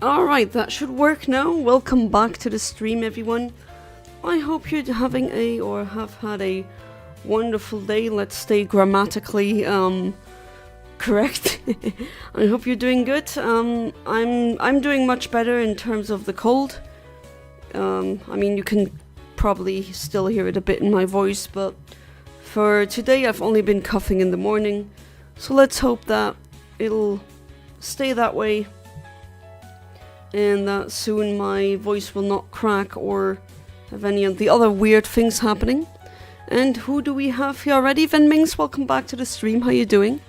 Alright, that should work now. Welcome back to the stream, everyone. I hope you're having or have had a wonderful day. Let's stay grammatically correct. I hope you're doing good. I'm doing much better in terms of the cold. I mean, you can probably still hear it a bit in my voice, but for today I've only been coughing in the morning. So let's hope that it'll stay that way and that soon my voice will not crack or have any of the other weird things happening. And who do we have here already? Venmings, welcome back to the stream. How you doing?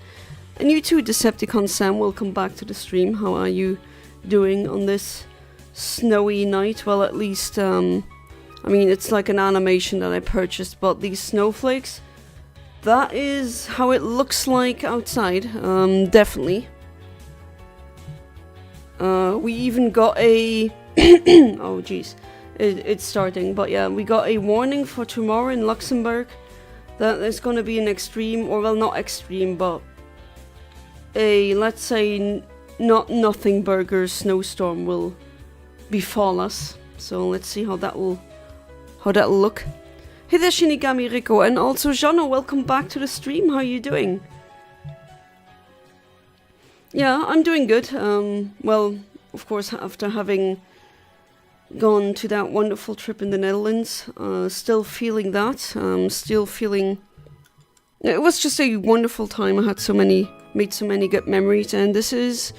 And you too, Decepticon Sam, welcome back to the stream. How are you doing on this snowy night? Well, at least, I mean, it's like an animation that I purchased, but these snowflakes, that is how it looks like outside, definitely. We even got a... oh, jeez. It's starting. But yeah, we got a warning for tomorrow in Luxembourg that there's going to be an extreme, or well, not extreme, but a, let's say, nothing burger snowstorm will befall us. So let's see how that'll look. Hey there, Shinigami Rico, and also Jano, welcome back to the stream. How are you doing? Yeah, I'm doing good. Well, of course, after having gone to that wonderful trip in the Netherlands, still feeling that. Still feeling... It was just a wonderful time. I had made so many good memories, and this is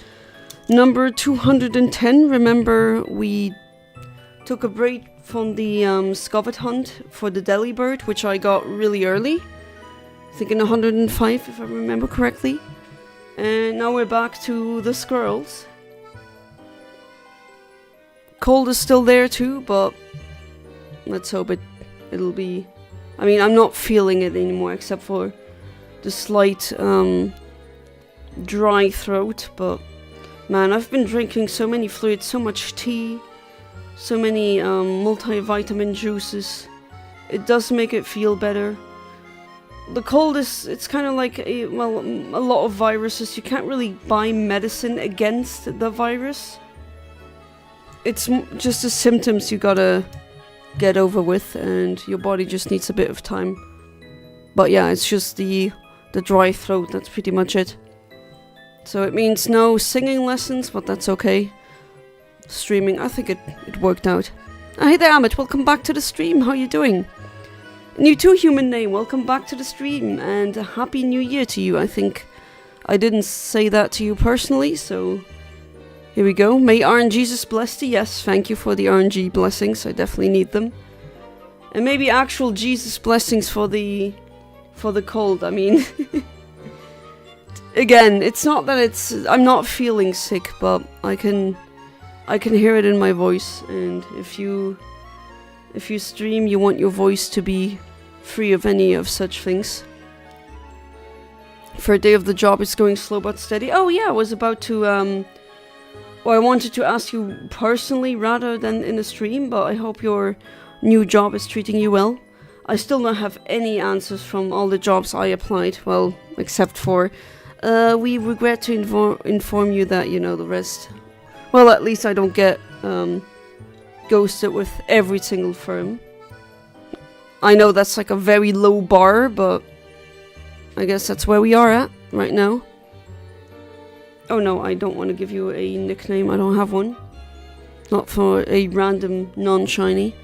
number 210. Remember, we took a break from the Skwovet hunt for the Delibird, which I got really early. I think in 105, if I remember correctly. And now we're back to the squirrels. Cold is still there too, but let's hope it'll be... I mean, I'm not feeling it anymore, except for the slight dry throat, but man, I've been drinking so many fluids, so much tea, so many multivitamin juices. It does make it feel better. The cold is, it's kind of like a lot of viruses. You can't really buy medicine against the virus. It's just the symptoms you gotta get over with, and your body just needs a bit of time. But yeah, it's just the dry throat, that's pretty much it. So it means no singing lessons, but that's okay. Streaming, I think it worked out. Hey there, Amit, welcome back to the stream. How you doing? And you too, Human Name, welcome back to the stream, and a Happy New Year to you. I think I didn't say that to you personally, so here we go. May RNGesus bless thee. Yes, thank you for the RNG blessings, I definitely need them. And maybe actual Jesus blessings for the cold. I mean, again, it's not that I'm not feeling sick, but I can hear it in my voice, and if you stream, you want your voice to be free of any of such things. Third day of the job is going slow but steady. Oh yeah, I was about to, I wanted to ask you personally rather than in a stream, but I hope your new job is treating you well. I still don't have any answers from all the jobs I applied, well, except for, we regret to inform you that, you know, the rest, well, at least I don't get, ghosted with every single firm. I know that's like a very low bar, but I guess that's where we are at right now. Oh no, I don't want to give you a nickname, I don't have one. Not for a random non-shiny.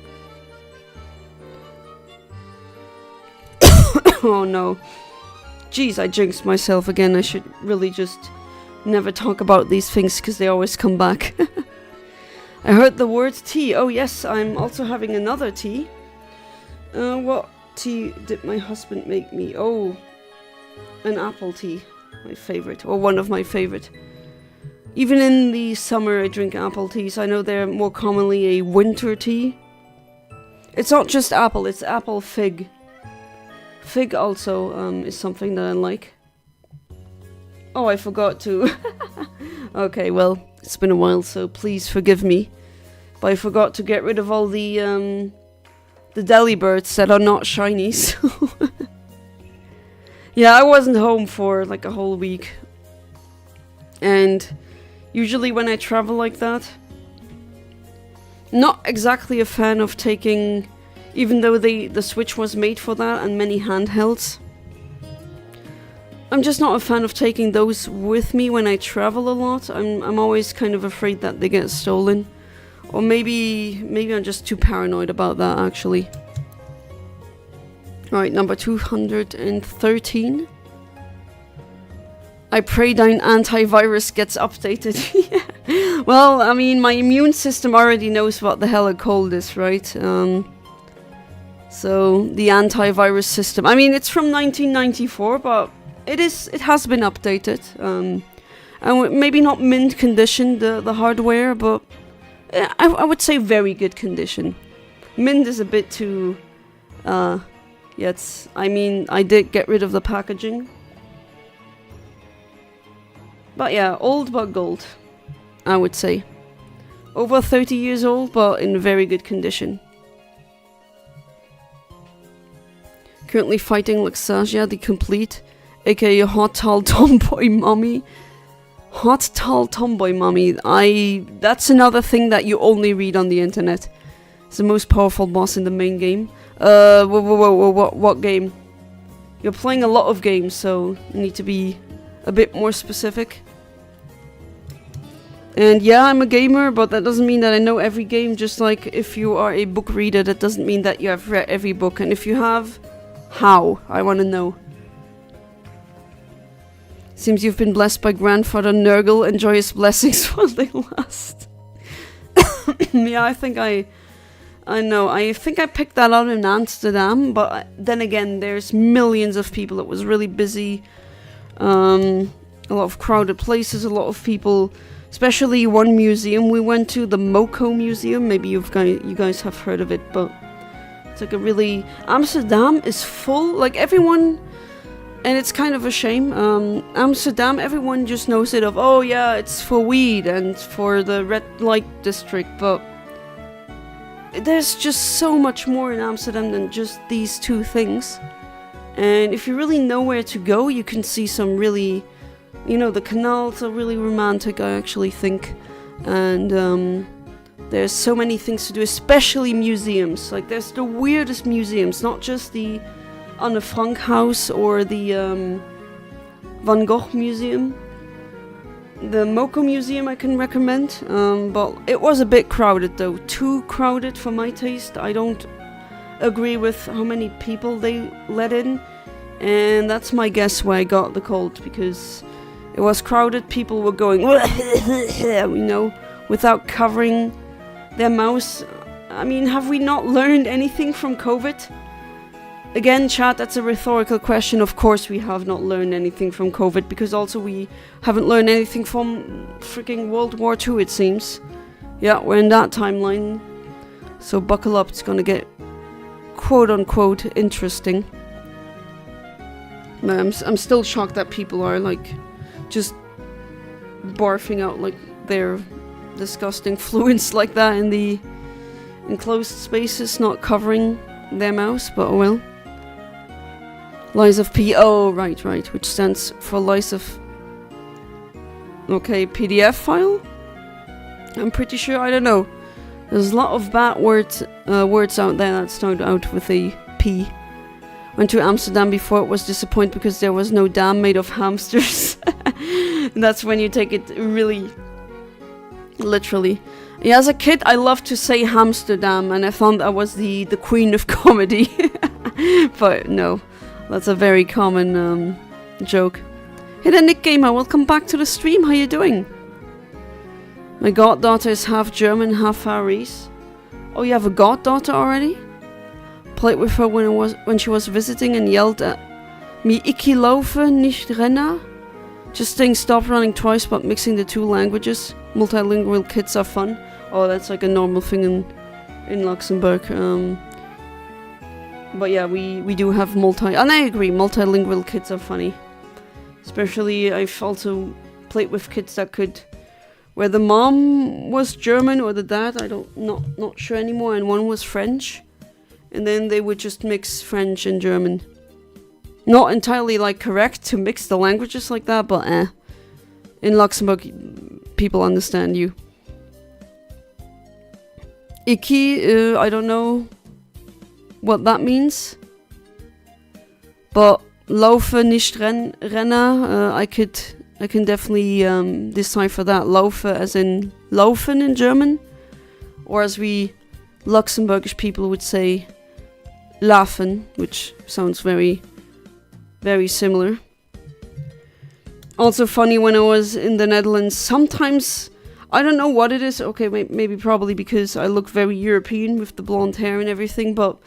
Oh no. Jeez, I jinxed myself again. I should really just never talk about these things because they always come back. I heard the word tea. Oh yes, I'm also having another tea. What tea did my husband make me? Oh, an apple tea. My favorite, or one of my favorite. Even in the summer I drink apple teas. I know they're more commonly a winter tea. It's not just apple, it's apple fig. Fig also is something that I like. Oh, I forgot to... Okay, well, it's been a while, so please forgive me. But I forgot to get rid of all the Delibirds that are not shinies. Yeah, I wasn't home for like a whole week. And usually when I travel like that, Not exactly a fan of taking, even though the Switch was made for that and many handhelds. I'm just not a fan of taking those with me when I travel a lot. I'm always kind of afraid that they get stolen. Or maybe I'm just too paranoid about that, actually. Right, number 213. I pray thine antivirus gets updated. Yeah. Well, I mean, my immune system already knows what the hell a cold is, right? So, the antivirus system. I mean, it's from 1994, but it has been updated. And maybe not mint condition, the hardware, but I would say very good condition. Mint is a bit too... I mean, I did get rid of the packaging. But yeah, old but gold, I would say. Over 30 years old, but in very good condition. Currently fighting Luxasia the Complete, aka Hot Tall Tomboy Mommy. Hot Tall Tomboy Mommy. That's another thing that you only read on the internet. It's the most powerful boss in the main game. What game? You're playing a lot of games, so you need to be a bit more specific. And yeah, I'm a gamer, but that doesn't mean that I know every game. Just like if you are a book reader, that doesn't mean that you have read every book. And if you have, how? I want to know. Seems you've been blessed by Grandfather Nurgle. Enjoy his blessings while they last. Yeah, I think I know. I think I picked that out in Amsterdam, but then again, there's millions of people. It was really busy. A lot of crowded places, a lot of people, especially one museum we went to, the Moco Museum. Maybe you guys have heard of it, but it's like a really... Amsterdam is full, like everyone, and it's kind of a shame. Amsterdam, everyone just knows it of, oh yeah, it's for weed and for the red light district, but there's just so much more in Amsterdam than just these two things. And if you really know where to go, you can see some really, the canals are really romantic, I actually think. And there's so many things to do, especially museums. Like, there's the weirdest museums, not just the Anne Frank House or the Van Gogh Museum. The Moco Museum I can recommend, but it was a bit crowded though. Too crowded for my taste. I don't agree with how many people they let in, and that's my guess why I got the cold, because it was crowded. People were going without covering their mouths. I mean, have we not learned anything from COVID? Again, chat, that's a rhetorical question. Of course we have not learned anything from COVID, because also we haven't learned anything from freaking World War II, it seems. Yeah, we're in that timeline. So buckle up, it's gonna get quote-unquote interesting. But I'm still shocked that people are, like, just barfing out, like, their disgusting fluids like that in the enclosed spaces, not covering their mouths, but oh well. Lies of P. Oh, right, which stands for lies of... Okay, PDF file? I'm pretty sure, I don't know. There's a lot of bad words out there that start out with a P. Went to Amsterdam before, it was disappointed because there was no dam made of hamsters. And that's when you take it really literally. Yeah, as a kid, I loved to say Hamsterdam, and I thought that was the queen of comedy. But no. That's a very common joke. Hey there, Nick Gamer, welcome back to the stream. How you doing? My goddaughter is half German, half Far East. Oh, you have a goddaughter already? Played with her when she was visiting and yelled at me, "Iki laufe, nicht renna." Just saying stop running twice, but mixing the two languages. Multilingual kids are fun. Oh, that's like a normal thing in Luxembourg. But yeah, we do have and I agree, multilingual kids are funny. Especially, I've also played with kids that could, where the mom was German or the dad, not sure anymore, and one was French. And then they would just mix French and German. Not entirely, like, correct to mix the languages like that, but In Luxembourg, people understand you. Icky, I don't know what that means. But laufe, nicht renne, I can definitely decipher that. Laufe as in laufen in German. Or as we Luxembourgish people would say, laufen, which sounds very, very similar. Also funny, when I was in the Netherlands, sometimes, I don't know what it is, okay, maybe probably because I look very European with the blonde hair and everything, but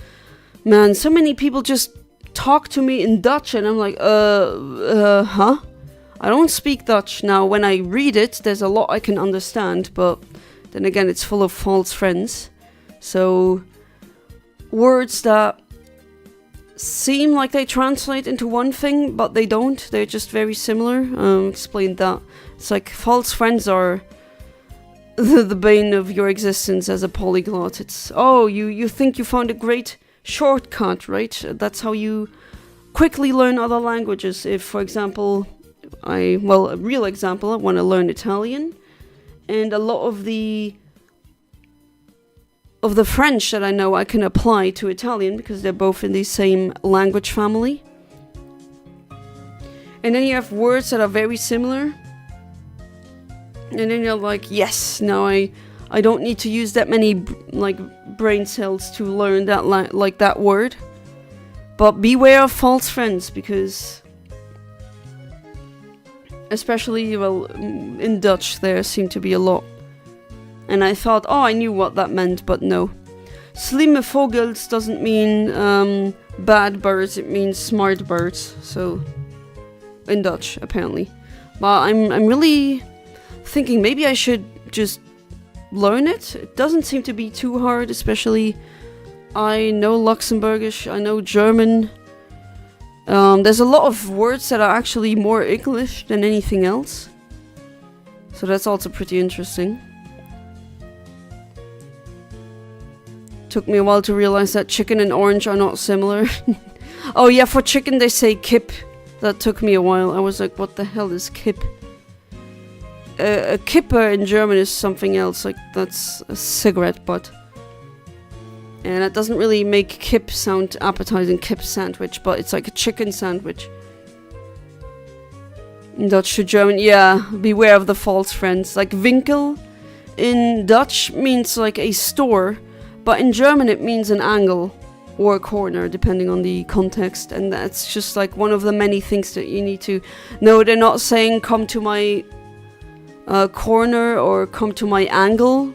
man, so many people just talk to me in Dutch, and I'm like, huh? I don't speak Dutch. Now, when I read it, there's a lot I can understand, but then again, it's full of false friends. So, words that seem like they translate into one thing, but they don't. They're just very similar. Explain that. It's like false friends are the bane of your existence as a polyglot. It's, oh, you think you found a great shortcut, right? That's how you quickly learn other languages. If, for example, a real example, I want to learn Italian, and a lot of the French that I know I can apply to Italian because they're both in the same language family. And then you have words that are very similar. And then you're like, yes, now I don't need to use that many brain cells to learn that that word. But beware of false friends, because especially in Dutch there seem to be a lot. And I thought, oh, I knew what that meant, but no. Slimme vogels doesn't mean bad birds, it means smart birds. So, in Dutch, apparently. But I'm really thinking maybe I should just learn it. It doesn't seem to be too hard, especially I know Luxembourgish, I know German. There's a lot of words that are actually more English than anything else. So that's also pretty interesting. Took me a while to realize that chicken and orange are not similar. Oh yeah, for chicken they say kip. That took me a while. I was like, what the hell is kip? A kipper in German is something else, like that's a cigarette butt. And that doesn't really make kip sound appetizing, kip sandwich, but it's like a chicken sandwich. In Dutch to German, yeah, beware of the false friends. Like winkel in Dutch means like a store, but in German it means an angle or a corner, depending on the context. And that's just like one of the many things that you need to know. They're not saying come to my corner or come to my angle.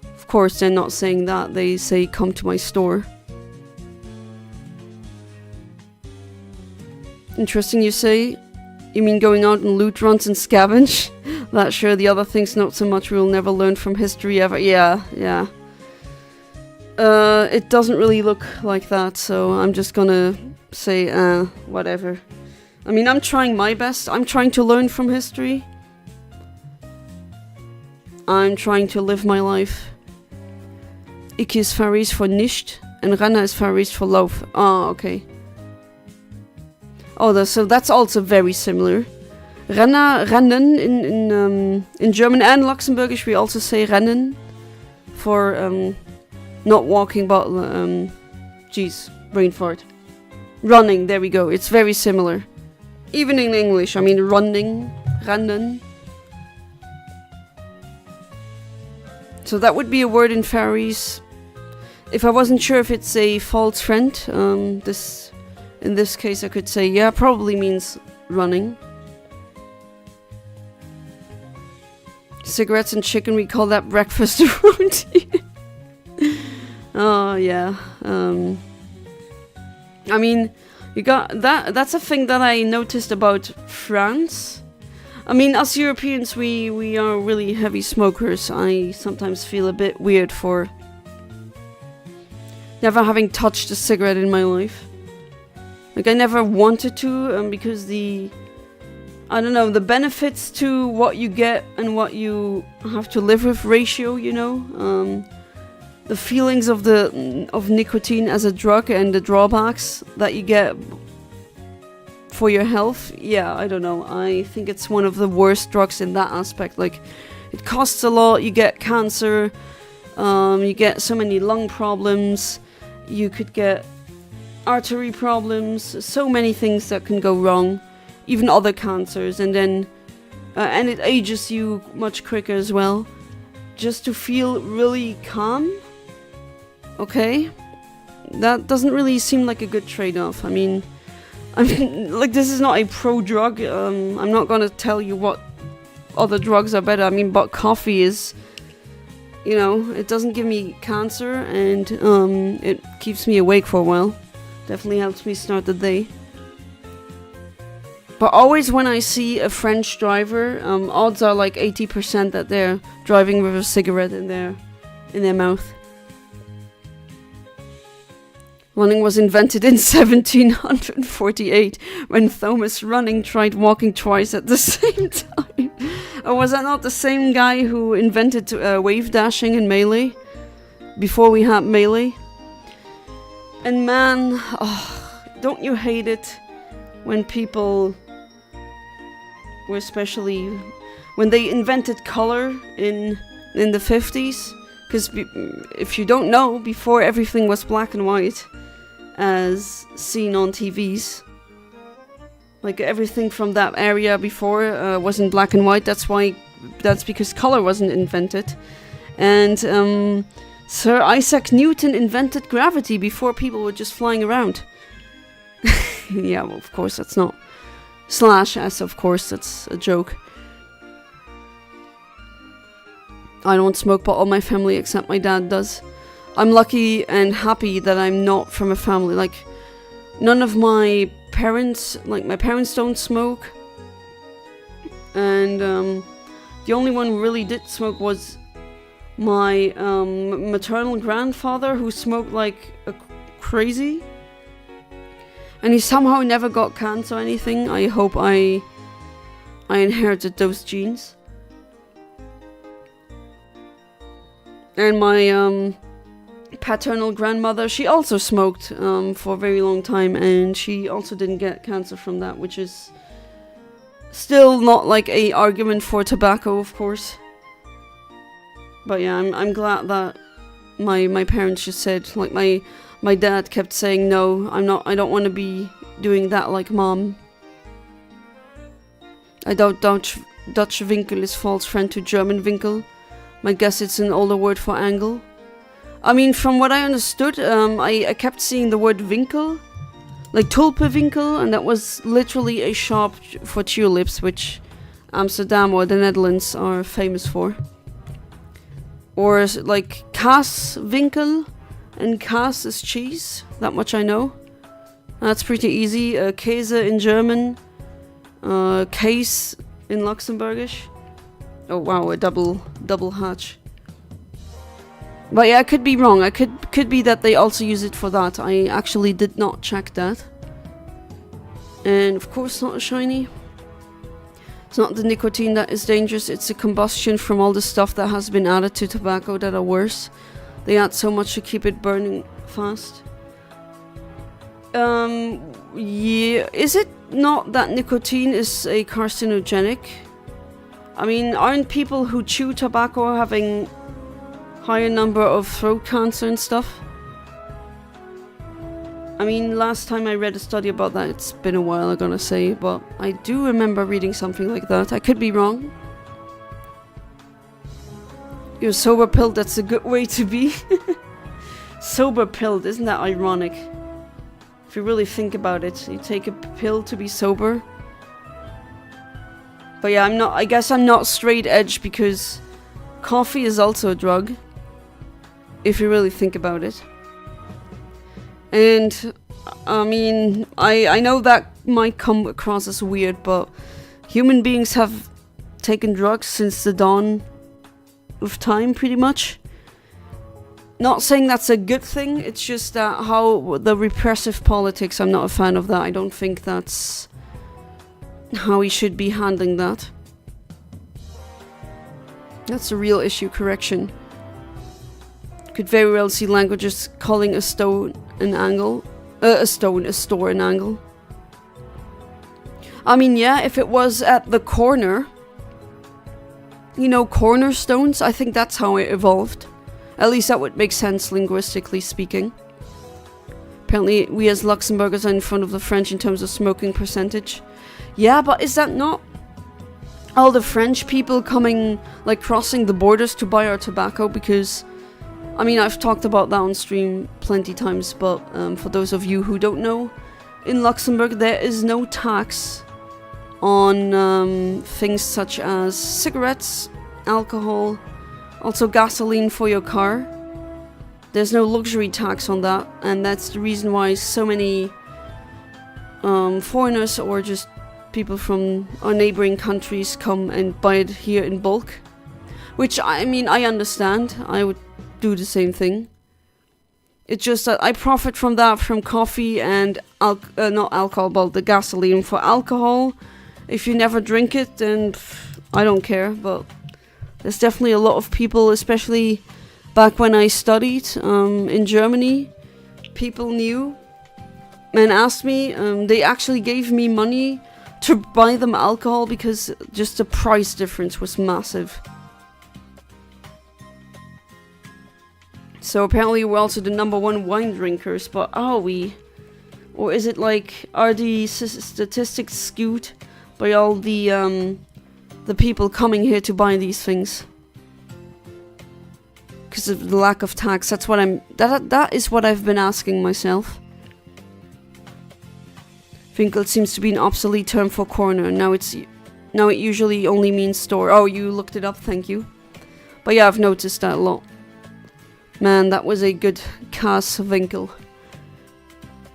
Of course, they're not saying that. They say come to my store. Interesting, you say. You mean going out and loot runs and scavenge? That's sure, the other things not so much. We'll never learn from history ever. Yeah. It doesn't really look like that, so I'm just gonna say, whatever. I mean, I'm trying my best. I'm trying to learn from history. I'm trying to live my life. Ik is Farish for nicht, and Renna is Farish for lauf. Oh, okay. Oh, so that's also very similar. Rennen in German and Luxembourgish we also say rennen for not walking, but brain fart. Running, there we go. It's very similar. Even in English, I mean running, rennen. So that would be a word in Faroese. If I wasn't sure if it's a false friend, in this case I could say, yeah, probably means running. Cigarettes and chicken, we call that breakfast around here. Oh, yeah. I mean, you got that's a thing that I noticed about France. I mean, us Europeans, we are really heavy smokers. I sometimes feel a bit weird for never having touched a cigarette in my life. Like, I never wanted to, because the benefits to what you get and what you have to live with ratio, you know? The feelings of nicotine as a drug and the drawbacks that you get for your health, yeah, I don't know. I think it's one of the worst drugs in that aspect. Like, it costs a lot, you get cancer, You get so many lung problems. You could get artery problems. So many things that can go wrong. Even other cancers. And then, and it ages you much quicker as well. Just to feel really calm. Okay. That doesn't really seem like a good trade-off. I mean, like, this is not a pro-drug. I'm not gonna tell you what other drugs are better. I mean, but coffee is, you know, it doesn't give me cancer, and it keeps me awake for a while. Definitely helps me start the day. But always when I see a French driver, odds are like 80% that they're driving with a cigarette in their mouth. Running was invented in 1748 when Thomas Running tried walking twice at the same time. Or was that not the same guy who invented wave dashing in Melee? Before we had Melee? And man, don't you hate it when people were especially when they invented color in the 50s? Because if you don't know, before everything was black and white, as seen on TVs. Like everything from that area before was in black and white. That's because color wasn't invented. And Sir Isaac Newton invented gravity before people were just flying around. Yeah, well, of course that's not. /S, of course, that's a joke. I don't smoke, but all my family except my dad does. I'm lucky and happy that I'm not from a family, like, none of my parents, like, my parents don't smoke. And, the only one who really did smoke was my, maternal grandfather, who smoked like crazy. And he somehow never got cancer or anything. I hope I inherited those genes. And my, paternal grandmother, she also smoked for a very long time, and she also didn't get cancer from that, which is still not like a argument for tobacco, of course. But yeah, I'm glad that my parents just said, like, my dad kept saying, no, I don't want to be doing that like mom. I doubt Dutch Winkel is false friend to German Winkel. My guess it's an older word for angle. I mean, from what I understood, I kept seeing the word winkel, like tulpenwinkel, and that was literally a shop for tulips, which Amsterdam or the Netherlands are famous for. Or like kaaswinkel, and kaas is cheese, that much I know. That's pretty easy. Käse in German, Käse in Luxembourgish. Oh wow, a double hatch. But yeah, I could be wrong. I could be that they also use it for that. I actually did not check that. And of course not a shiny. It's not the nicotine that is dangerous, it's the combustion from all the stuff that has been added to tobacco that are worse. They add so much to keep it burning fast. Yeah, is it not that nicotine is a carcinogenic? I mean, aren't people who chew tobacco having higher number of throat cancer and stuff? I mean, last time I read a study about that, it's been a while, I'm gonna say, but I do remember reading something like that. I could be wrong. You're sober pilled, that's a good way to be. Sober pilled, isn't that ironic? If you really think about it, you take a pill to be sober. But yeah, I guess I'm not straight edge because coffee is also a drug. If you really think about it. And I mean, I know that might come across as weird, but human beings have taken drugs since the dawn of time, pretty much. Not saying that's a good thing, it's just that how the repressive politics, I'm not a fan of that. I don't think that's how we should be handling that. That's a real issue, correction. Could very well see languages calling a stone an angle. A store an angle. I mean, yeah, if it was at the corner, you know, cornerstones, I think that's how it evolved. At least that would make sense linguistically speaking. Apparently, we as Luxembourgers are in front of the French in terms of smoking percentage. Yeah, but is that not all the French people coming, like, crossing the borders to buy our tobacco? Because, I mean, I've talked about that on stream plenty times, but for those of you who don't know, in Luxembourg there is no tax on things such as cigarettes, alcohol, also gasoline for your car. There's no luxury tax on that, and that's the reason why so many foreigners or just people from our neighboring countries come and buy it here in bulk. Which, I mean, I understand. I would do the same thing. It's just that I profit from that, from coffee and not alcohol, but the gasoline. For alcohol, if you never drink it, then I don't care. But there's definitely a lot of people, especially back when I studied in Germany, people knew and asked me. They actually gave me money to buy them alcohol because just the price difference was massive. So apparently we're also the #1 wine drinkers, but are we? Or is it like, are the statistics skewed by all the people coming here to buy these things? Because of the lack of tax. That's what that is what I've been asking myself. Winkel seems to be an obsolete term for corner. Now it usually only means store. Oh, you looked it up, thank you. But yeah, I've noticed that a lot. Man, that was a good Kaas Winkel.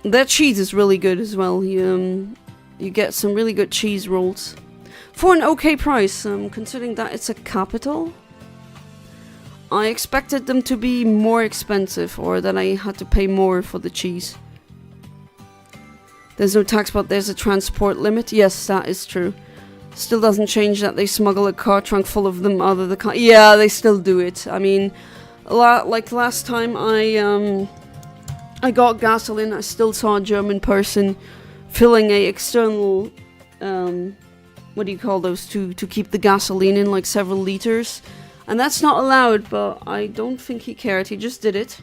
That cheese is really good as well. You get some really good cheese rolls for an okay price, considering that it's a capital. I expected them to be more expensive, or that I had to pay more for the cheese. There's no tax, but there's a transport limit. Yes, that is true. Still doesn't change that they smuggle a car trunk full of them out of the car. Yeah, they still do it. I mean, like last time I got gasoline, I still saw a German person filling a external, what do you call those, to keep the gasoline in, like several liters. And that's not allowed, but I don't think he cared. He just did it.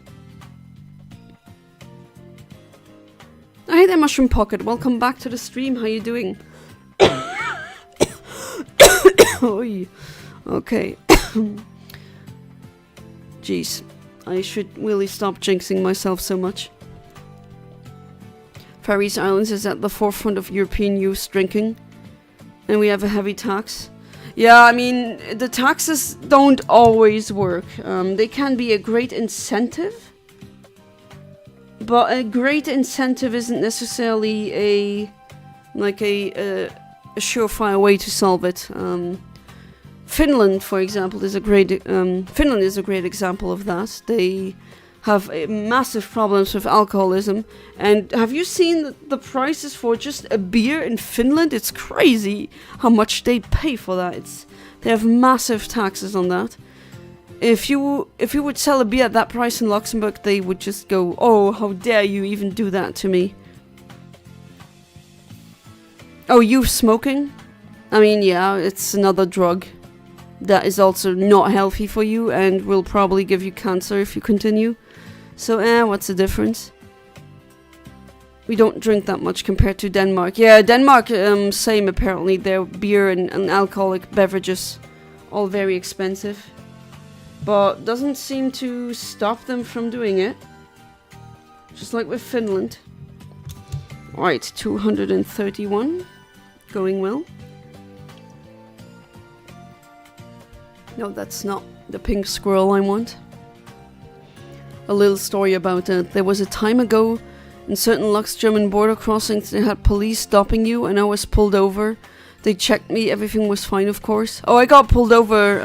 Hey there, Mushroom Pocket. Welcome back to the stream. How you doing? Okay. Jeez. I should really stop jinxing myself so much. Faroese Islands is at the forefront of European youth drinking. And we have a heavy tax. Yeah, I mean, the taxes don't always work. They can be a great incentive. But a great incentive isn't necessarily a surefire way to solve it. Finland, for example, is a great example of that. They have massive problems with alcoholism. And have you seen the prices for just a beer in Finland? It's crazy how much they pay for that. They have massive taxes on that. If you would sell a beer at that price in Luxembourg, they would just go, "Oh, how dare you even do that to me?" Oh, you smoking? I mean, yeah, it's another drug that is also not healthy for you and will probably give you cancer if you continue. So, what's the difference? We don't drink that much compared to Denmark. Yeah, Denmark, same apparently. Their beer and alcoholic beverages, all very expensive. But doesn't seem to stop them from doing it. Just like with Finland. Alright, 231. Going well. No, that's not the pink squirrel I want. A little story about there was a time ago in certain Lux-German border crossings they had police stopping you and I was pulled over. They checked me, everything was fine of course. Oh, I got pulled over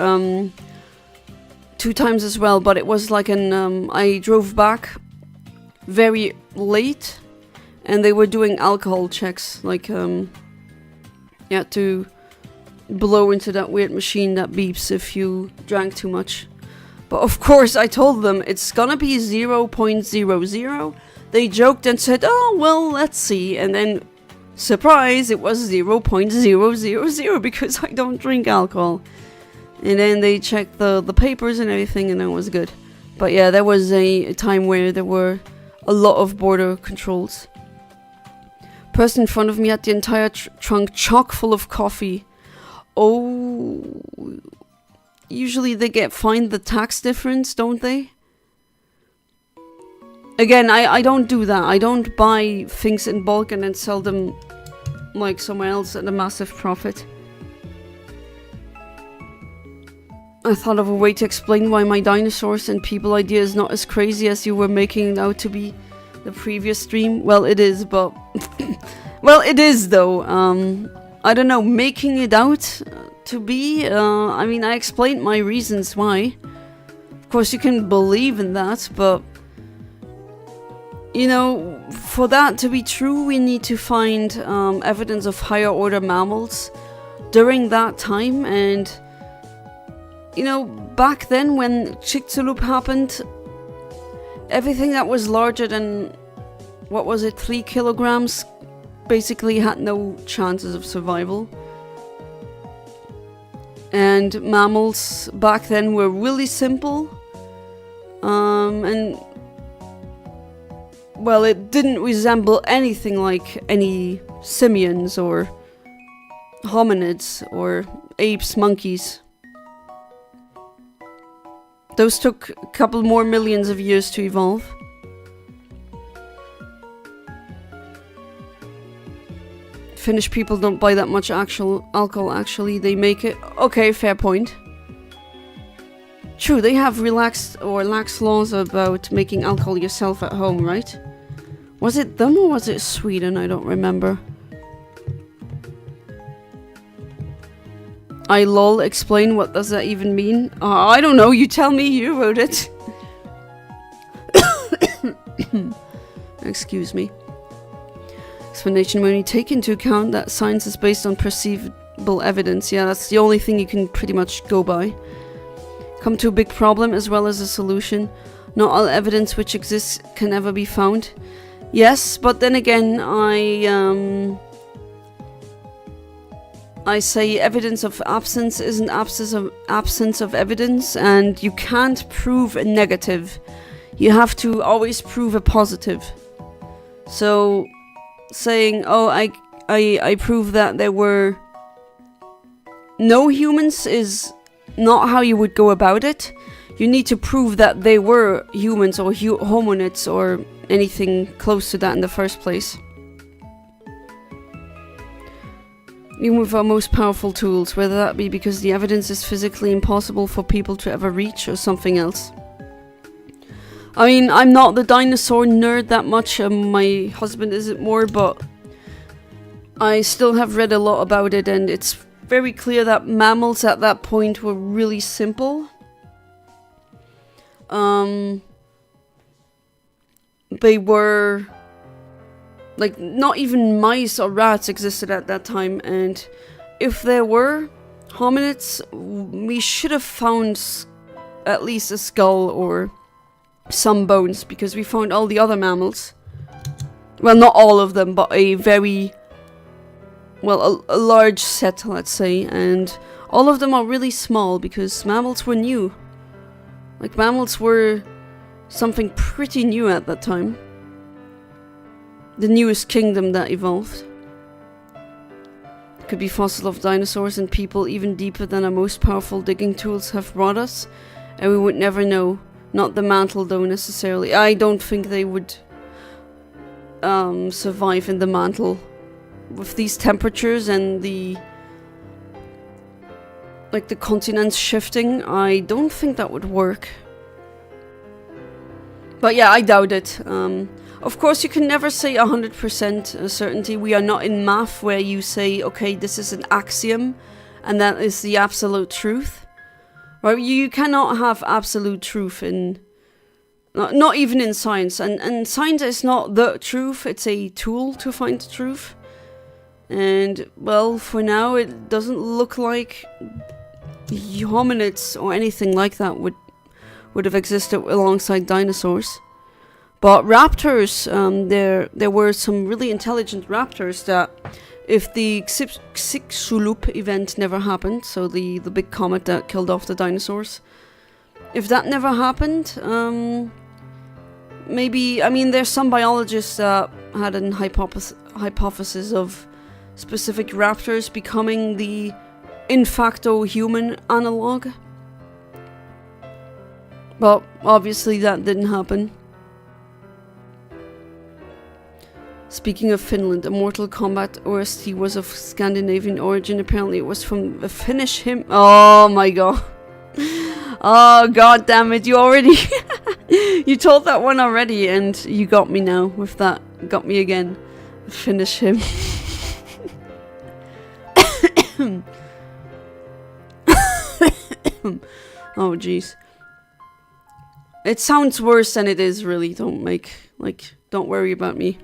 2 times as well, but it was like I drove back very late and they were doing alcohol checks, like to blow into that weird machine that beeps if you drank too much. But of course I told them it's gonna be 0.00. They joked and said, "Oh well, let's see," and then surprise, it was 0.000 because I don't drink alcohol. And then they checked the papers and everything and it was good. But yeah, there was a time where there were a lot of border controls. Person in front of me had the entire trunk chock full of coffee. Oh, usually they get fined the tax difference, don't they? Again, I don't do that. I don't buy things in bulk and then sell them like somewhere else at a massive profit. I thought of a way to explain why my dinosaurs and people idea is not as crazy as you were making it out to be the previous stream. Well, it is, but... well, it is, though. I don't know, making it out to be... I mean, I explained my reasons why. Of course, you can believe in that, but... You know, for that to be true, we need to find evidence of higher order mammals during that time. And, you know, back then when Chicxulub happened, everything that was larger than, what was it, 3 kilograms, basically had no chances of survival. And mammals back then were really simple. And... well, it didn't resemble anything like any simians or hominids or apes, monkeys. Those took a couple more millions of years to evolve. Finnish people don't buy that much alcohol, actually. They make it... Okay, fair point. True, they have relaxed or lax laws about making alcohol yourself at home, right? Was it them or was it Sweden? I don't remember. I lol, explain, what does that even mean? I don't know, you tell me, you wrote it. Excuse me. Explanation: when you take into account that science is based on perceivable evidence. Yeah, that's the only thing you can pretty much go by. Come to a big problem as well as a solution. Not all evidence which exists can ever be found. Yes, but then again, I say evidence of absence isn't absence of evidence, and you can't prove a negative. You have to always prove a positive. So, saying, oh, I prove that there were no humans is not how you would go about it. You need to prove that they were humans or hominids or anything close to that in the first place. Even with our most powerful tools, whether that be because the evidence is physically impossible for people to ever reach or something else. I mean, I'm not the dinosaur nerd that much, my husband isn't more, but I still have read a lot about it, and it's very clear that mammals at that point were really simple. They were... like, not even mice or rats existed at that time, and if there were hominids, we should have found at least a skull or some bones, because we found all the other mammals. Well, not all of them, but a very... well, a large set, let's say, and all of them are really small, because mammals were new. Like, mammals were something pretty new at that time. The newest kingdom that evolved. Could be fossil of dinosaurs and people even deeper than our most powerful digging tools have brought us, and we would never know. Not the mantle though, necessarily. I don't think they would survive in the mantle. With these temperatures and the... like the continents shifting, I don't think that would work. But yeah, I doubt it. Of course, you can never say 100% certainty. We are not in math where you say, okay, this is an axiom, and that is the absolute truth. Right? You cannot have absolute truth in... not even in science. And science is not the truth, it's a tool to find the truth. And, well, for now, it doesn't look like hominids or anything like that would have existed alongside dinosaurs. But raptors, there were some really intelligent raptors that, if the Chicxulub event never happened, so the big comet that killed off the dinosaurs, if that never happened, maybe, I mean, there's some biologists that had an hypothesis of specific raptors becoming the in facto human analog. But obviously that didn't happen. Speaking of Finland, a Mortal Kombat OST was of Scandinavian origin. Apparently it was from the Finnish hymn. Oh my god. Oh god damn it, you already... you told that one already and you got me now with that. Got me again. Finnish hymn. Oh jeez. It sounds worse than it is, really. Don't worry about me.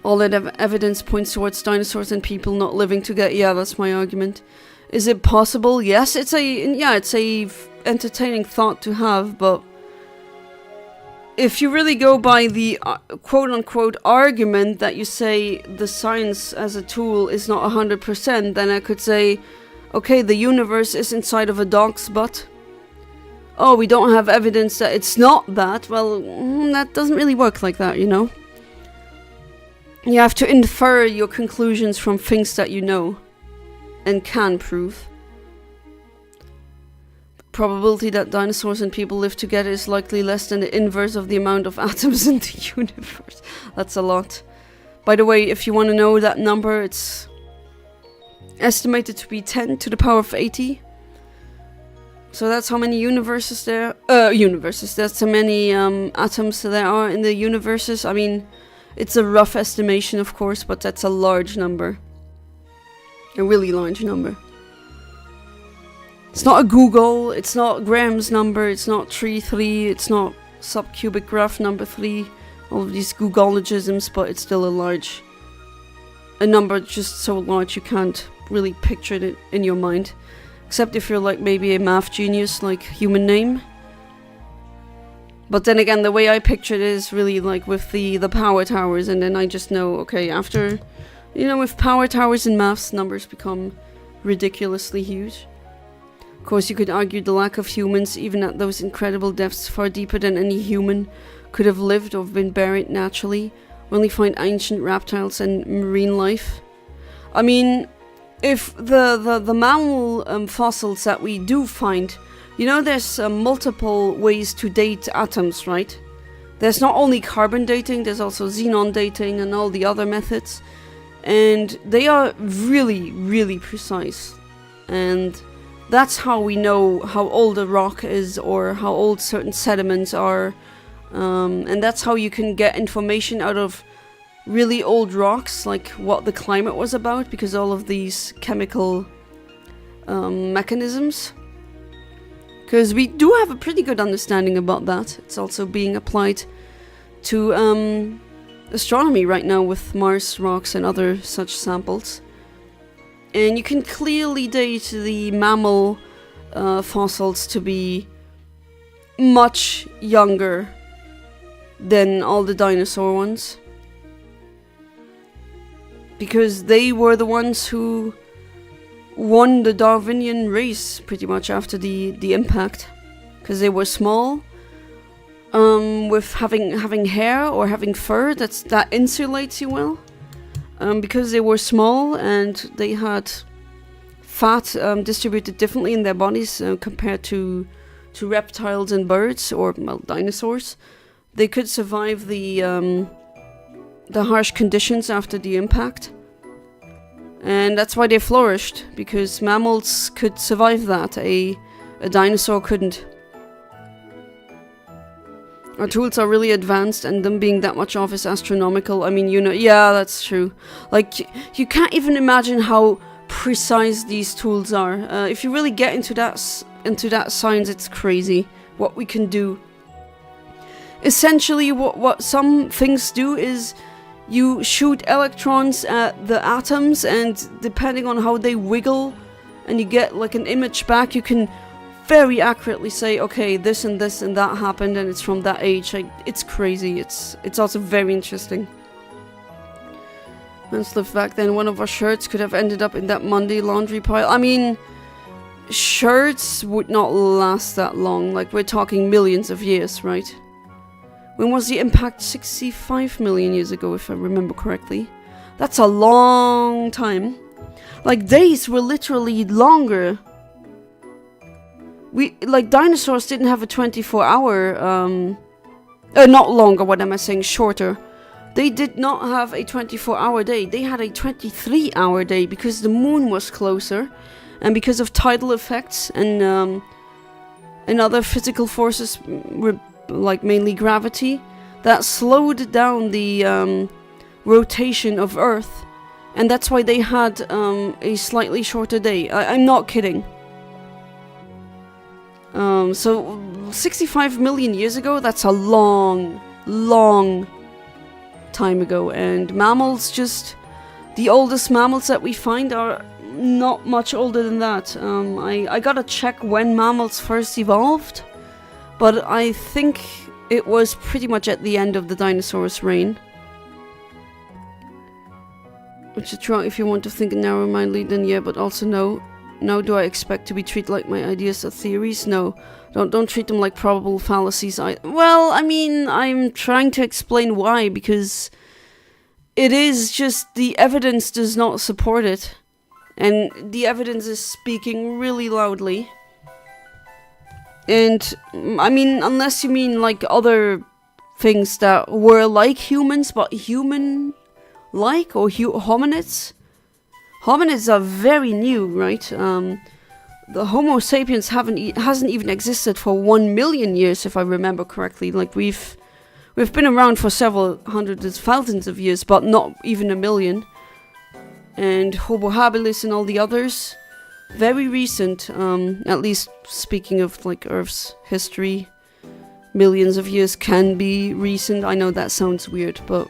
All that evidence points towards dinosaurs and people not living together. Yeah, that's my argument. Is it possible? Yes, it's a entertaining thought to have, but if you really go by the quote-unquote argument that you say the science as a tool is not 100%, then I could say, okay, the universe is inside of a dog's butt. Oh, we don't have evidence that it's not that. Well, that doesn't really work like that, you know? You have to infer your conclusions from things that you know and can prove. The probability that dinosaurs and people live together is likely less than the inverse of the amount of atoms in the universe. That's a lot. By the way, if you want to know that number, it's estimated to be 10 to the power of 80. So that's how many universes there... That's how many atoms there are in the universes. I mean... It's a rough estimation, of course, but that's a large number. A really large number. It's not a Google, it's not Graham's number, it's not tree 3, it's not subcubic graph number 3. All of these Googleologisms, but it's still a number just so large you can't really picture it in your mind. Except if you're like maybe a math genius like Human Name. But then again, the way I picture it is really like with the power towers, and then I just know, okay, after, you know, with power towers and maths, numbers become ridiculously huge. Of course, you could argue the lack of humans, even at those incredible depths far deeper than any human could have lived or been buried naturally. We only find ancient reptiles and marine life. I mean, if the mammal fossils that we do find... You know, there's multiple ways to date atoms, right? There's not only carbon dating, there's also xenon dating and all the other methods. And they are really, really precise. And that's how we know how old a rock is or how old certain sediments are. And that's how you can get information out of really old rocks, like what the climate was about, because all of these chemical mechanisms. Because we do have a pretty good understanding about that. It's also being applied to astronomy right now with Mars rocks and other such samples. And you can clearly date the mammal fossils to be much younger than all the dinosaur ones. Because they were the ones who won the Darwinian race pretty much after the impact, because they were small, with having hair or having fur that insulates you well, because they were small and they had fat distributed differently in their bodies compared to reptiles and birds or dinosaurs. They could survive the harsh conditions after the impact. And that's why they flourished, because mammals could survive that. A dinosaur couldn't. Our tools are really advanced, and them being that much off is astronomical. I mean, you know, yeah, that's true. Like, you can't even imagine how precise these tools are. If you really get into that science, it's crazy what we can do. Essentially, what some things do is you shoot electrons at the atoms, and depending on how they wiggle and you get like an image back, you can very accurately say, okay, this and that happened and it's from that age. It's crazy. It's also very interesting. Let's live back then. One of our shirts could have ended up in that Monday laundry pile. I mean, shirts would not last that long. Like, we're talking millions of years, right? When was the impact? 65 million years ago, if I remember correctly. That's a long time. Like, days were literally longer. Like, dinosaurs didn't have a 24-hour, not longer, what am I saying? Shorter. They did not have a 24-hour day. They had a 23-hour day because the moon was closer. And because of tidal effects and other physical forces, like mainly gravity, that slowed down the rotation of Earth. And that's why they had a slightly shorter day. I'm not kidding. So 65 million years ago, that's a long, long time ago. And mammals, just the oldest mammals that we find are not much older than that. I gotta check when mammals first evolved, but I think it was pretty much at the end of the dinosaurs' reign. Which is true if you want to think narrow-mindedly, then yeah, but also no. Now do I expect to be treated like my ideas are theories? No. Don't treat them like probable fallacies. Well, I mean, I'm trying to explain why, because it is just the evidence does not support it. And the evidence is speaking really loudly. And, I mean, unless you mean like other things that were like humans, but human-like, or hominids? Hominids are very new, right? The Homo sapiens hasn't even existed for 1 million years, if I remember correctly. Like, we've been around for several hundreds, thousands of years, but not even a million. And Homo habilis and all the others, very recent. At least speaking of like Earth's history, millions of years can be recent. I know that sounds weird, but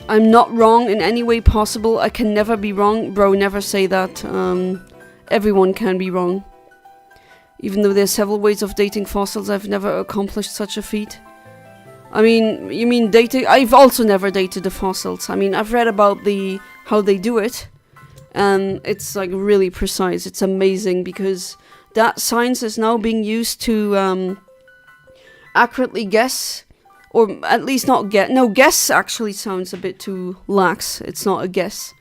I'm not wrong in any way possible. I can never be wrong. Bro, never say that. Everyone can be wrong. Even though there's several ways of dating fossils, I've never accomplished such a feat. I mean, you mean dating? I've also never dated the fossils. I mean, I've read about how they do it. And it's like really precise. It's amazing because that science is now being used to accurately guess. Or at least not guess. No, guess actually sounds a bit too lax. It's not a guess.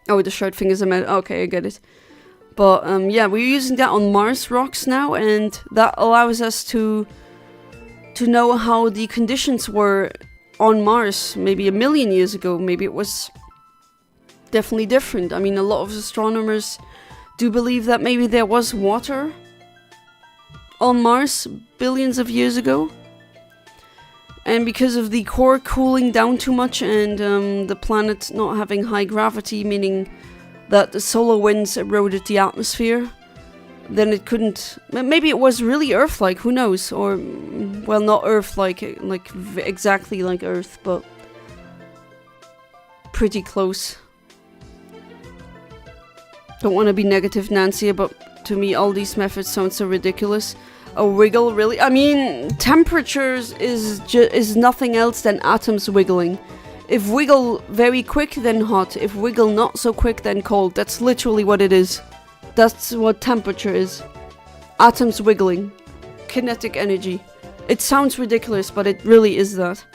Oh, the short fingers are meant. Okay, I get it. But yeah, we're using that on Mars rocks now, and that allows us to know how the conditions were on Mars maybe 1 million years ago. Maybe it was definitely different. I mean, a lot of astronomers do believe that maybe there was water on Mars billions of years ago. And because of the core cooling down too much and the planet not having high gravity, meaning that the solar winds eroded the atmosphere, then it couldn't... Maybe it was really Earth-like, who knows? Or, well, not Earth-like, like exactly like Earth, but pretty close. Don't want to be negative, Nancy, but to me all these methods sound so ridiculous. A wiggle, really? I mean, temperatures is nothing else than atoms wiggling. If wiggle very quick, then hot. If wiggle not so quick, then cold. That's literally what it is. That's what temperature is. Atoms wiggling. Kinetic energy. It sounds ridiculous, but it really is that.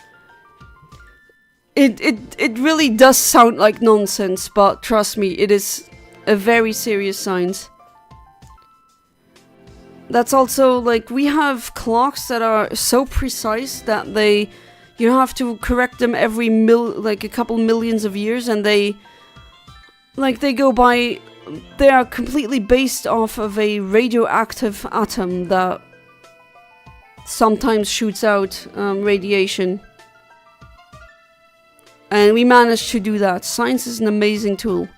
It really does sound like nonsense, but trust me, it is a very serious science. That's also, like, we have clocks that are so precise that you have to correct them every a couple millions of years, and they are completely based off of a radioactive atom that sometimes shoots out radiation. And we managed to do that. Science is an amazing tool.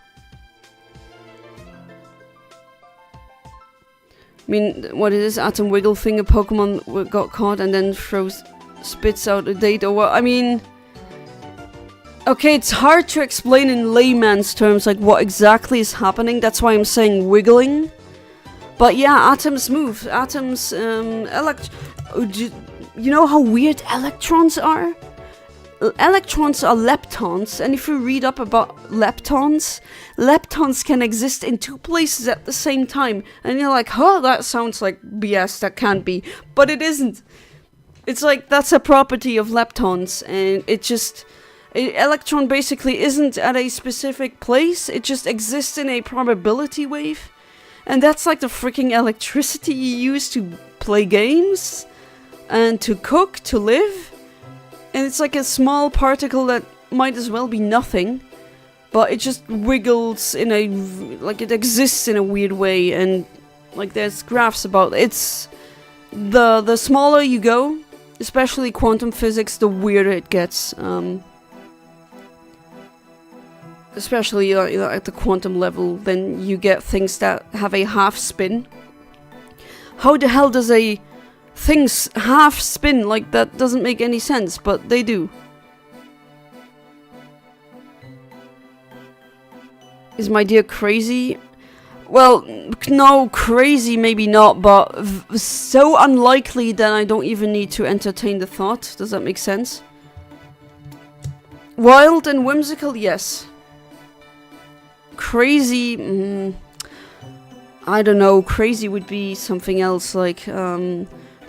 I mean, what is this atom wiggle thing? A Pokemon got caught and then spits out a date, or what? I mean, okay, it's hard to explain in layman's terms, like what exactly is happening. That's why I'm saying wiggling. But yeah, atoms move. Atoms, you know how weird electrons are? electrons are leptons, and if you read up about leptons, leptons can exist in two places at the same time. And you're like, huh, that sounds like BS, that can't be. But it isn't. It's like, that's a property of leptons, and it just... An electron basically isn't at a specific place, it just exists in a probability wave. And that's like the freaking electricity you use to play games, and to cook, to live. And it's like a small particle that might as well be nothing, but it just wiggles in a... like it exists in a weird way, and like there's graphs about it. It's... The smaller you go, especially quantum physics, the weirder it gets. Especially at the quantum level, then you get things that have a half spin. How the hell does a thing's half spin? Like, that doesn't make any sense, but they do. Is my dear crazy? Well, no, crazy maybe not, but so unlikely that I don't even need to entertain the thought. Does that make sense? Wild and whimsical, yes. Crazy, I don't know, crazy would be something else, like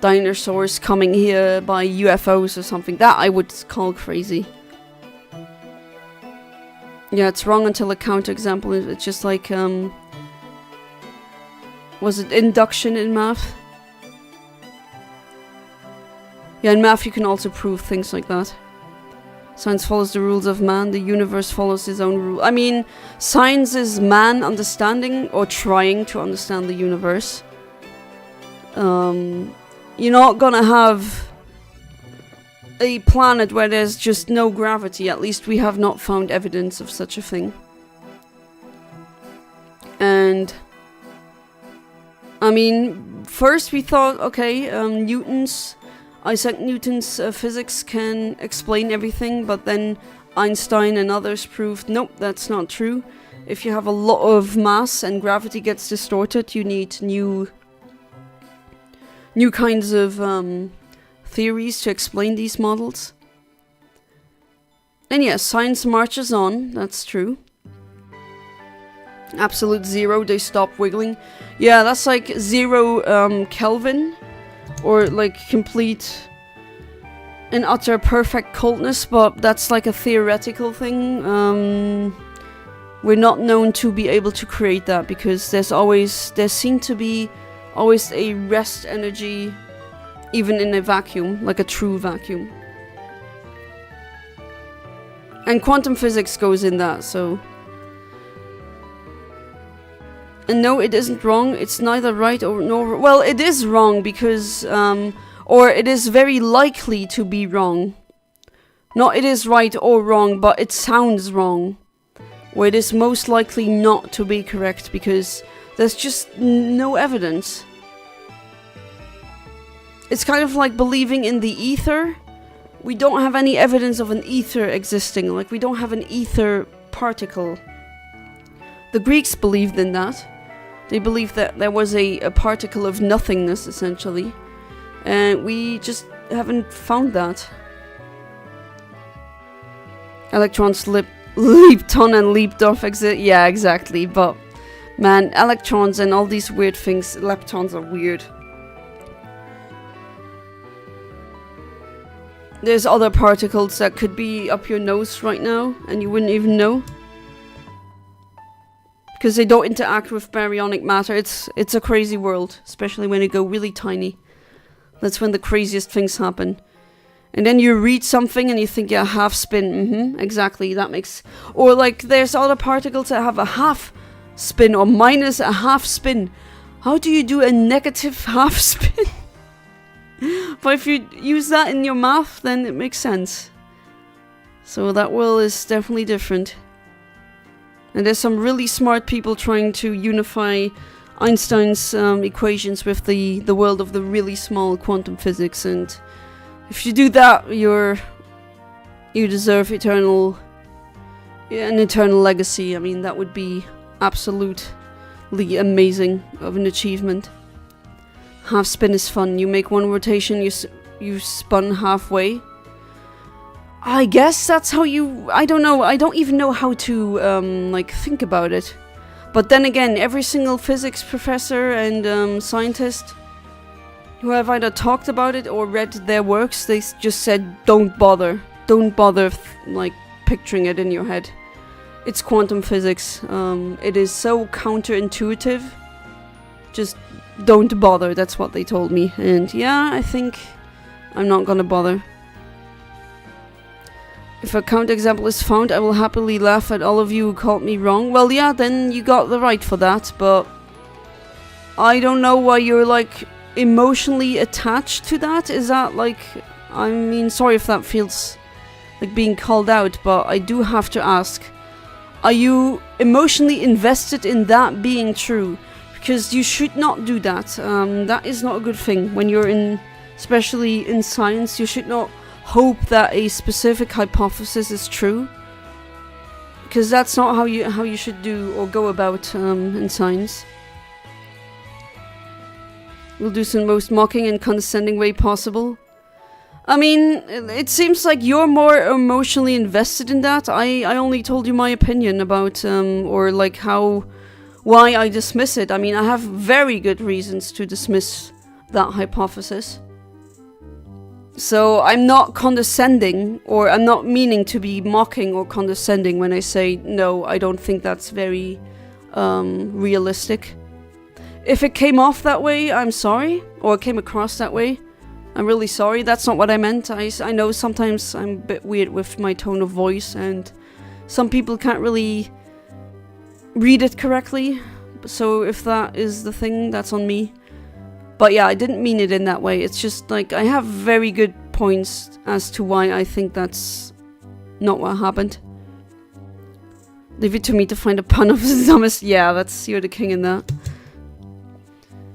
dinosaurs coming here by UFOs or something. That I would call crazy. Yeah, it's wrong until a counterexample. It's just like, was it induction in math? Yeah, in math you can also prove things like that. Science follows the rules of man, the universe follows his own rule. I mean, science is man understanding or trying to understand the universe. You're not gonna have a planet where there's just no gravity. At least we have not found evidence of such a thing. And I mean, first we thought, okay, Isaac Newton's physics can explain everything, but then Einstein and others proved, nope, that's not true. If you have a lot of mass and gravity gets distorted, you need new kinds of theories to explain these models. And yes, science marches on, that's true. Absolute zero, they stop wiggling. Yeah, that's like 0 Kelvin. Or like complete and utter perfect coldness, but that's like a theoretical thing. We're not known to be able to create that because there seem to be always a rest energy, even in a vacuum, like a true vacuum. And quantum physics goes in that, so... And no, it isn't wrong. It's neither right or nor... Well, it is wrong because... or it is very likely to be wrong. Not it is right or wrong, but it sounds wrong. Or it is most likely not to be correct because there's just no evidence. It's kind of like believing in the ether. We don't have any evidence of an ether existing. Like, we don't have an ether particle. The Greeks believed in that. They believed that there was a particle of nothingness, essentially. And we just haven't found that. Electrons leaped on and leaped off exit. Yeah, exactly. But, man, electrons and all these weird things, leptons are weird. There's other particles that could be up your nose right now, and you wouldn't even know. Because they don't interact with baryonic matter. It's a crazy world, especially when you go really tiny. That's when the craziest things happen. And then you read something and you think, yeah, half spin. Exactly, that makes... Or like, there's other particles that have a half spin or minus a half spin. How do you do a negative half spin? But if you use that in your math, then it makes sense. So that world is definitely different. And there's some really smart people trying to unify Einstein's equations with the world of the really small quantum physics. And if you do that, you deserve an eternal legacy. I mean, that would be absolutely amazing of an achievement. Half spin is fun. You make one rotation, you spun halfway. I guess that's how you... I don't know. I don't even know how to, like, think about it. But then again, every single physics professor and scientist who have either talked about it or read their works, they just said, don't bother. Don't bother, like, picturing it in your head. It's quantum physics. It is so counterintuitive. Just don't bother. That's what they told me. And yeah, I think I'm not gonna bother. If a counterexample is found, I will happily laugh at all of you who called me wrong. Well, yeah, then you got the right for that, but I don't know why you're, like, emotionally attached to that. Is that, like... I mean, sorry if that feels like being called out, but I do have to ask. Are you emotionally invested in that being true? Because you should not do that. That is not a good thing. When you're in... especially in science, you should not hope that a specific hypothesis is true, because that's not how you should do or go about in science. We'll do this in the most mocking and condescending way possible. I mean, it seems like you're more emotionally invested in that. I only told you my opinion about or like why I dismiss it. I mean, I have very good reasons to dismiss that hypothesis. So I'm not condescending, or I'm not meaning to be mocking or condescending when I say, no, I don't think that's very realistic. If it came off that way, I'm sorry, or came across that way, I'm really sorry. That's not what I meant. I know sometimes I'm a bit weird with my tone of voice, and some people can't really read it correctly. So if that is the thing, that's on me. But yeah, I didn't mean it in that way. It's just like I have very good points as to why I think that's not what happened. Leave it to me to find a pun of the dumbest. Yeah, you're the king in that.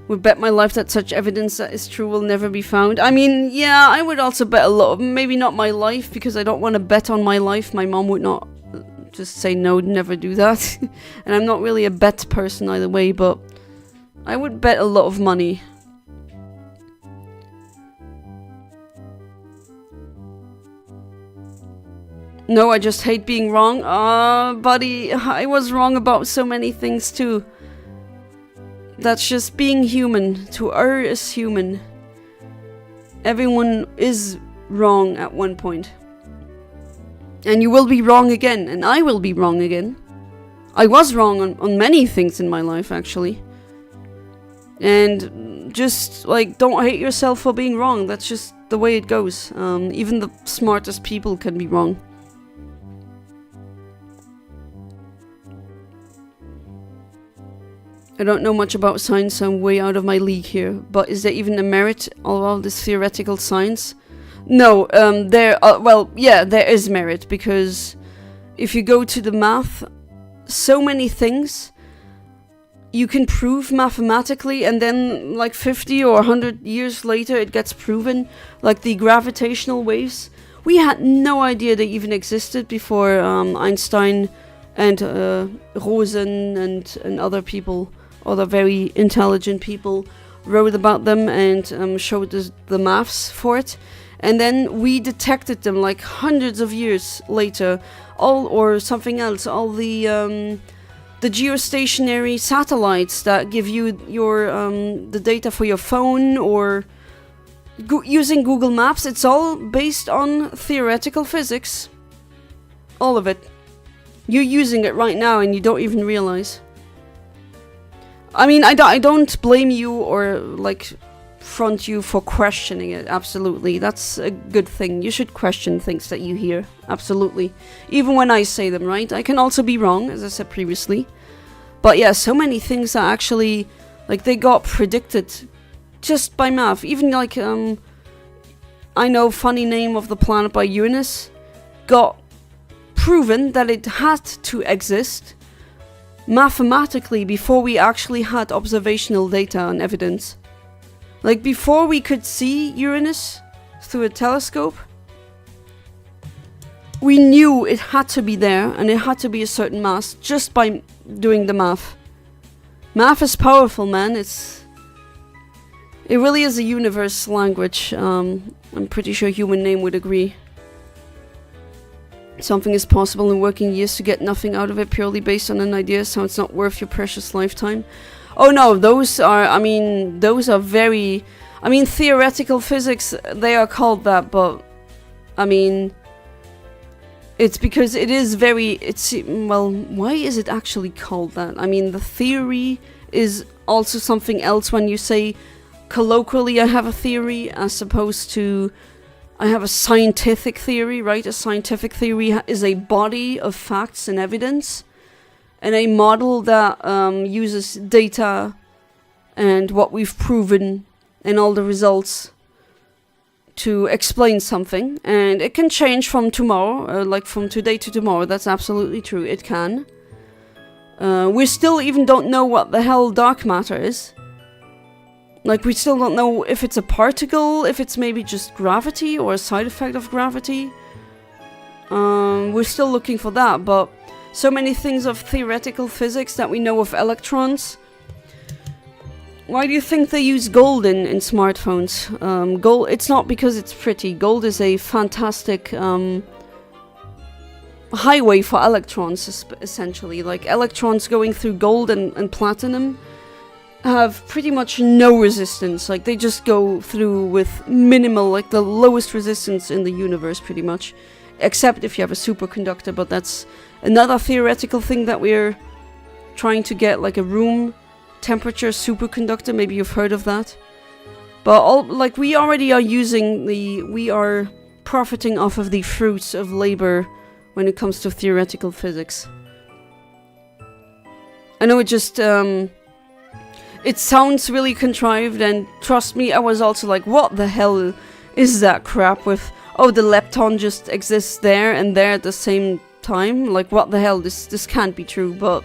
Would bet my life that such evidence that is true will never be found. I mean, yeah, I would also bet a lot of, maybe not my life, because I don't want to bet on my life. My mom would not just say no, never do that. And I'm not really a bet person either way, but I would bet a lot of money. No, I just hate being wrong. Buddy, I was wrong about so many things too. That's just being human. To err is human. Everyone is wrong at one point. And you will be wrong again, and I will be wrong again. I was wrong on many things in my life, actually. And just, like, don't hate yourself for being wrong. That's just the way it goes. Even the smartest people can be wrong. I don't know much about science, so I'm way out of my league here. But is there even a merit of all this theoretical science? No, well, yeah, there is merit, because if you go to the math, so many things you can prove mathematically, and then like 50 or 100 years later it gets proven, like the gravitational waves. We had no idea they even existed before Einstein and Rosen and other people. Other very intelligent people wrote about them and showed us the maths for it. And then we detected them like hundreds of years later, or something else, all the geostationary satellites that give you your the data for your phone, or using Google Maps. It's all based on theoretical physics. All of it. You're using it right now and you don't even realize. I mean, I don't blame you or, like, front you for questioning it, absolutely. That's a good thing. You should question things that you hear, absolutely. Even when I say them, right? I can also be wrong, as I said previously. But yeah, so many things that actually, like, they got predicted just by math. Even, like, I know funny name of the planet by Uranus got proven that it had to exist mathematically before we actually had observational data and evidence. Like, before we could see Uranus through a telescope, we knew it had to be there and it had to be a certain mass just by doing the math. Math is powerful, man. It really is a universe language. I'm pretty sure human name would agree. Something is possible in working years to get nothing out of it purely based on an idea, so it's not worth your precious lifetime. Oh no, those are very... I mean, theoretical physics, they are called that, but... I mean... It's because it is very... Well, why is it actually called that? I mean, the theory is also something else when you say... Colloquially, I have a theory, as opposed to... I have a scientific theory, right? A scientific theory is a body of facts and evidence. And a model that uses data and what we've proven and all the results to explain something. And it can change from tomorrow, like from today to tomorrow. That's absolutely true. It can. We still even don't know what the hell dark matter is. Like, we still don't know if it's a particle, if it's maybe just gravity or a side effect of gravity. We're still looking for that, but so many things of theoretical physics that we know of electrons. Why do you think they use gold in smartphones? Gold, it's not because it's pretty. Gold is a fantastic highway for electrons, essentially. Like, electrons going through gold and platinum have pretty much no resistance. Like, they just go through with minimal, like the lowest resistance in the universe, pretty much. Except if you have a superconductor, but that's another theoretical thing that we're trying to get, like a room temperature superconductor. Maybe you've heard of that. But we already are we are profiting off of the fruits of labor when it comes to theoretical physics. I know it just, it sounds really contrived, and trust me, I was also like, what the hell is that crap with, oh, the lepton just exists there and there at the same time? Like, what the hell? This can't be true, but...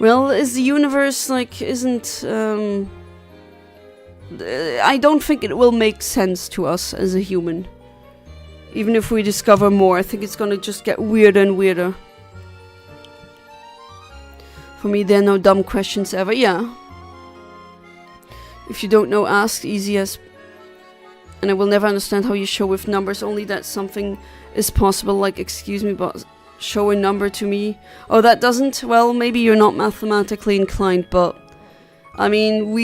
Well, is the universe, like, isn't... I don't think it will make sense to us as a human. Even if we discover more, I think it's gonna just get weirder and weirder. For me, there are no dumb questions ever. Yeah. If you don't know, ask. Easy as... And I will never understand how you show with numbers, only that something is possible. Like, excuse me, but show a number to me. Oh, that doesn't? Well, maybe you're not mathematically inclined, but... I mean,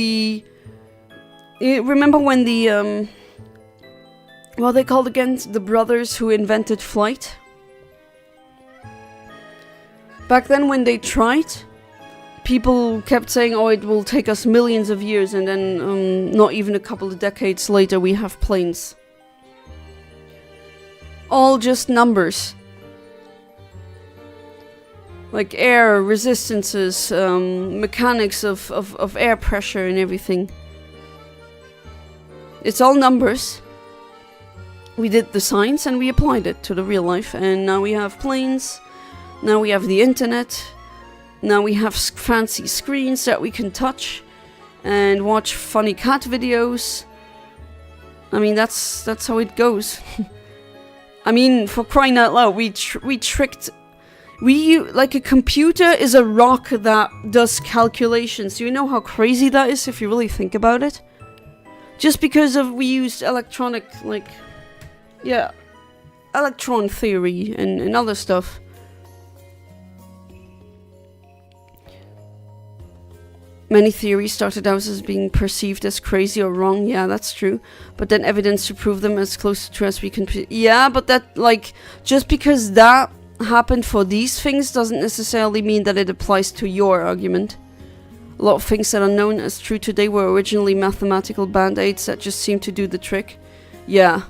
remember when the... what are they called again? The brothers who invented flight? Back then, when they tried... People kept saying, oh, it will take us millions of years, and then not even a couple of decades later we have planes. All just numbers. Like air, resistances, mechanics of air pressure and everything. It's all numbers. We did the science and we applied it to the real life, and now we have planes, now we have the internet. Now we have fancy screens that we can touch and watch funny cat videos. I mean, that's how it goes. I mean, for crying out loud, we tricked... like, a computer is a rock that does calculations. Do you know how crazy that is if you really think about it? Just because we used electronic, like... Yeah, electron theory and other stuff. Many theories started out as being perceived as crazy or wrong. Yeah, that's true. But then evidence to prove them as close to true as we can... Yeah, but that, like, just because that happened for these things doesn't necessarily mean that it applies to your argument. A lot of things that are known as true today were originally mathematical band-aids that just seem to do the trick. Yeah.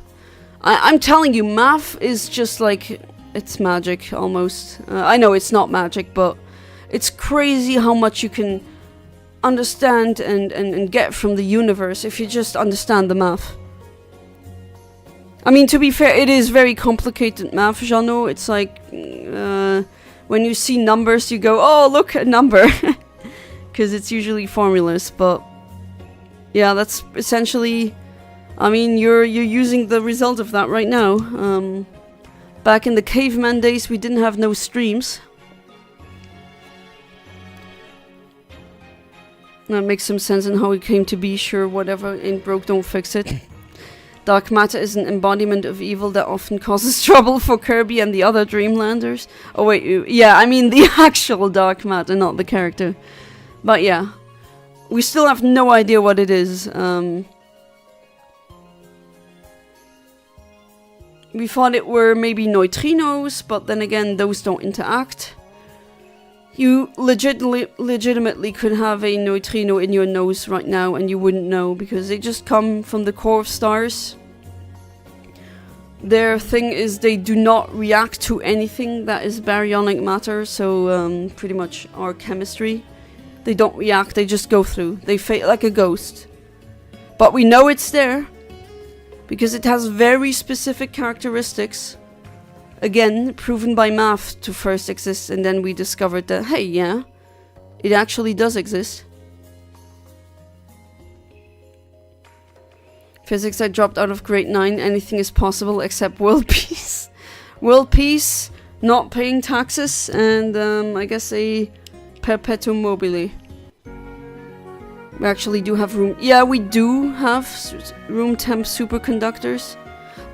I'm telling you, math is just like... It's magic, almost. I know it's not magic, but it's crazy how much you can... understand and get from the universe if you just understand the math. I mean, to be fair, it is very complicated math, Jano. It's like when you see numbers, you go, oh, look, a number. Because it's usually formulas, but yeah, that's essentially... I mean, you're using the result of that right now. Back in the caveman days, we didn't have no streams. That makes some sense in how it came to be. Sure, whatever ain't broke, don't fix it. Dark matter is an embodiment of evil that often causes trouble for Kirby and the other Dreamlanders. Oh wait, yeah, I mean the actual dark matter, not the character. But yeah, we still have no idea what it is. We thought it were maybe neutrinos, but then again, those don't interact. You legitimately could have a neutrino in your nose right now and you wouldn't know because they just come from the core of stars. Their thing is they do not react to anything that is baryonic matter, so pretty much our chemistry. They don't react, they just go through. They fade like a ghost. But we know it's there because it has very specific characteristics. Again, proven by math to first exist, and then we discovered that, hey, yeah, it actually does exist. Physics, I dropped out of grade 9. Anything is possible except world peace. World peace, not paying taxes, and I guess a perpetuum mobile. We actually do have room... Yeah, we do have room temp superconductors.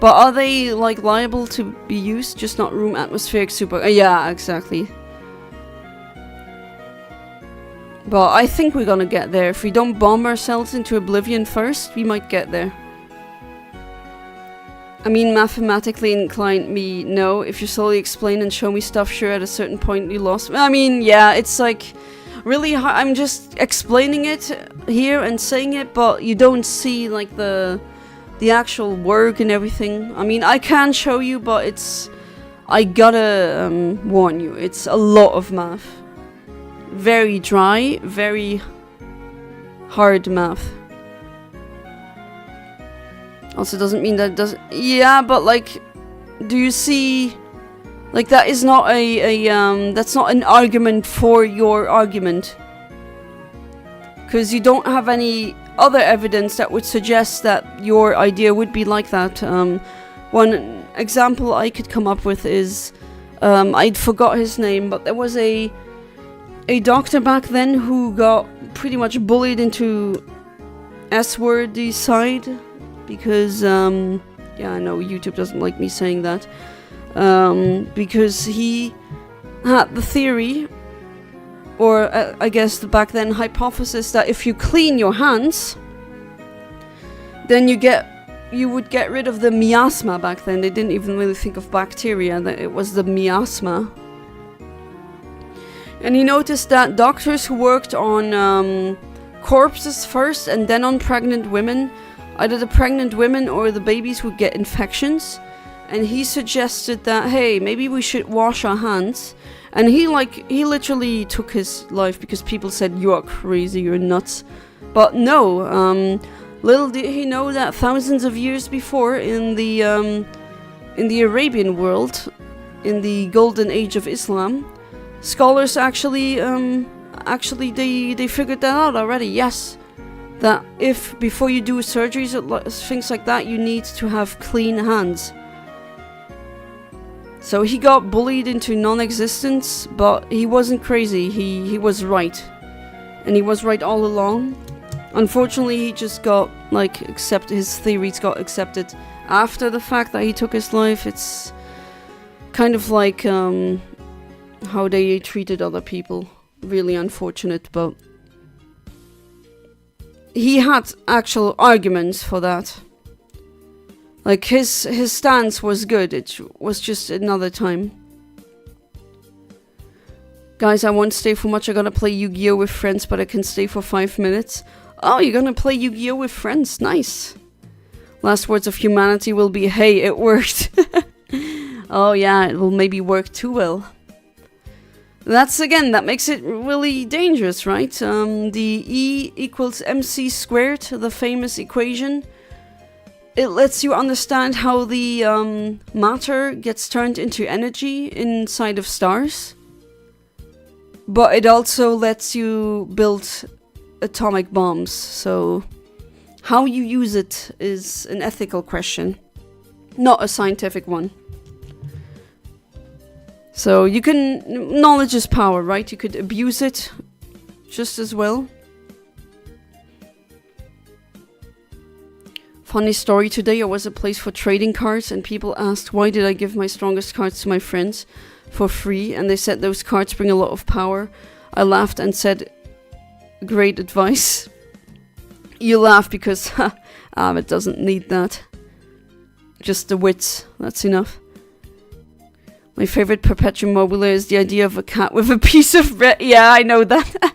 But are they, like, liable to be used? Just not room atmospheric super... yeah, exactly. But I think we're gonna get there. If we don't bomb ourselves into oblivion first, we might get there. I mean, mathematically inclined me, no. If you slowly explain and show me stuff, sure, at a certain point you lost me. I mean, yeah, it's like... really hard. I'm just explaining it here and saying it, but you don't see, like, the actual work and everything. I mean, I can show you, but it's... I gotta warn you, it's a lot of math. Very dry, very hard math. Also doesn't mean that it doesn't... Yeah, but like, do you see... Like, that is not that's not an argument for your argument. Because you don't have any other evidence that would suggest that your idea would be like that. One example I could come up with is, I forgot his name, but there was a doctor back then who got pretty much bullied into S-wordy side. Because, yeah, I know YouTube doesn't like me saying that. Because he had the theory, or I guess the back then hypothesis, that if you clean your hands, then you would get rid of the miasma. Back then they didn't even really think of bacteria, that it was the miasma. And he noticed that doctors who worked on corpses first and then on pregnant women, either the pregnant women or the babies would get infections. And he suggested that, hey, maybe we should wash our hands. And he literally took his life because people said, you are crazy, you're nuts. But no, little did he know that thousands of years before, in the Arabian world, in the golden age of Islam, scholars actually they figured that out already. Yes, that if before you do surgeries, things like that, you need to have clean hands. So he got bullied into non-existence, but he wasn't crazy. He was right, and he was right all along. Unfortunately, he just got his theories got accepted after the fact that he took his life. It's kind of like how they treated other people. Really unfortunate, but he had actual arguments for that. Like, his stance was good, it was just another time. Guys, I won't stay for much. I'm gonna play Yu-Gi-Oh! With friends, but I can stay for 5 minutes. Oh, you're gonna play Yu-Gi-Oh! With friends? Nice. Last words of humanity will be, hey, it worked. Oh yeah, it will maybe work too well. That makes it really dangerous, right? The E equals mc squared, the famous equation. It lets you understand how the matter gets turned into energy inside of stars. But it also lets you build atomic bombs. So how you use it is an ethical question, not a scientific one. So you can... knowledge is power, right? You could abuse it just as well. Funny story, today I was at a place for trading cards and people asked why did I give my strongest cards to my friends for free, and they said those cards bring a lot of power. I laughed and said, great advice. You laugh because it doesn't need that. Just the wits, that's enough. My favorite perpetuum mobile is the idea of a cat with a piece of bread. Yeah, I know that.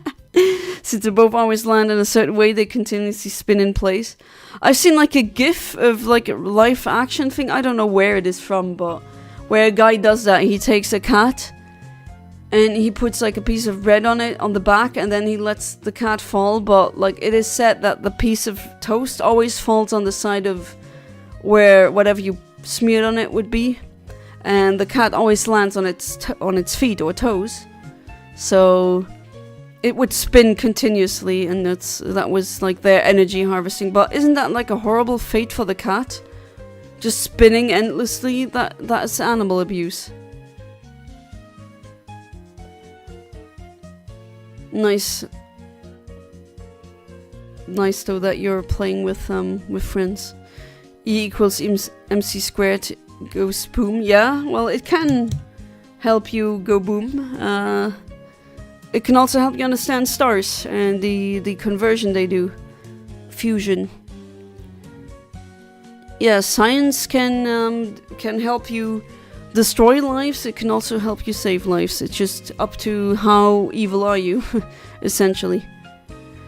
Since they both always land in a certain way, they continuously spin in place. I've seen like a gif of like a live action thing. I don't know where it is from, but where a guy does that. He takes a cat and he puts like a piece of bread on it on the back, and then he lets the cat fall. But like it is said that the piece of toast always falls on the side of where whatever you smeared on it would be, and the cat always lands on its feet or toes. So it would spin continuously, and that was like their energy harvesting. But isn't that like a horrible fate for the cat? Just spinning endlessly? That's animal abuse. Nice though that you're playing with friends. E equals MC squared goes boom. Yeah, well, it can help you go boom. It can also help you understand stars and the conversion they do. Fusion. Yeah, science can help you destroy lives. It can also help you save lives. It's just up to how evil are you, essentially.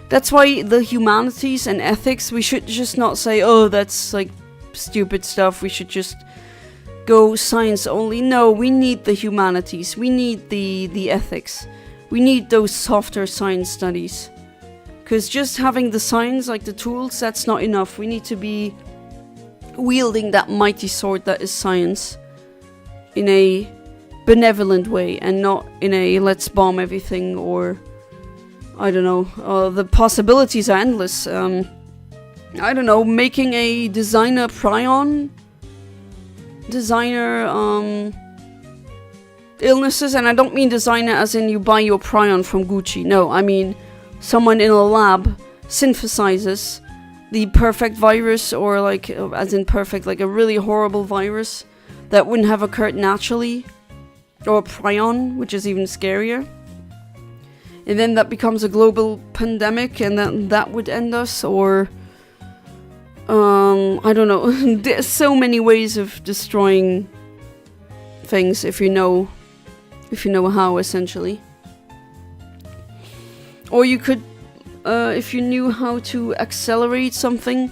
That's why the humanities and ethics, we should just not say, oh, that's like stupid stuff, we should just go science only. No, we need the humanities. We need the ethics. We need those softer science studies. Because just having the science, like the tools, that's not enough. We need to be wielding that mighty sword that is science in a benevolent way, and not in a let's bomb everything, or I don't know. The possibilities are endless. I don't know, making a designer prion, illnesses, and I don't mean designer as in you buy your prion from Gucci. No, I mean someone in a lab synthesizes the perfect virus, or like, as in perfect, like a really horrible virus that wouldn't have occurred naturally, or a prion, which is even scarier. And then that becomes a global pandemic, and then that would end us, or I don't know. There's so many ways of destroying things if you know how, essentially. Or you could, if you knew how to accelerate something,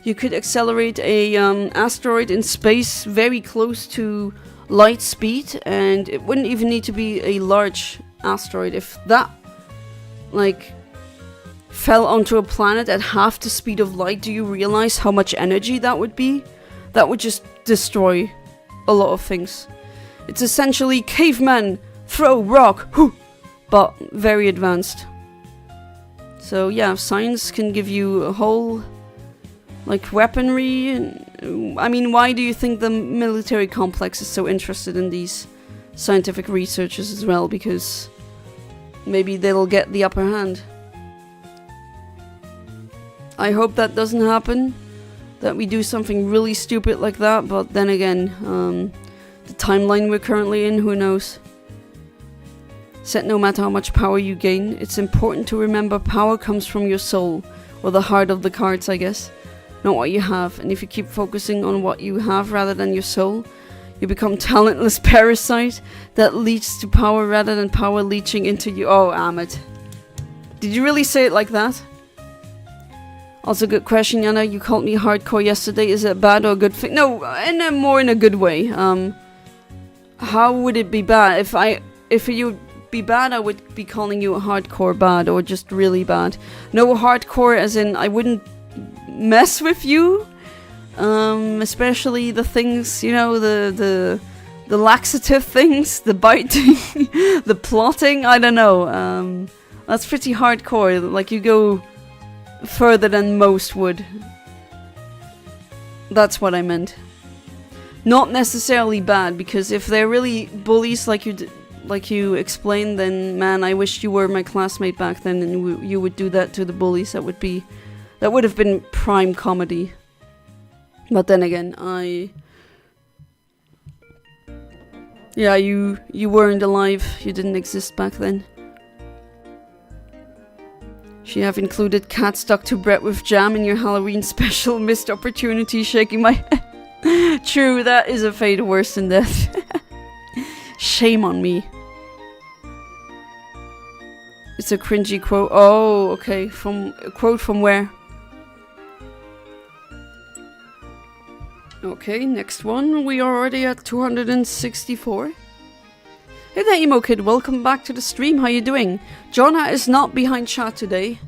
you could accelerate a asteroid in space very close to light speed, and it wouldn't even need to be a large asteroid. If that like fell onto a planet at half the speed of light, do you realize how much energy that would be? That would just destroy a lot of things. It's essentially caveman, throw rock, whoo, but very advanced. So yeah, science can give you a whole like weaponry. I mean, why do you think the military complex is so interested in these scientific researchers as well? Because maybe they'll get the upper hand. I hope that doesn't happen, that we do something really stupid like that, but then again, the timeline we're currently in, who knows? Said no matter how much power you gain, it's important to remember power comes from your soul, or the heart of the cards, I guess, not what you have. And if you keep focusing on what you have rather than your soul, you become talentless parasite that leads to power rather than power leeching into you. Oh, Ahmed. Did you really say it like that? Also, good question, Yana. You called me hardcore yesterday. Is it a bad or a good thing? No, more in a good way. How would it be bad? If you'd be bad, I would be calling you a hardcore bad, or just really bad. No, hardcore as in I wouldn't mess with you. Especially the things, you know, the laxative things, the biting, the plotting. I don't know. That's pretty hardcore. Like, you go further than most would. That's what I meant. Not necessarily bad, because if they're really bullies like you explained, then man, I wish you were my classmate back then and you would do that to the bullies. That would have been prime comedy. But then again, yeah, you weren't alive. You didn't exist back then. Should have included cat stuck to bread with jam in your Halloween special. Missed opportunity, shaking my head. True, that is a fate worse than death. Shame on me. It's a cringy quote. Oh, okay. A quote from where? Okay, next one. We are already at 264. Hey there, Emo Kid. Welcome back to the stream. How you doing? Jonah is not behind chat today.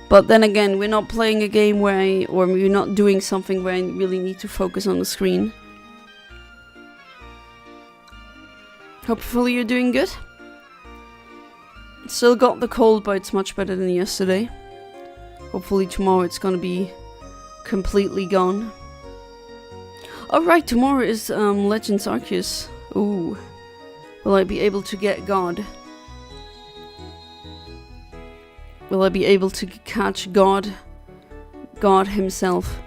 But then again, we're not playing a game where or we're not doing something where I really need to focus on the screen. Hopefully you're doing good. Still got the cold, but it's much better than yesterday. Hopefully tomorrow it's gonna be completely gone. Alright, tomorrow is Legends Arceus. Ooh. Will I be able to get God? Will I be able to catch God? God himself.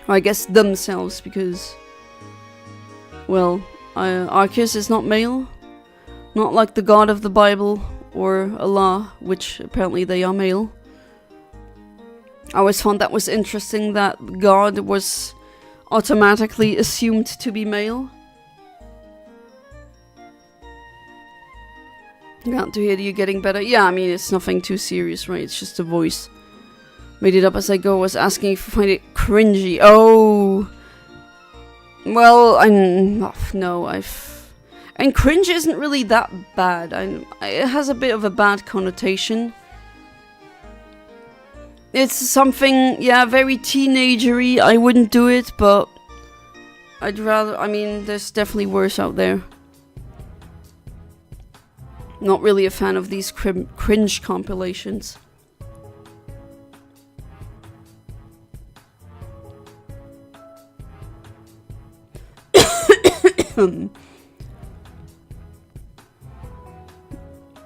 Or I guess themselves, because... Well, Arceus is not male. Not like the God of the Bible or Allah, which apparently they are male. I always found that was interesting that God was automatically assumed to be male. Glad to hear you getting better. Yeah, I mean, it's nothing too serious, right? It's just a voice. Made it up as I go. Was asking if you find it cringy. Oh. Well, and cringe isn't really that bad. It has a bit of a bad connotation. It's something, yeah, very teenagery. I wouldn't do it, but I'd rather, I mean, there's definitely worse out there. Not really a fan of these cringe compilations. Oh,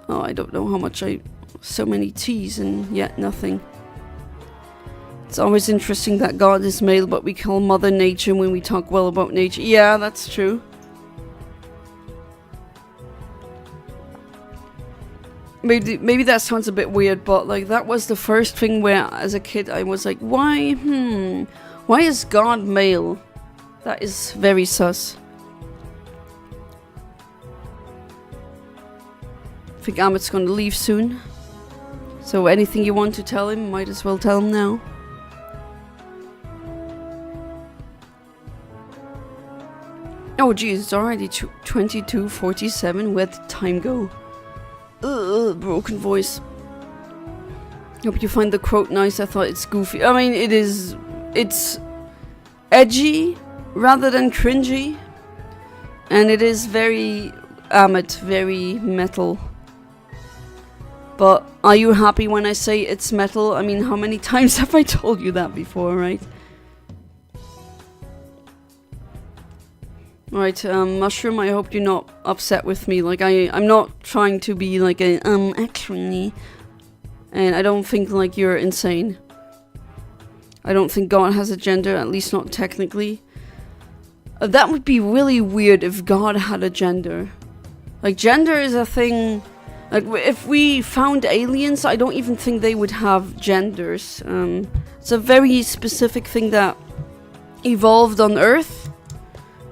I don't know how much so many T's and yet nothing. It's always interesting that God is male, but we call Mother Nature when we talk well about nature. Yeah, that's true. Maybe that sounds a bit weird, but like that was the first thing where as a kid I was like, why is God male? That is very sus. I think Amit's gonna leave soon. So anything you want to tell him, might as well tell him now. Oh geez, it's already 22:47. Where'd the time go? Broken voice. Hope you find the quote nice. I thought it's goofy. I mean, it's edgy rather than cringy. And it is very Amit, very metal. But are you happy when I say it's metal? I mean, how many times have I told you that before, right? Right, Mushroom, I hope you're not upset with me. Like, I'm not trying to be like a, actually. And I don't think, like, you're insane. I don't think God has a gender, at least not technically. That would be really weird if God had a gender. Like, gender is a thing... Like, if we found aliens, I don't even think they would have genders. It's a very specific thing that evolved on Earth.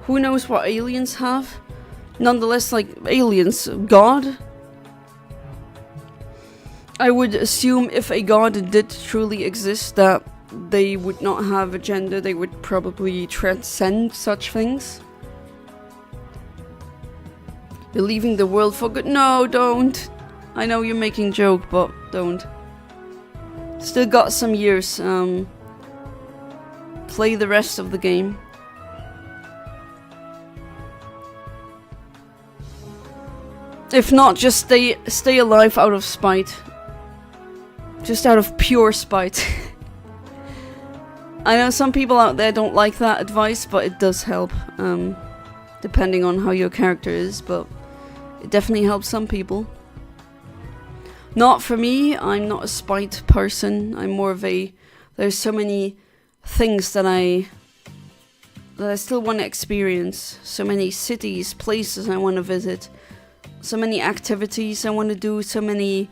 Who knows what aliens have? Nonetheless, like, aliens, God? I would assume if a God did truly exist, that they would not have a gender. They would probably transcend such things. You're leaving the world for good? No, don't. I know you're making joke, but don't. Still got some years. Play the rest of the game. If not, just stay alive out of spite. Just out of pure spite. I know some people out there don't like that advice, but it does help. Depending on how your character is, but it definitely helps some people. Not for me. I'm not a spite person. I'm more of a... There's so many things that I that I still want to experience. So many cities, places I want to visit. So many activities I want to do. So many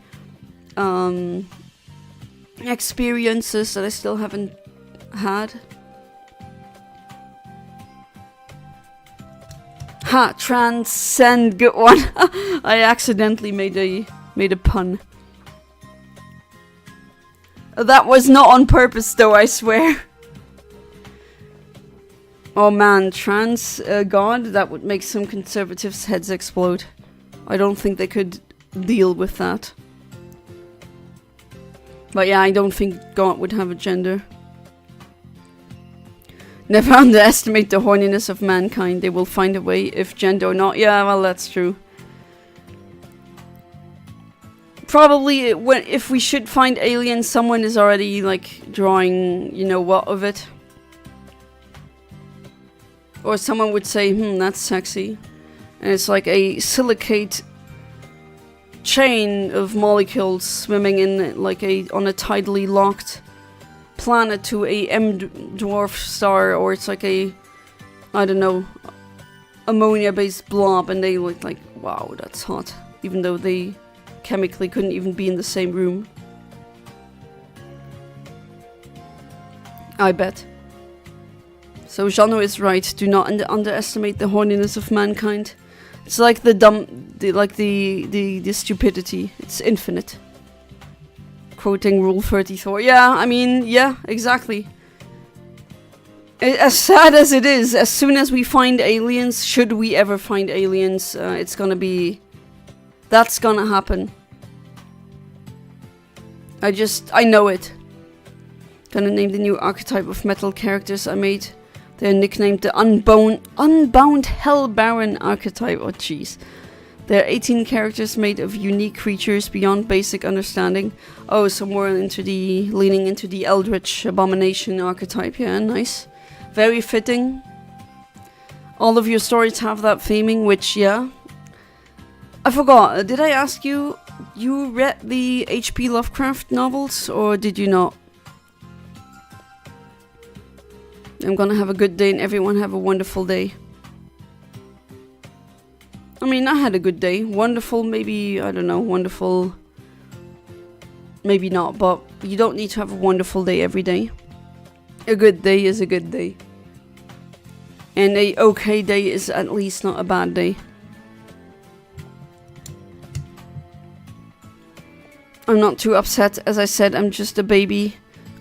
experiences that I still haven't had. Ha! Transcend, good one. I accidentally made a pun. That was not on purpose, though, I swear. Oh man, God, that would make some conservatives' heads explode. I don't think they could deal with that. But yeah, I don't think God would have a gender. Never underestimate the horniness of mankind. They will find a way, if gender or not. Yeah, well, that's true. Probably, if we should find aliens, someone is already, like, drawing, you know what, of it. Or someone would say, that's sexy. And it's like a silicate chain of molecules swimming in, like, on a tidally locked planet to a M-dwarf star. Or it's like a, I don't know, ammonia-based blob. And they look like, wow, that's hot. Even though they chemically couldn't even be in the same room. I bet. So Jano is right. Do not underestimate the horniness of mankind. It's like the the stupidity. It's infinite. Quoting Rule 34. Yeah, I mean, yeah, exactly. As sad as it is, as soon as we find aliens, should we ever find aliens, it's gonna be... That's gonna happen. I know it. Gonna name the new archetype of metal characters I made. They're nicknamed the Unbound Hell Baron archetype. Oh jeez. There are 18 characters made of unique creatures beyond basic understanding. Oh, so more leaning into the Eldritch Abomination archetype. Yeah, nice. Very fitting. All of your stories have that theming, which, yeah. I forgot, did I ask you, you read the H.P. Lovecraft novels, or did you not? I'm gonna have a good day and everyone have a wonderful day. I mean, I had a good day. Wonderful, maybe, I don't know, wonderful... Maybe not, but you don't need to have a wonderful day every day. A good day is a good day. And a okay day is at least not a bad day. I'm not too upset. As I said, I'm just a baby.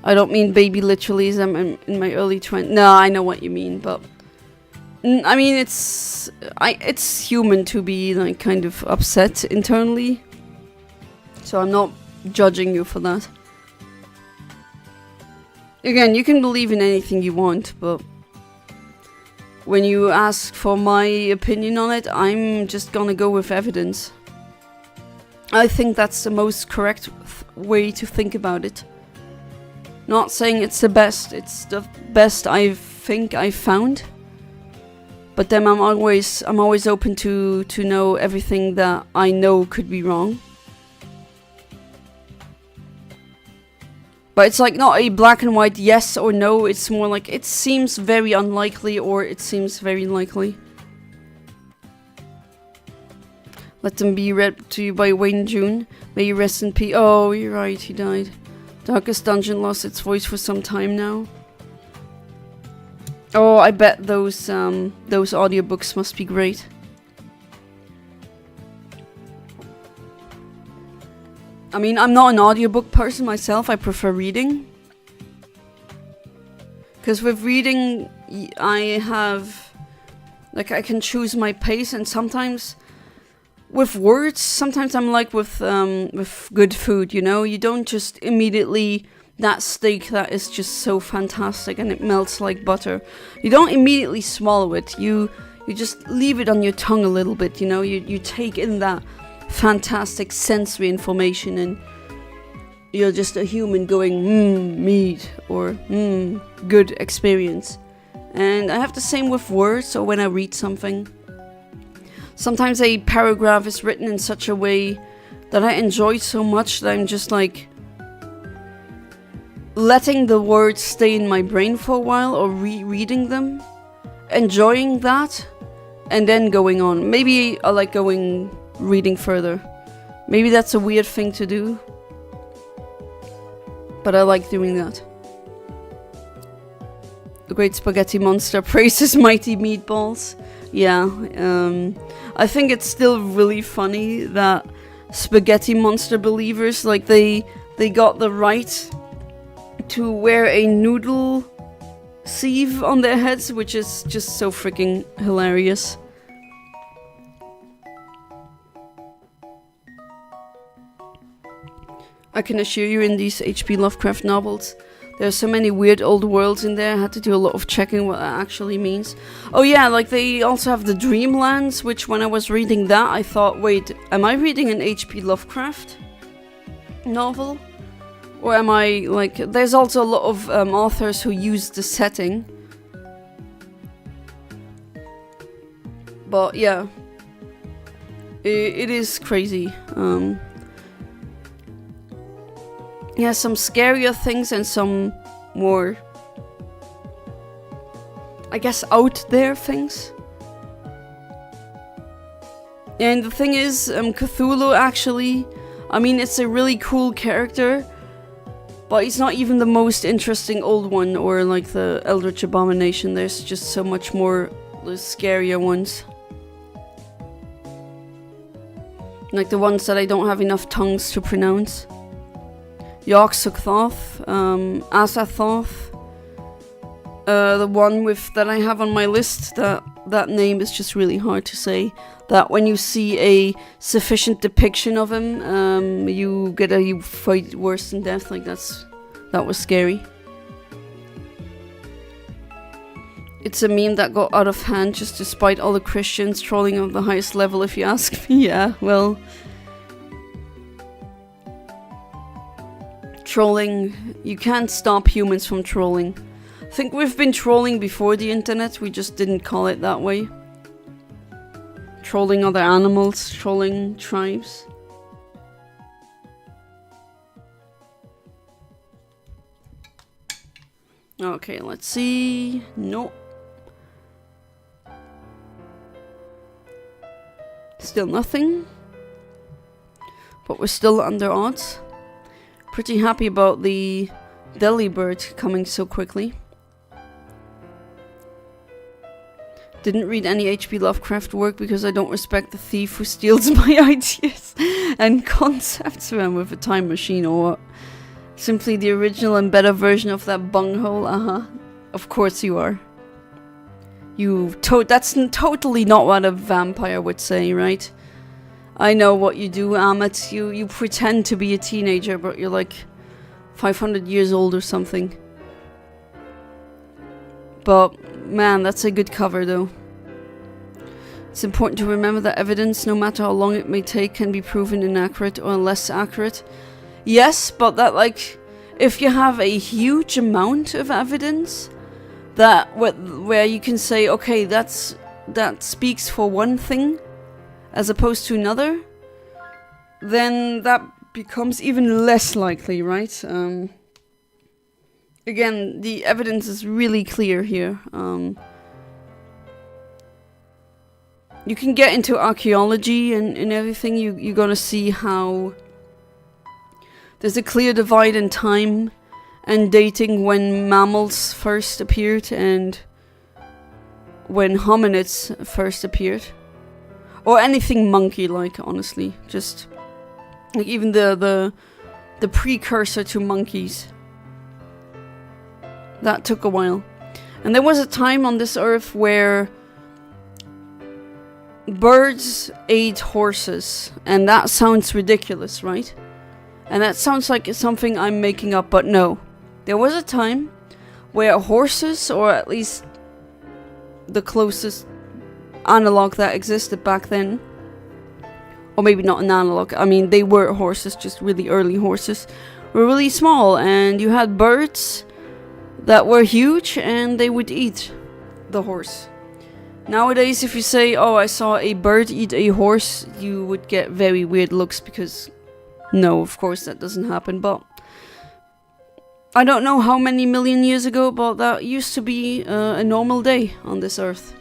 I don't mean baby literally, as I'm in my early 20s. No, I know what you mean, but... I mean, it's human to be, like, kind of upset internally. So I'm not judging you for that. Again, you can believe in anything you want, but... When you ask for my opinion on it, I'm just gonna go with evidence. I think that's the most correct way to think about it. Not saying it's the best, it's the best I think I've found. But then I'm always open to know everything that I know could be wrong. But it's like not a black and white yes or no, it's more like it seems very unlikely or it seems very likely. Let Them Be read to you by Wayne June. May you rest in peace. Oh, you're right, he died. Darkest Dungeon lost its voice for some time now. Oh, I bet those audiobooks must be great. I mean, I'm not an audiobook person myself, I prefer reading. Because with reading, I have... Like, I can choose my pace, and sometimes... With words, sometimes I'm like with good food, you know? You don't just immediately... That steak that is just so fantastic and it melts like butter. You don't immediately swallow it. You just leave it on your tongue a little bit, you know? You take in that fantastic sensory information and you're just a human going, meat, or good experience. And I have the same with words, or when I read something. Sometimes a paragraph is written in such a way that I enjoy so much that I'm just like letting the words stay in my brain for a while or rereading them. enjoying that and then going on. Maybe I like reading further. Maybe that's a weird thing to do, but I like doing that. The Great Spaghetti Monster praises Mighty Meatballs. Yeah, I think it's still really funny that Spaghetti Monster believers, like, they got the right to wear a noodle sieve on their heads, which is just so freaking hilarious. I can assure you, in these H.P. Lovecraft novels, there's so many weird old worlds in there. I had to do a lot of checking what that actually means. Oh yeah, like they also have the Dreamlands, which when I was reading that, I thought, wait, am I reading an H.P. Lovecraft novel? Or am I, like, there's also a lot of authors who use the setting. But yeah, it is crazy. Yeah, some scarier things and some more, I guess, out there things. And the thing is, Cthulhu actually, I mean, it's a really cool character, but he's not even the most interesting old one, or like the Eldritch Abomination. There's just so much more, the scarier ones. Like the ones that I don't have enough tongues to pronounce. Yog-Sothoth, Azathoth, the one that I have on my list, that name is just really hard to say. That when you see a sufficient depiction of him, you fight worse than death. Like that was scary. It's a meme that got out of hand just despite all the Christians trolling of the highest level, if you ask me. Yeah, well, trolling, you can't stop humans from trolling. I think we've been trolling before the internet, we just didn't call it that way. Trolling other animals, trolling tribes. Okay, let's see. Nope. Still nothing. But we're still under odds. Pretty happy about the Delibird coming so quickly. Didn't read any H.P. Lovecraft work because I don't respect the thief who steals my ideas and concepts. Man, with a time machine or what? Simply the original and better version of that bunghole. Of course you are. That's totally not what a vampire would say, right? I know what you do, Amit. You pretend to be a teenager, but you're like 500 years old or something. But man, that's a good cover though. It's important to remember that evidence, no matter how long it may take, can be proven inaccurate or less accurate. Yes, but that, like, if you have a huge amount of evidence that where you can say, okay, that speaks for one thing as opposed to another, then that becomes even less likely, right? Again, the evidence is really clear here. You can get into archaeology and everything. You're gonna see how there's a clear divide in time and dating when mammals first appeared and when hominids first appeared. Or anything monkey-like, honestly. Just like even the precursor to monkeys. That took a while. And there was a time on this earth where birds ate horses. And that sounds ridiculous, right? And that sounds like something I'm making up, but no. There was a time where horses, or at least the closest analog that existed back then, or maybe not an analog, I mean they were horses, just really early horses, were really small, and you had birds that were huge and they would eat the horse. Nowadays, if you say, oh, I saw a bird eat a horse, you would get very weird looks, because no, of course that doesn't happen. But I don't know how many million years ago, but that used to be a normal day on this Earth.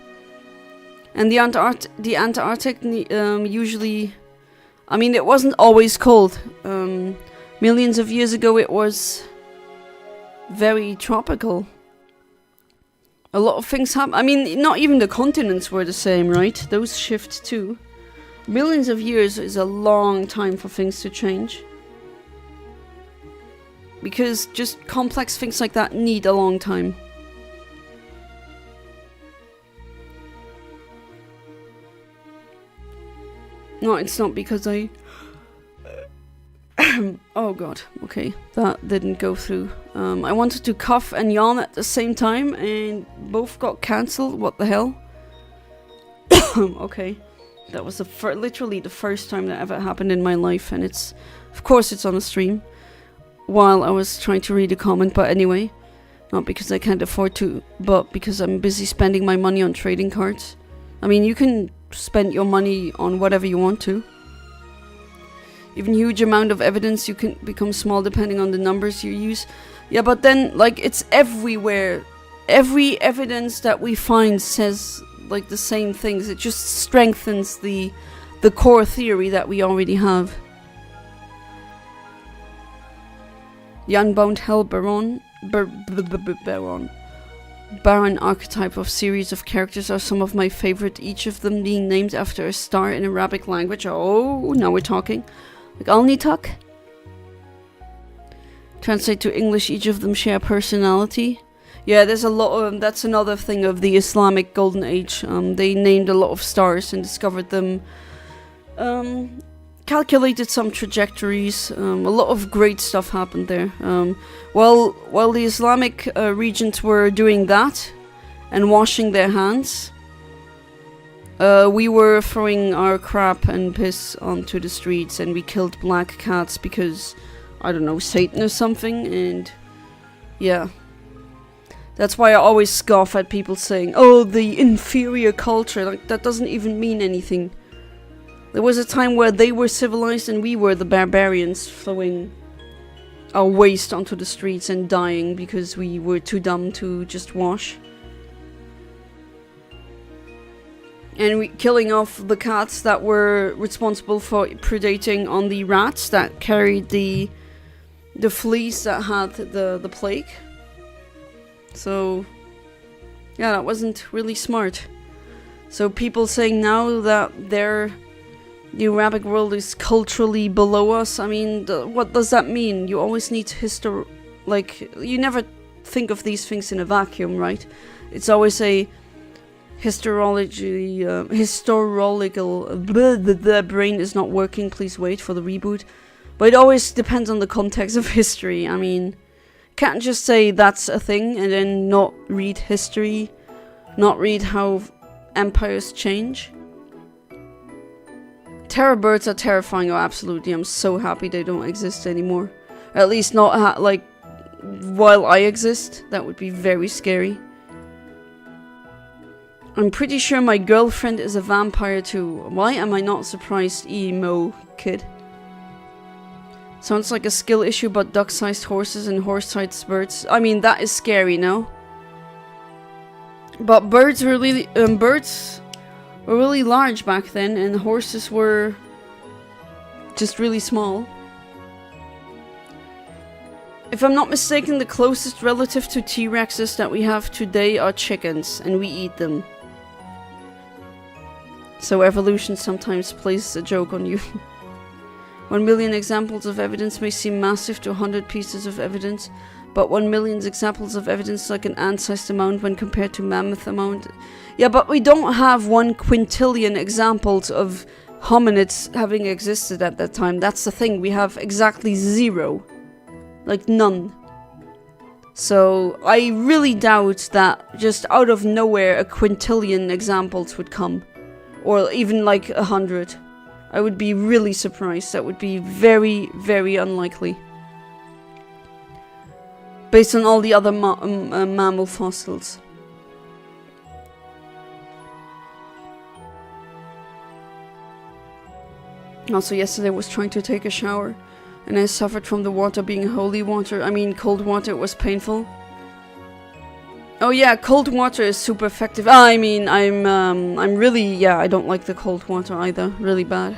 And the Antarctic usually, I mean, it wasn't always cold. Millions of years ago, it was very tropical. A lot of things happen. I mean, not even the continents were the same, right? Those shift too. Millions of years is a long time for things to change. Because just complex things like that need a long time. No, it's not because I... oh god, okay, that didn't go through. I wanted to cough and yawn at the same time and both got cancelled. What the hell? Okay, that was literally the first time that ever happened in my life, and it's... Of course it's on a stream. While I was trying to read a comment, but anyway. Not because I can't afford to, but because I'm busy spending my money on trading cards. I mean, you can spend your money on whatever you want to. Even huge amount of evidence, you can become small depending on the numbers you use. Yeah, but then, like, it's everywhere. Every evidence that we find says, like, the same things. It just strengthens the core theory that we already have. The Unbound Hell Baron archetype of series of characters are some of my favorite, each of them being named after a star in Arabic language. Oh, now we're talking. Like Alnitak. Translate to English, each of them share personality. Yeah, there's a lot of... That's another thing of the Islamic Golden Age. They named a lot of stars and discovered them. Calculated some trajectories. A lot of great stuff happened there. While the Islamic regents were doing that and washing their hands, we were throwing our crap and piss onto the streets, and we killed black cats because, I don't know, Satan or something. And yeah, that's why I always scoff at people saying, oh, the inferior culture. Like, that doesn't even mean anything. There was a time where they were civilized and we were the barbarians, throwing our waste onto the streets and dying because we were too dumb to just wash. And killing off the cats that were responsible for predating on the rats that carried the fleas that had the plague. So yeah, that wasn't really smart. So people saying now that the Arabic world is culturally below us, I mean, what does that mean? You always need you never think of these things in a vacuum, right? It's always a historical... The brain is not working, please wait for the reboot. But it always depends on the context of history. I mean, can't just say that's a thing and then not read history, not read how empires change. Terror birds are terrifying. Oh, absolutely. I'm so happy they don't exist anymore. At least not while I exist. That would be very scary. I'm pretty sure my girlfriend is a vampire too. Why am I not surprised, emo kid? Sounds like a skill issue, but duck-sized horses and horse-sized birds. I mean, that is scary, no? But birds were really large back then, and horses were just really small. If I'm not mistaken, the closest relative to T-Rexes that we have today are chickens, and we eat them. So evolution sometimes plays a joke on you. 1 million examples of evidence may seem massive to 100 pieces of evidence, but 1 million examples of evidence like an ant-sized amount when compared to mammoth amount. Yeah, but we don't have 1 quintillion examples of hominids having existed at that time. That's the thing, we have exactly 0. Like, none. So, I really doubt that just out of nowhere a quintillion examples would come. Or even like 100. I would be really surprised. That would be very, very unlikely. Based on all the other mammal fossils. Also, yesterday I was trying to take a shower. And I suffered from the water being holy water. I mean, cold water was painful. Oh yeah, cold water is super effective. I mean, I'm really, yeah, I don't like the cold water either. Really bad.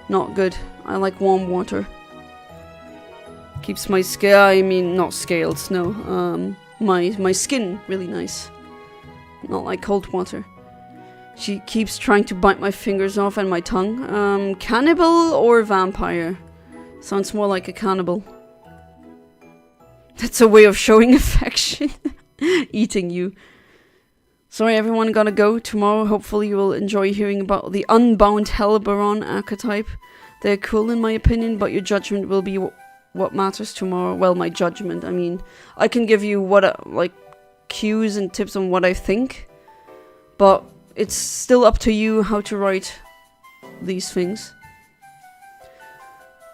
Not good. I like warm water. Keeps my skin, I mean, not scales, no. My skin really nice. Not like cold water. She keeps trying to bite my fingers off and my tongue. Cannibal or vampire? Sounds more like a cannibal. That's a way of showing affection. Eating you. Sorry everyone, gotta go. Tomorrow hopefully you will enjoy hearing about the unbound Hellbaron archetype. They're cool in my opinion, but your judgment will be what matters tomorrow. Well, my judgment, I mean, I can give you what like cues and tips on what I think, but it's still up to you how to write these things.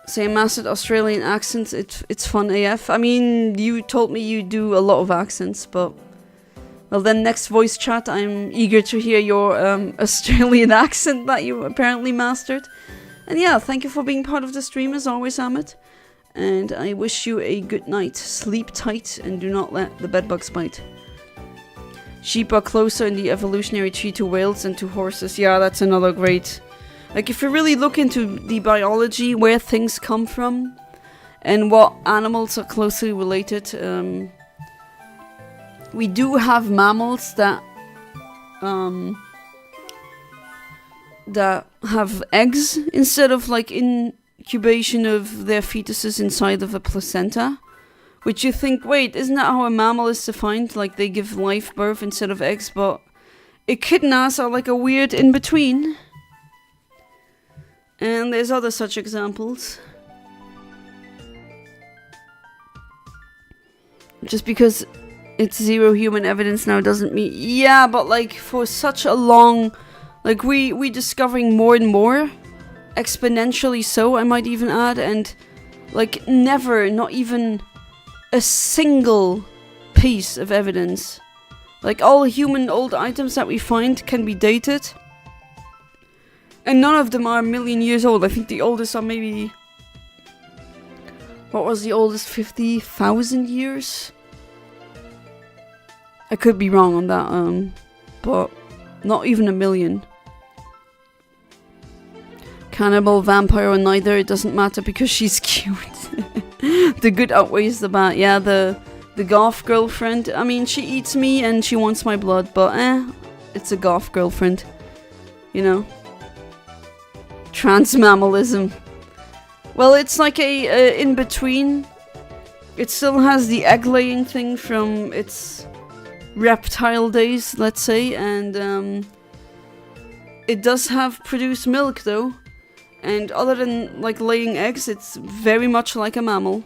Say a mastered Australian accents, it's fun AF. I mean, you told me you do a lot of accents, but... Well then, next voice chat, I'm eager to hear your Australian accent that you apparently mastered. And yeah, thank you for being part of the stream as always, Amit. And I wish you a good night. Sleep tight and do not let the bedbugs bite. Sheep are closer in the evolutionary tree to whales than to horses. Yeah, that's another great... Like, if you really look into the biology, where things come from, and what animals are closely related, we do have mammals that have eggs instead of, like, incubation of their fetuses inside of a placenta. Which you think, wait, isn't that how a mammal is defined? Like, they give live birth instead of eggs, but echidnas are like a weird in-between. And there's other such examples. Just because it's zero human evidence now doesn't mean... Yeah, but like for such a long... Like we discovering more and more. Exponentially so, I might even add. And like never, not even a single piece of evidence. Like all human old items that we find can be dated. And none of them are a million years old. I think the oldest are maybe... What was the oldest? 50,000 years? I could be wrong on that, but not even a million. Cannibal, vampire, or neither, it doesn't matter because she's cute. The good outweighs the bad. Yeah, the goth girlfriend. I mean, she eats me and she wants my blood, but it's a goth girlfriend. You know? Transmammalism. Well, it's like a in-between. It still has the egg-laying thing from its reptile days, let's say, and it does have produced milk, though. And other than, like, laying eggs, it's very much like a mammal.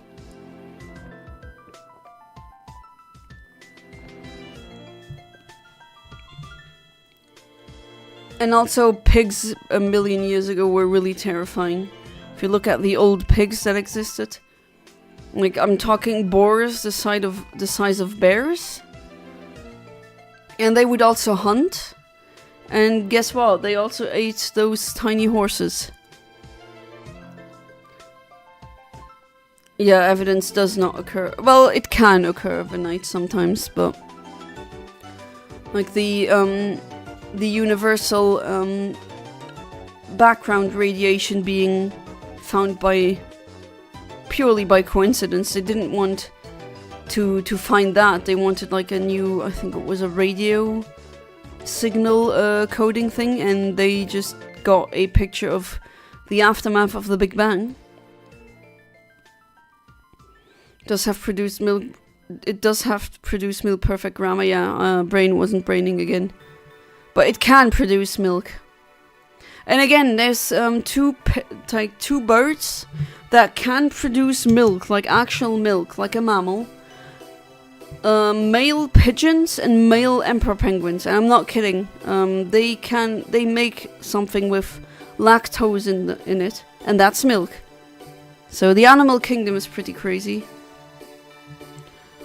And also, pigs a million years ago were really terrifying. If you look at the old pigs that existed. Like, I'm talking boars the size of bears. And they would also hunt. And guess what? They also ate those tiny horses. Yeah, evidence does not occur. Well, it can occur overnight sometimes, but... Like the universal background radiation being found purely by coincidence. They didn't want to find that. They wanted like a new, I think it was a radio signal coding thing, and they just got a picture of the aftermath of the Big Bang. Does have produced milk. It does have produced milk. Perfect grammar. Yeah, brain wasn't braining again. But it can produce milk. And again, there's two birds that can produce milk, like actual milk, like a mammal. Male pigeons and male emperor penguins. And I'm not kidding. They make something with lactose in it, and that's milk. So the animal kingdom is pretty crazy.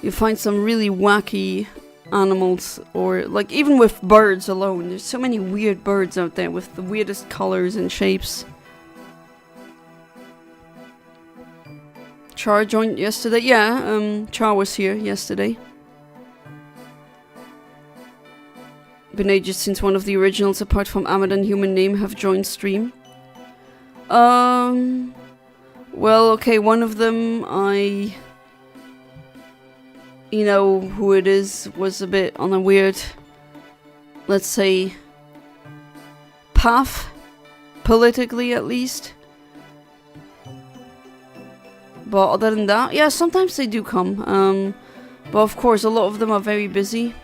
You find some really wacky animals, or like even with birds alone. There's so many weird birds out there with the weirdest colors and shapes. Char joined yesterday. Yeah, Char was here yesterday. Been ages since one of the originals, apart from Ahmed and Human Name, have joined stream. Well, okay, one of them, you know who it is, was a bit on a weird, let's say, path, politically at least. But other than that, yeah, sometimes they do come. But of course, a lot of them are very busy.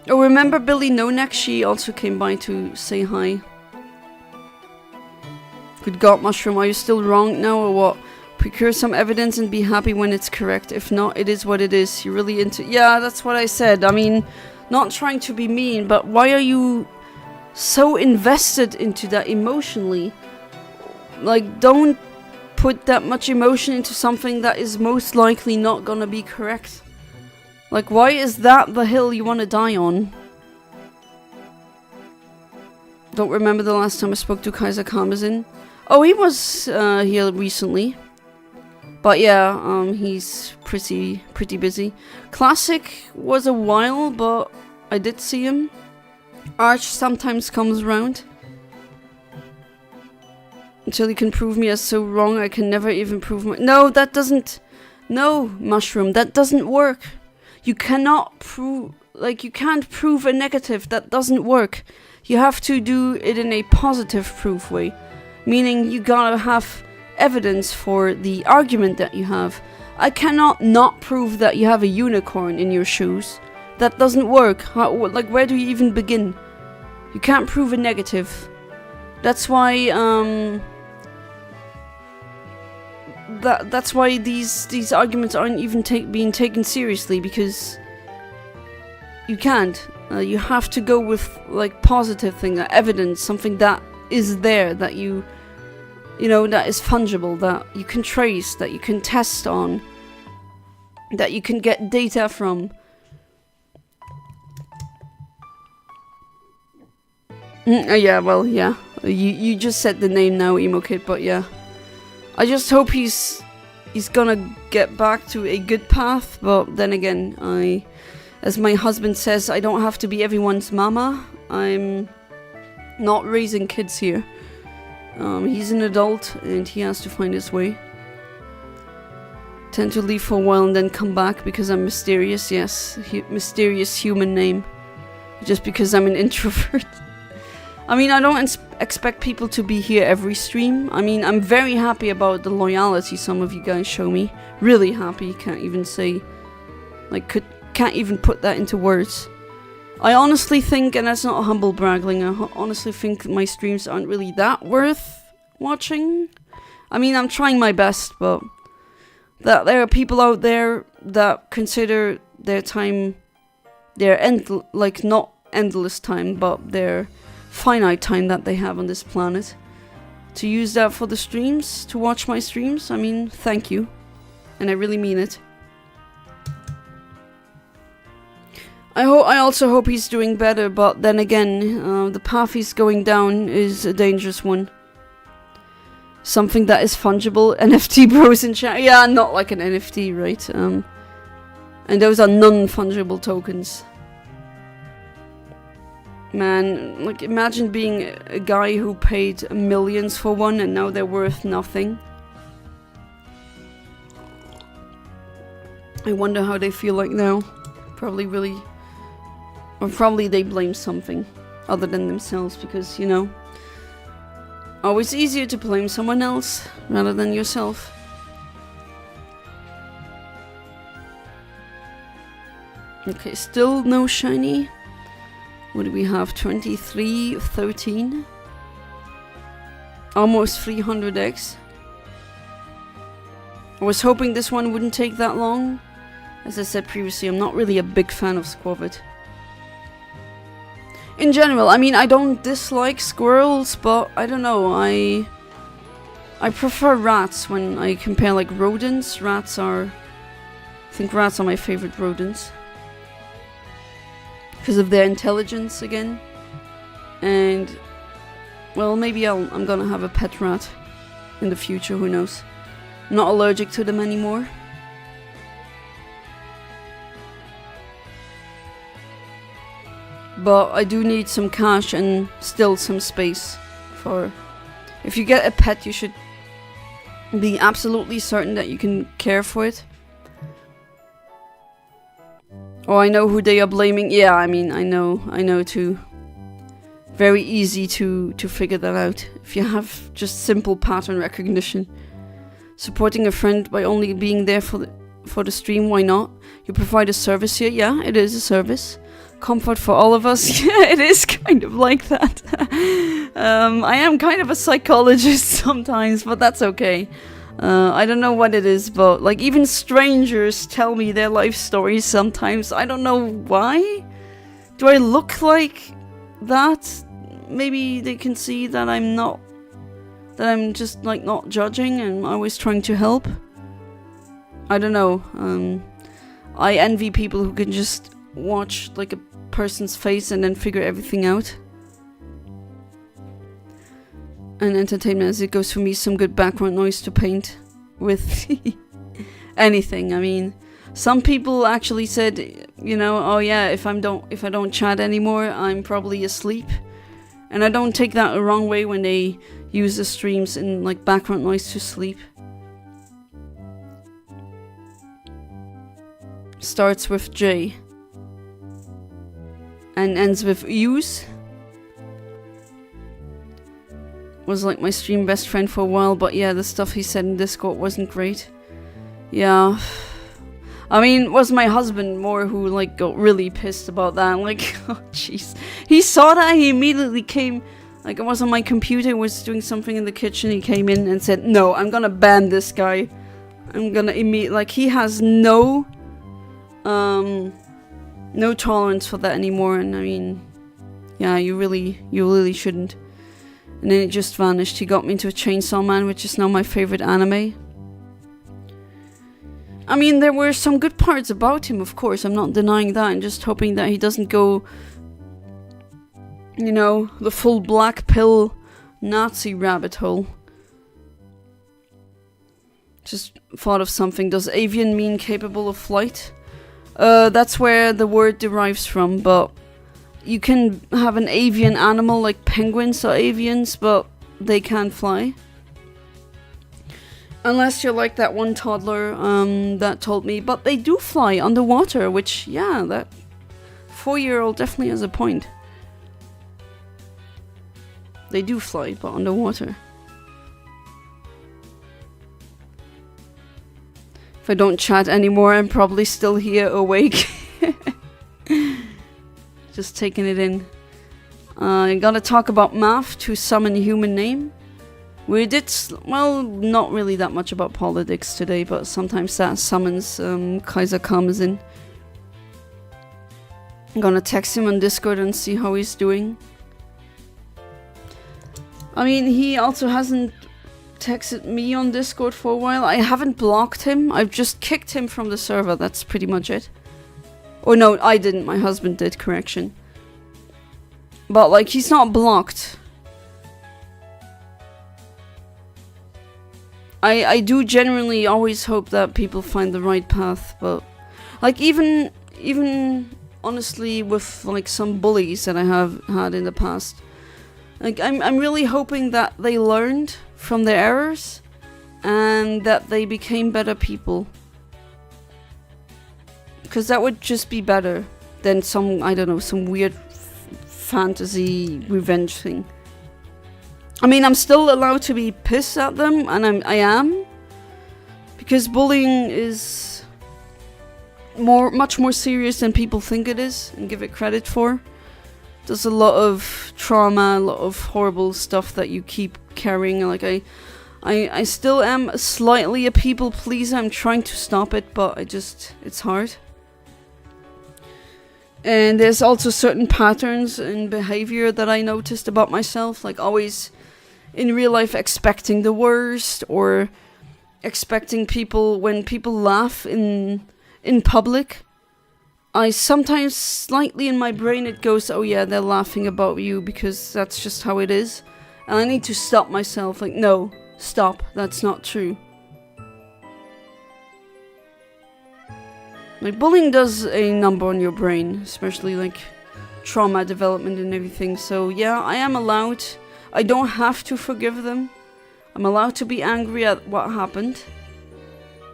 Oh, remember Billy No Neck? She also came by to say hi. Good God, Mushroom, are you still wrong now or what? Procure some evidence and be happy when it's correct. If not, it is what it is. You're really into... Yeah, that's what I said. I mean, not trying to be mean, but why are you so invested into that emotionally? Like, don't put that much emotion into something that is most likely not gonna be correct. Like, why is that the hill you want to die on? Don't remember the last time I spoke to Kaiser Karmazin. Oh, he was here recently. But yeah, he's pretty busy. Classic was a while, but I did see him. Arch sometimes comes around. Until he can prove me as so wrong, I can never even prove my... No, that doesn't... No, Mushroom, that doesn't work. You cannot prove... Like, you can't prove a negative. That doesn't work. You have to do it in a positive proof way. Meaning, you gotta have evidence for the argument that you have. I cannot not prove that you have a unicorn in your shoes. That doesn't work. How, like, where do you even begin? You can't prove a negative. That's why, That's why these arguments aren't even being taken seriously, because you can't. You have to go with like positive thing, evidence, something that is there, that you know, that is fungible, that you can trace, that you can test on, that you can get data from. Yeah, well, yeah. You just said the name now, Emo Kid, but yeah. I just hope he's gonna get back to a good path, but then again, as my husband says, I don't have to be everyone's mama. I'm not raising kids here. He's an adult and he has to find his way. Tend to leave for a while and then come back because I'm mysterious. Yes, mysterious human name. Just because I'm an introvert. I mean, I don't expect people to be here every stream. I mean, I'm very happy about the loyalty some of you guys show me. Really happy. Can't even say, like, can't even put that into words. I honestly think, and that's not a humble bragging, I honestly think my streams aren't really that worth watching. I mean, I'm trying my best, but that there are people out there that consider their time, like, not endless time, but their finite time that they have on this planet, to use that for the streams, to watch my streams. I mean, thank you, and I really mean it. I also hope he's doing better, but then again, the path he's going down is a dangerous one. Something that is fungible. NFT bros in chat. Yeah, not like an NFT, right? And those are non-fungible tokens. Man, like, imagine being a guy who paid millions for one and now they're worth nothing. I wonder how they feel like now. Probably really... Or probably they blame something other than themselves, because, you know, always easier to blame someone else rather than yourself. Okay, still no shiny. What do we have? 23, 13. Almost 300x. I was hoping this one wouldn't take that long. As I said previously, I'm not really a big fan of Skwovet. In general, I mean, I don't dislike squirrels, but I don't know, I prefer rats when I compare, like, rodents. I think rats are my favorite rodents. Because of their intelligence, again. And, well, maybe I'm gonna have a pet rat in the future, who knows. I'm not allergic to them anymore. But I do need some cash and still some space for... If you get a pet, you should be absolutely certain that you can care for it. Oh, I know who they are blaming. Yeah, I mean, I know too. Very easy to figure that out. If you have just simple pattern recognition. Supporting a friend by only being there for the stream, why not? You provide a service here. Yeah, it is a service. Comfort for all of us. Yeah, it is kind of like that. I am kind of a psychologist sometimes, but that's okay. I don't know what it is, but like even strangers tell me their life stories sometimes. I don't know why. Do I look like that? Maybe they can see that I'm not, that I'm just like not judging and always trying to help. I don't know. I envy people who can just watch like a person's face and then figure everything out. And entertainment as it goes for me, some good background noise to paint with anything. I mean, some people actually said, you know, oh yeah, if I don't chat anymore, I'm probably asleep. And I don't take that the wrong way when they use the streams in like background noise to sleep. Starts with J and ends with use. Was like my stream best friend for a while, but yeah, the stuff he said in Discord wasn't great. Yeah, I mean, it was my husband more who like got really pissed about that. Like, oh jeez, he saw that, he immediately came. Like, I was on my computer, was doing something in the kitchen. He came in and said, "No, I'm gonna ban this guy. I'm gonna like he has no tolerance for that anymore." And I mean, yeah, you really shouldn't. And then it just vanished. He got me into a Chainsaw Man, which is now my favorite anime. I mean, there were some good parts about him, of course. I'm not denying that. I'm just hoping that he doesn't go, you know, the full black pill Nazi rabbit hole. Just thought of something. Does avian mean capable of flight? That's where the word derives from, but you can have an avian animal, like penguins are avians, but they can't fly. Unless you're like that one toddler that told me, but they do fly underwater, which, yeah, that 4-year-old definitely has a point. They do fly, but underwater. If I don't chat anymore, I'm probably still here awake. Just taking it in. I gotta talk about math to summon human name. We did, well, not really that much about politics today, but sometimes that summons Kaiser Karmazin. I'm gonna text him on Discord and see how he's doing. I mean, he also hasn't texted me on Discord for a while. I haven't blocked him. I've just kicked him from the server. That's pretty much it. Oh no, I didn't. My husband did, correction. But like, he's not blocked. I do genuinely always hope that people find the right path, but like even honestly with like some bullies that I have had in the past, like I'm really hoping that they learned from their errors and that they became better people. Because that would just be better than some, I don't know, some weird fantasy revenge thing. I mean, I'm still allowed to be pissed at them, and I am. Because bullying is much more serious than people think it is and give it credit for. There's a lot of trauma, a lot of horrible stuff that you keep carrying. Like, I still am slightly a people pleaser. I'm trying to stop it, but it's hard. And there's also certain patterns in behavior that I noticed about myself, like always in real life expecting the worst, or expecting people, when people laugh in public, I sometimes slightly in my brain it goes, oh yeah, they're laughing about you because that's just how it is. And I need to stop myself, like, no, stop, that's not true. Like, bullying does a number on your brain, especially like trauma development and everything. So yeah, I am allowed. I don't have to forgive them. I'm allowed to be angry at what happened.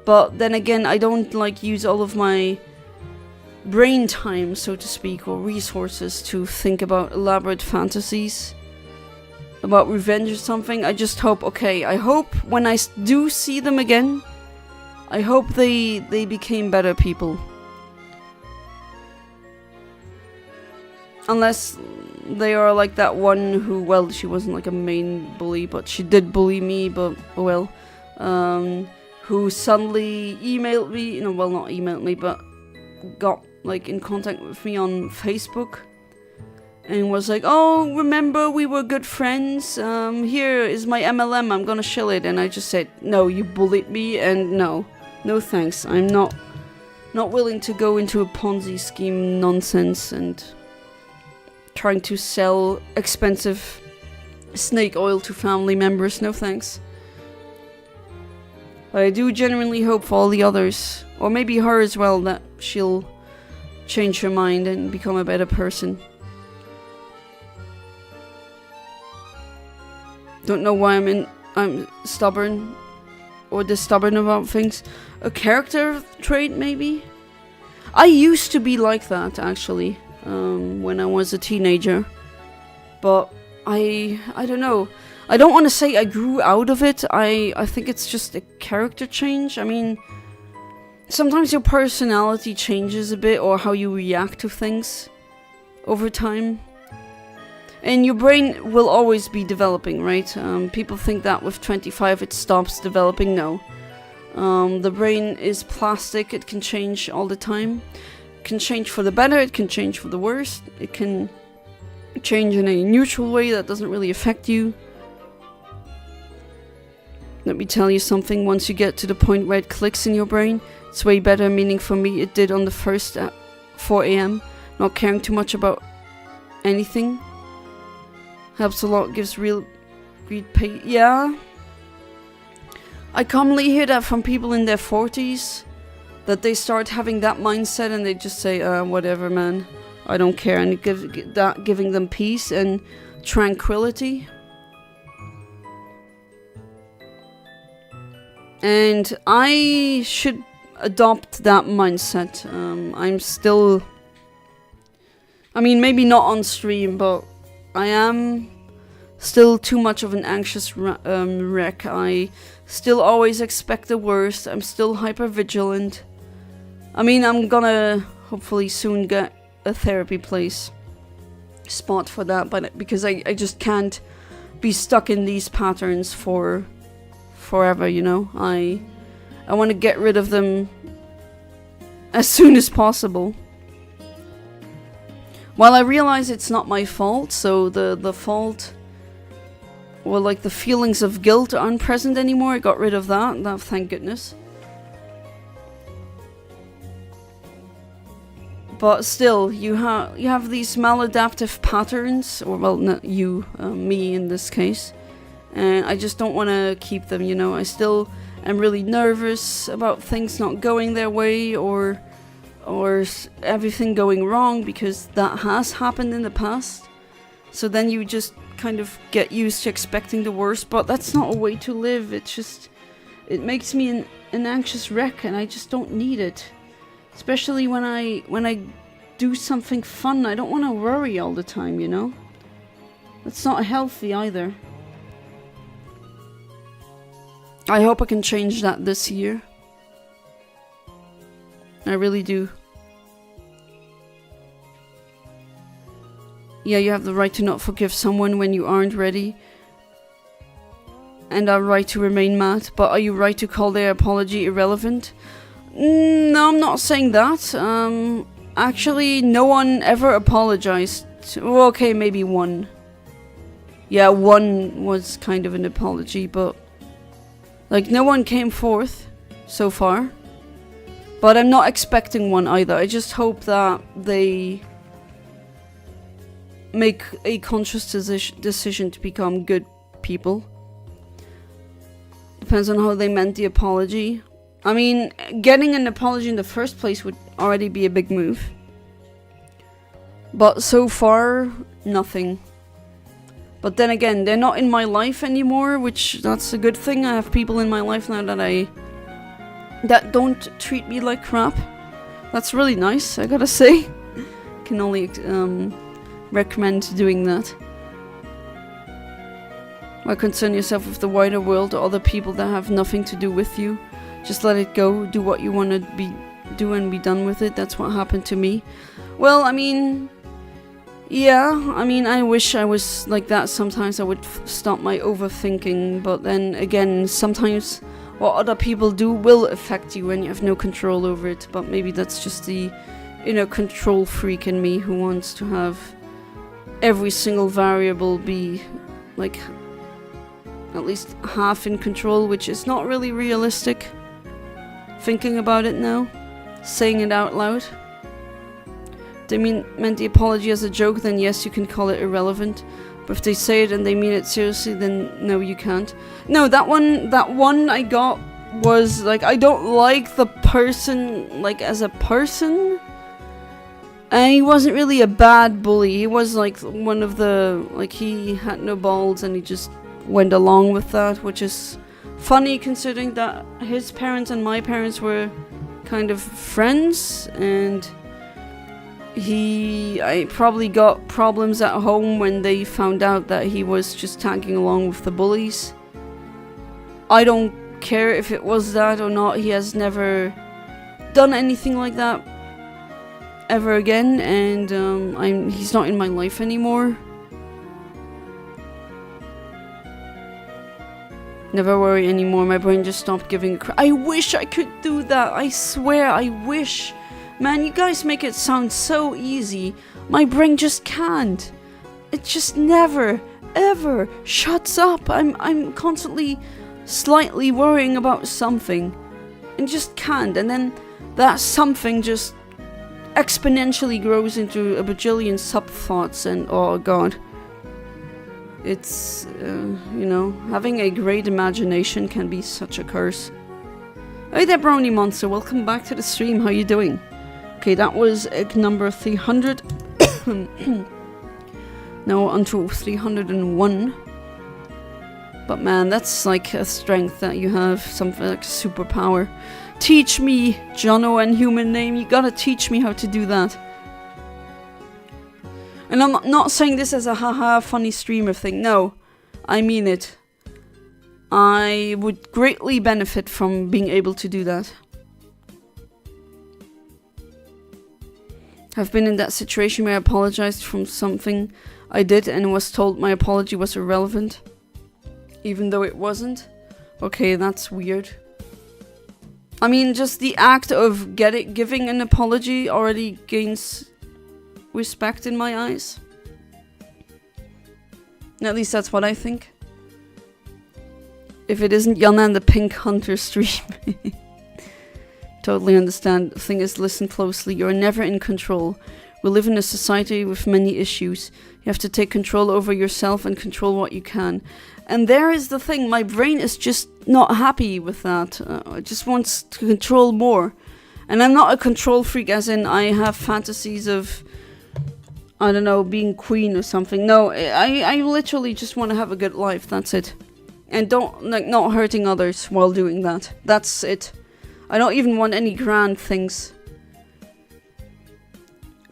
But then again, I don't like use all of my brain time, so to speak, or resources to think about elaborate fantasies about revenge or something. I just hope, okay, I hope when I do see them again, I hope they became better people. Unless they are like that one who, well, she wasn't like a main bully, but she did bully me, but oh well. Who suddenly emailed me, well, not emailed me, but got like in contact with me on Facebook and was like, oh, remember we were good friends, here is my MLM, I'm gonna shill it. And I just said, no, you bullied me, and no thanks. I'm not willing to go into a Ponzi scheme nonsense and trying to sell expensive snake oil to family members. No thanks. But I do genuinely hope for all the others, or maybe her as well, that she'll change her mind and become a better person. Don't know why I'm stubborn or this stubborn about things. A character trait, maybe? I used to be like that, actually, when I was a teenager. But I don't know. I don't want to say I grew out of it. I think it's just a character change. I mean, sometimes your personality changes a bit, or how you react to things over time. And your brain will always be developing, right? People think that with 25 it stops developing. No. The brain is plastic. It can change all the time. It can change for the better. It can change for the worse. It can change in a neutral way that doesn't really affect you. Let me tell you something. Once you get to the point where it clicks in your brain, it's way better. Meaning for me, it did on the first at 4 a.m. Not caring too much about anything. Helps a lot, gives real great pay. Yeah. I commonly hear that from people in their 40s, that they start having that mindset and they just say, whatever, man, I don't care. And it giving them peace and tranquility. And I should adopt that mindset. I'm still, I mean, maybe not on stream, but I am still too much of an anxious wreck. I still always expect the worst. I'm still hyper vigilant. I mean, I'm gonna hopefully soon get a therapy spot for that, but because I just can't be stuck in these patterns for forever, you know. I want to get rid of them as soon as possible. While I realize it's not my fault, so the fault, or like the feelings of guilt aren't present anymore. I got rid of that, thank goodness. But still, you have these maladaptive patterns, or well, not you, me in this case, and I just don't want to keep them, you know. I still am really nervous about things not going their way, or everything going wrong, because that has happened in the past. So then you just kind of get used to expecting the worst, but that's not a way to live. It makes me an anxious wreck, and I just don't need it. Especially when I do something fun, I don't want to worry all the time, you know? That's not healthy either. I hope I can change that this year. I really do. Yeah, you have the right to not forgive someone when you aren't ready, and are right to remain mad, but are you right to call their apology irrelevant? No, I'm not saying that. Actually, no one ever apologized. Well, okay, maybe one. Yeah, one was kind of an apology, but like no one came forth so far. But I'm not expecting one either. I just hope that they make a conscious decision to become good people. Depends on how they meant the apology. I mean, getting an apology in the first place would already be a big move. But so far, nothing. But then again, they're not in my life anymore, which that's a good thing. I have people in my life now that don't treat me like crap. That's really nice, I gotta say. Can only recommend doing that. Why concern yourself with the wider world or other people that have nothing to do with you? Just let it go, do what you want to do and be done with it. That's what happened to me. Well, I mean, yeah, I mean, I wish I was like that. Sometimes I would stop my overthinking, but then again, sometimes what other people do will affect you and you have no control over it. But maybe that's just the inner control freak in me who wants to have every single variable be like at least half in control, which is not really realistic. Thinking about it now, saying it out loud. They meant the apology as a joke, then yes, you can call it irrelevant. But if they say it and they mean it seriously, then no, you can't. No, that one I got was like, I don't like the person, like, as a person. And he wasn't really a bad bully. He was like one of the, like, he had no balls and he just went along with that, which is funny considering that his parents and my parents were kind of friends, and I probably got problems at home when they found out that he was just tagging along with the bullies. I don't care if it was that or not. He has never done anything like that ever again, and he's not in my life anymore. Never worry anymore, my brain just stopped giving a crap. I wish I could do that, I swear, I wish. Man, you guys make it sound so easy. My brain just can't. It just never, ever shuts up. I'm constantly slightly worrying about something and just can't. And then that something just exponentially grows into a bajillion sub-thoughts and oh god. It's, you know, having a great imagination can be such a curse. Hey there, Brony Monster, welcome back to the stream, how you doing? Okay, that was egg number 300. Now onto 301. But man, that's like a strength that you have, something like a superpower. Teach me, Jono and human name, you gotta teach me how to do that. And I'm not saying this as a haha funny streamer thing, no, I mean it. I would greatly benefit from being able to do that. I've been in that situation where I apologized for something I did and was told my apology was irrelevant, even though it wasn't. Okay, that's weird. I mean, just the act of giving an apology already gains respect in my eyes. At least that's what I think. If it isn't Yana and the Pink Hunter stream. Totally understand. The thing is, listen closely. You're never in control. We live in a society with many issues. You have to take control over yourself and control what you can. And there is the thing. My brain is just not happy with that. It just wants to control more. And I'm not a control freak as in I have fantasies of, I don't know, being queen or something. No, I literally just want to have a good life. That's it. And not hurting others while doing that. That's it. I don't even want any grand things.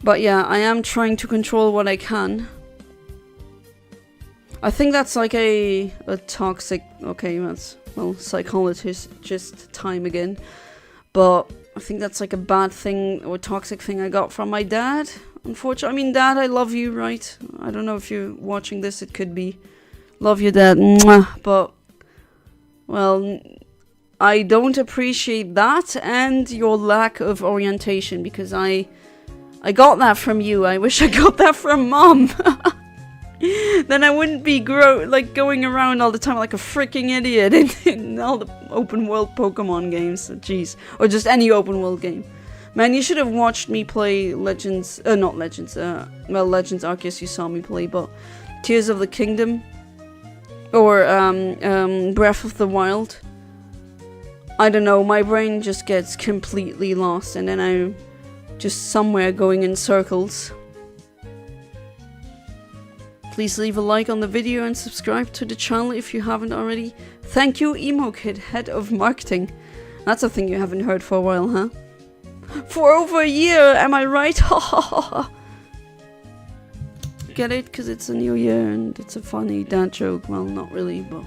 But yeah, I am trying to control what I can. I think that's like a toxic... Okay, that's, well, psychologist time again. But I think that's like a bad thing or toxic thing I got from my dad. Unfortunately, I mean, Dad, I love you, right? I don't know if you're watching this, it could be. Love you, Dad. Mwah. But, well, I don't appreciate that and your lack of orientation because I got that from you. I wish I got that from Mom. Then I wouldn't be going around all the time like a freaking idiot in all the open world Pokemon games. Jeez. Or just any open world game. Man, you should have watched me play Legends, not Legends, well, Legends Arceus you saw me play, but Tears of the Kingdom, or Breath of the Wild. I don't know, my brain just gets completely lost and then I'm just somewhere going in circles. Please leave a like on the video and subscribe to the channel if you haven't already. Thank you, Emo Kid, head of marketing. That's a thing you haven't heard for a while, huh? For over a year, am I right? Ha ha ha ha. Get it? Because it's a new year and it's a funny dad joke. Well, not really, but...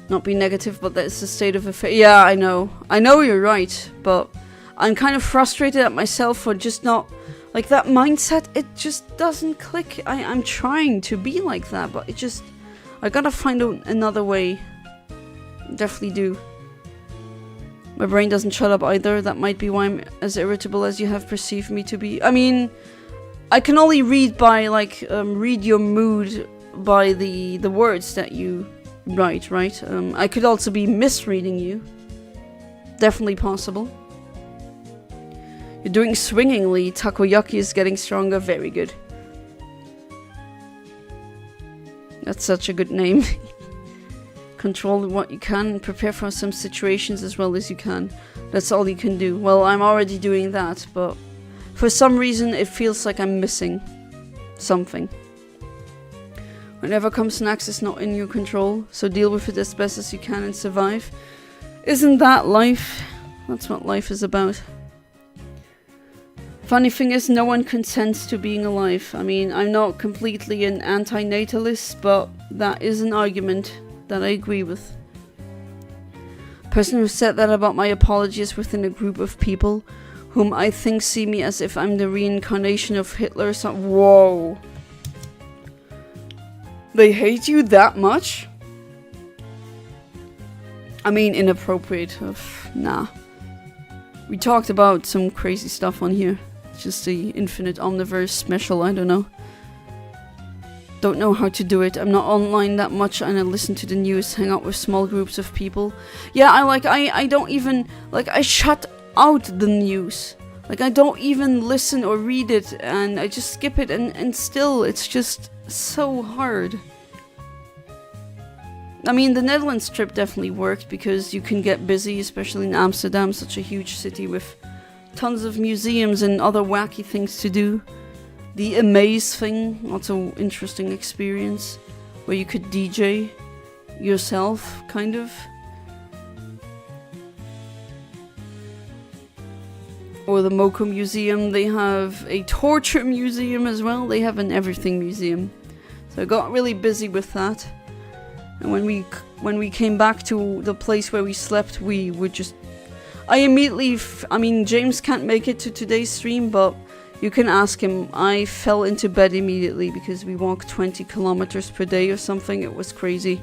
Not be negative, but that's the state of affairs. Yeah, I know. I know you're right, but... I'm kind of frustrated at myself for just not... Like, that mindset, it just doesn't click. I'm trying to be like that, but it just... I gotta find another way. Definitely do. My brain doesn't shut up either. That might be why I'm as irritable as you have perceived me to be. I mean, I can only read by, like, read your mood by the words that you write, right? I could also be misreading you. Definitely possible. You're doing swingingly. Takoyaki is getting stronger. Very good. That's such a good name. Control what you can and prepare for some situations as well as you can. That's all you can do. Well, I'm already doing that, but for some reason it feels like I'm missing something. Whenever comes next is not in your control, so deal with it as best as you can and survive. Isn't that life? That's what life is about. Funny thing is, no one consents to being alive. I mean, I'm not completely an anti-natalist, but that is an argument that I agree with. Person who said that about my apologies within a group of people whom I think see me as if I'm the reincarnation of Hitler. So whoa. They hate you that much? I mean, inappropriate. Nah. We talked about some crazy stuff on here. Just the infinite omniverse special, I don't know. Don't know how to do it. I'm not online that much and I listen to the news, hang out with small groups of people. Yeah, I don't even, like, I shut out the news. Like, I don't even listen or read it and I just skip it and still, it's just so hard. I mean, the Netherlands trip definitely worked because you can get busy, especially in Amsterdam, such a huge city with tons of museums and other wacky things to do. The Amaze thing, also interesting experience, where you could DJ yourself, kind of. Or the Moco Museum, they have a torture museum as well, they have an everything museum. So I got really busy with that. And when we came back to the place where we slept, we would just... I immediately... I mean, James can't make it to today's stream, but you can ask him. I fell into bed immediately because we walked 20 kilometers per day or something. It was crazy.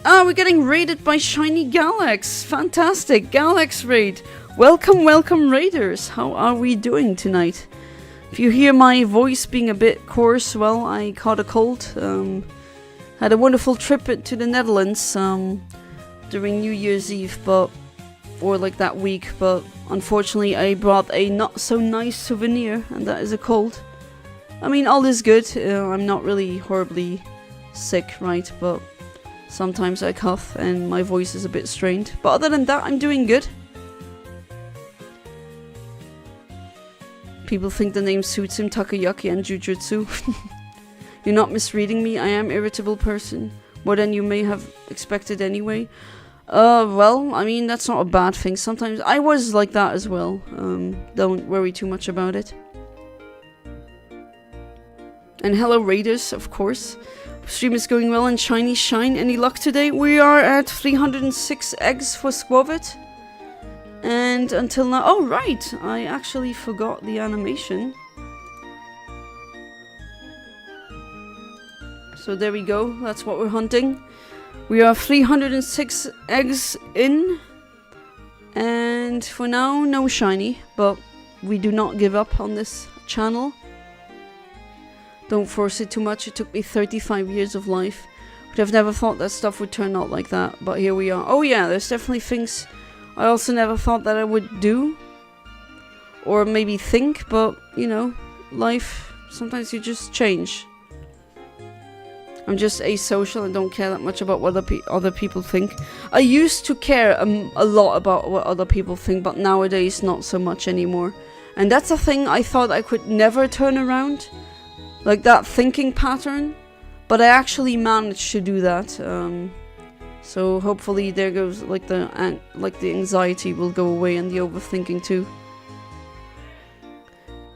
Ah, we're getting raided by Shiny Galax. Fantastic. Galax raid. Welcome, welcome raiders. How are we doing tonight? If you hear my voice being a bit coarse, well, I caught a cold. Had a wonderful trip to the Netherlands during New Year's Eve, or like that week, but unfortunately I brought a not so nice souvenir, and that is a cold. I mean, all is good. I'm not really horribly sick, right? But sometimes I cough and my voice is a bit strained. But other than that, I'm doing good. People think the name suits him, Takoyaki and Jujutsu. You're not misreading me. I am irritable person. More than you may have expected anyway. Well, I mean, that's not a bad thing. Sometimes I was like that as well. Don't worry too much about it. And hello raiders, of course. Stream is going well and shiny shine. Any luck today? We are at 306 eggs for Skwovet. And until now... Oh, right! I actually forgot the animation. So there we go. That's what we're hunting. We are 306 eggs in. And for now, no shiny. But we do not give up on this channel. Don't force it too much. It took me 35 years of life. But I've never thought that stuff would turn out like that. But here we are. Oh yeah, there's definitely things I also never thought that I would do. Or maybe think. But, you know, life, sometimes you just change. I'm just asocial and don't care that much about what other people think. I used to care a lot about what other people think, but nowadays not so much anymore. And that's a thing I thought I could never turn around, like that thinking pattern. But I actually managed to do that. So hopefully there goes like the anxiety will go away and the overthinking too.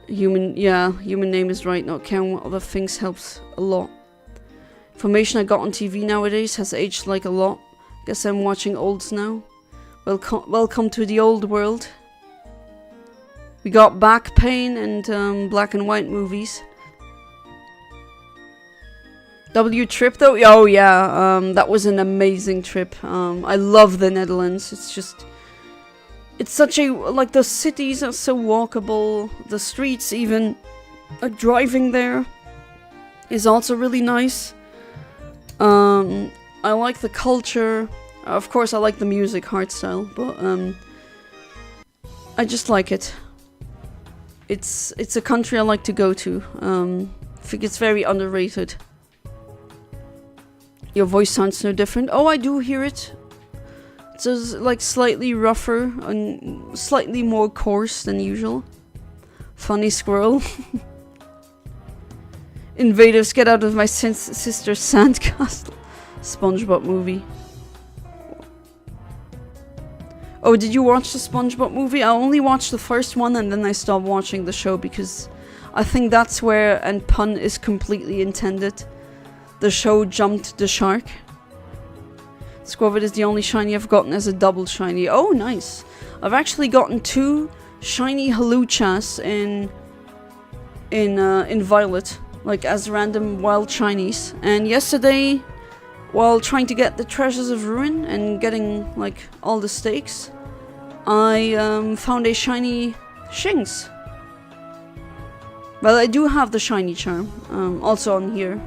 Human name is right. Not caring what other things helps a lot. Information I got on TV nowadays has aged like a lot. Guess I'm watching olds now. Welcome to the old world. We got back pain and black and white movies. W trip though? Oh yeah, that was an amazing trip. I love the Netherlands. It's such a, like, the cities are so walkable. The streets even, like, driving there is also really nice. I like the culture. Of course, I like the music, hardstyle, but I just like it. It's a country I like to go to. I think it's very underrated. Your voice sounds no different. Oh, I do hear it. It's just, like, slightly rougher and slightly more coarse than usual. Funny squirrel. Invaders, get out of my sister's sandcastle. SpongeBob movie. Oh, did you watch the SpongeBob movie? I only watched the first one and then I stopped watching the show because I think that's where, and pun is completely intended, the show jumped the shark. Skwovet is the only shiny I've gotten as a double shiny. Oh, nice. I've actually gotten 2 shiny Haluchas in Violet, like as random wild shinies. And yesterday, while trying to get the treasures of ruin and getting like all the stakes, I found a shiny Shinx. Well, I do have the shiny charm, also on here.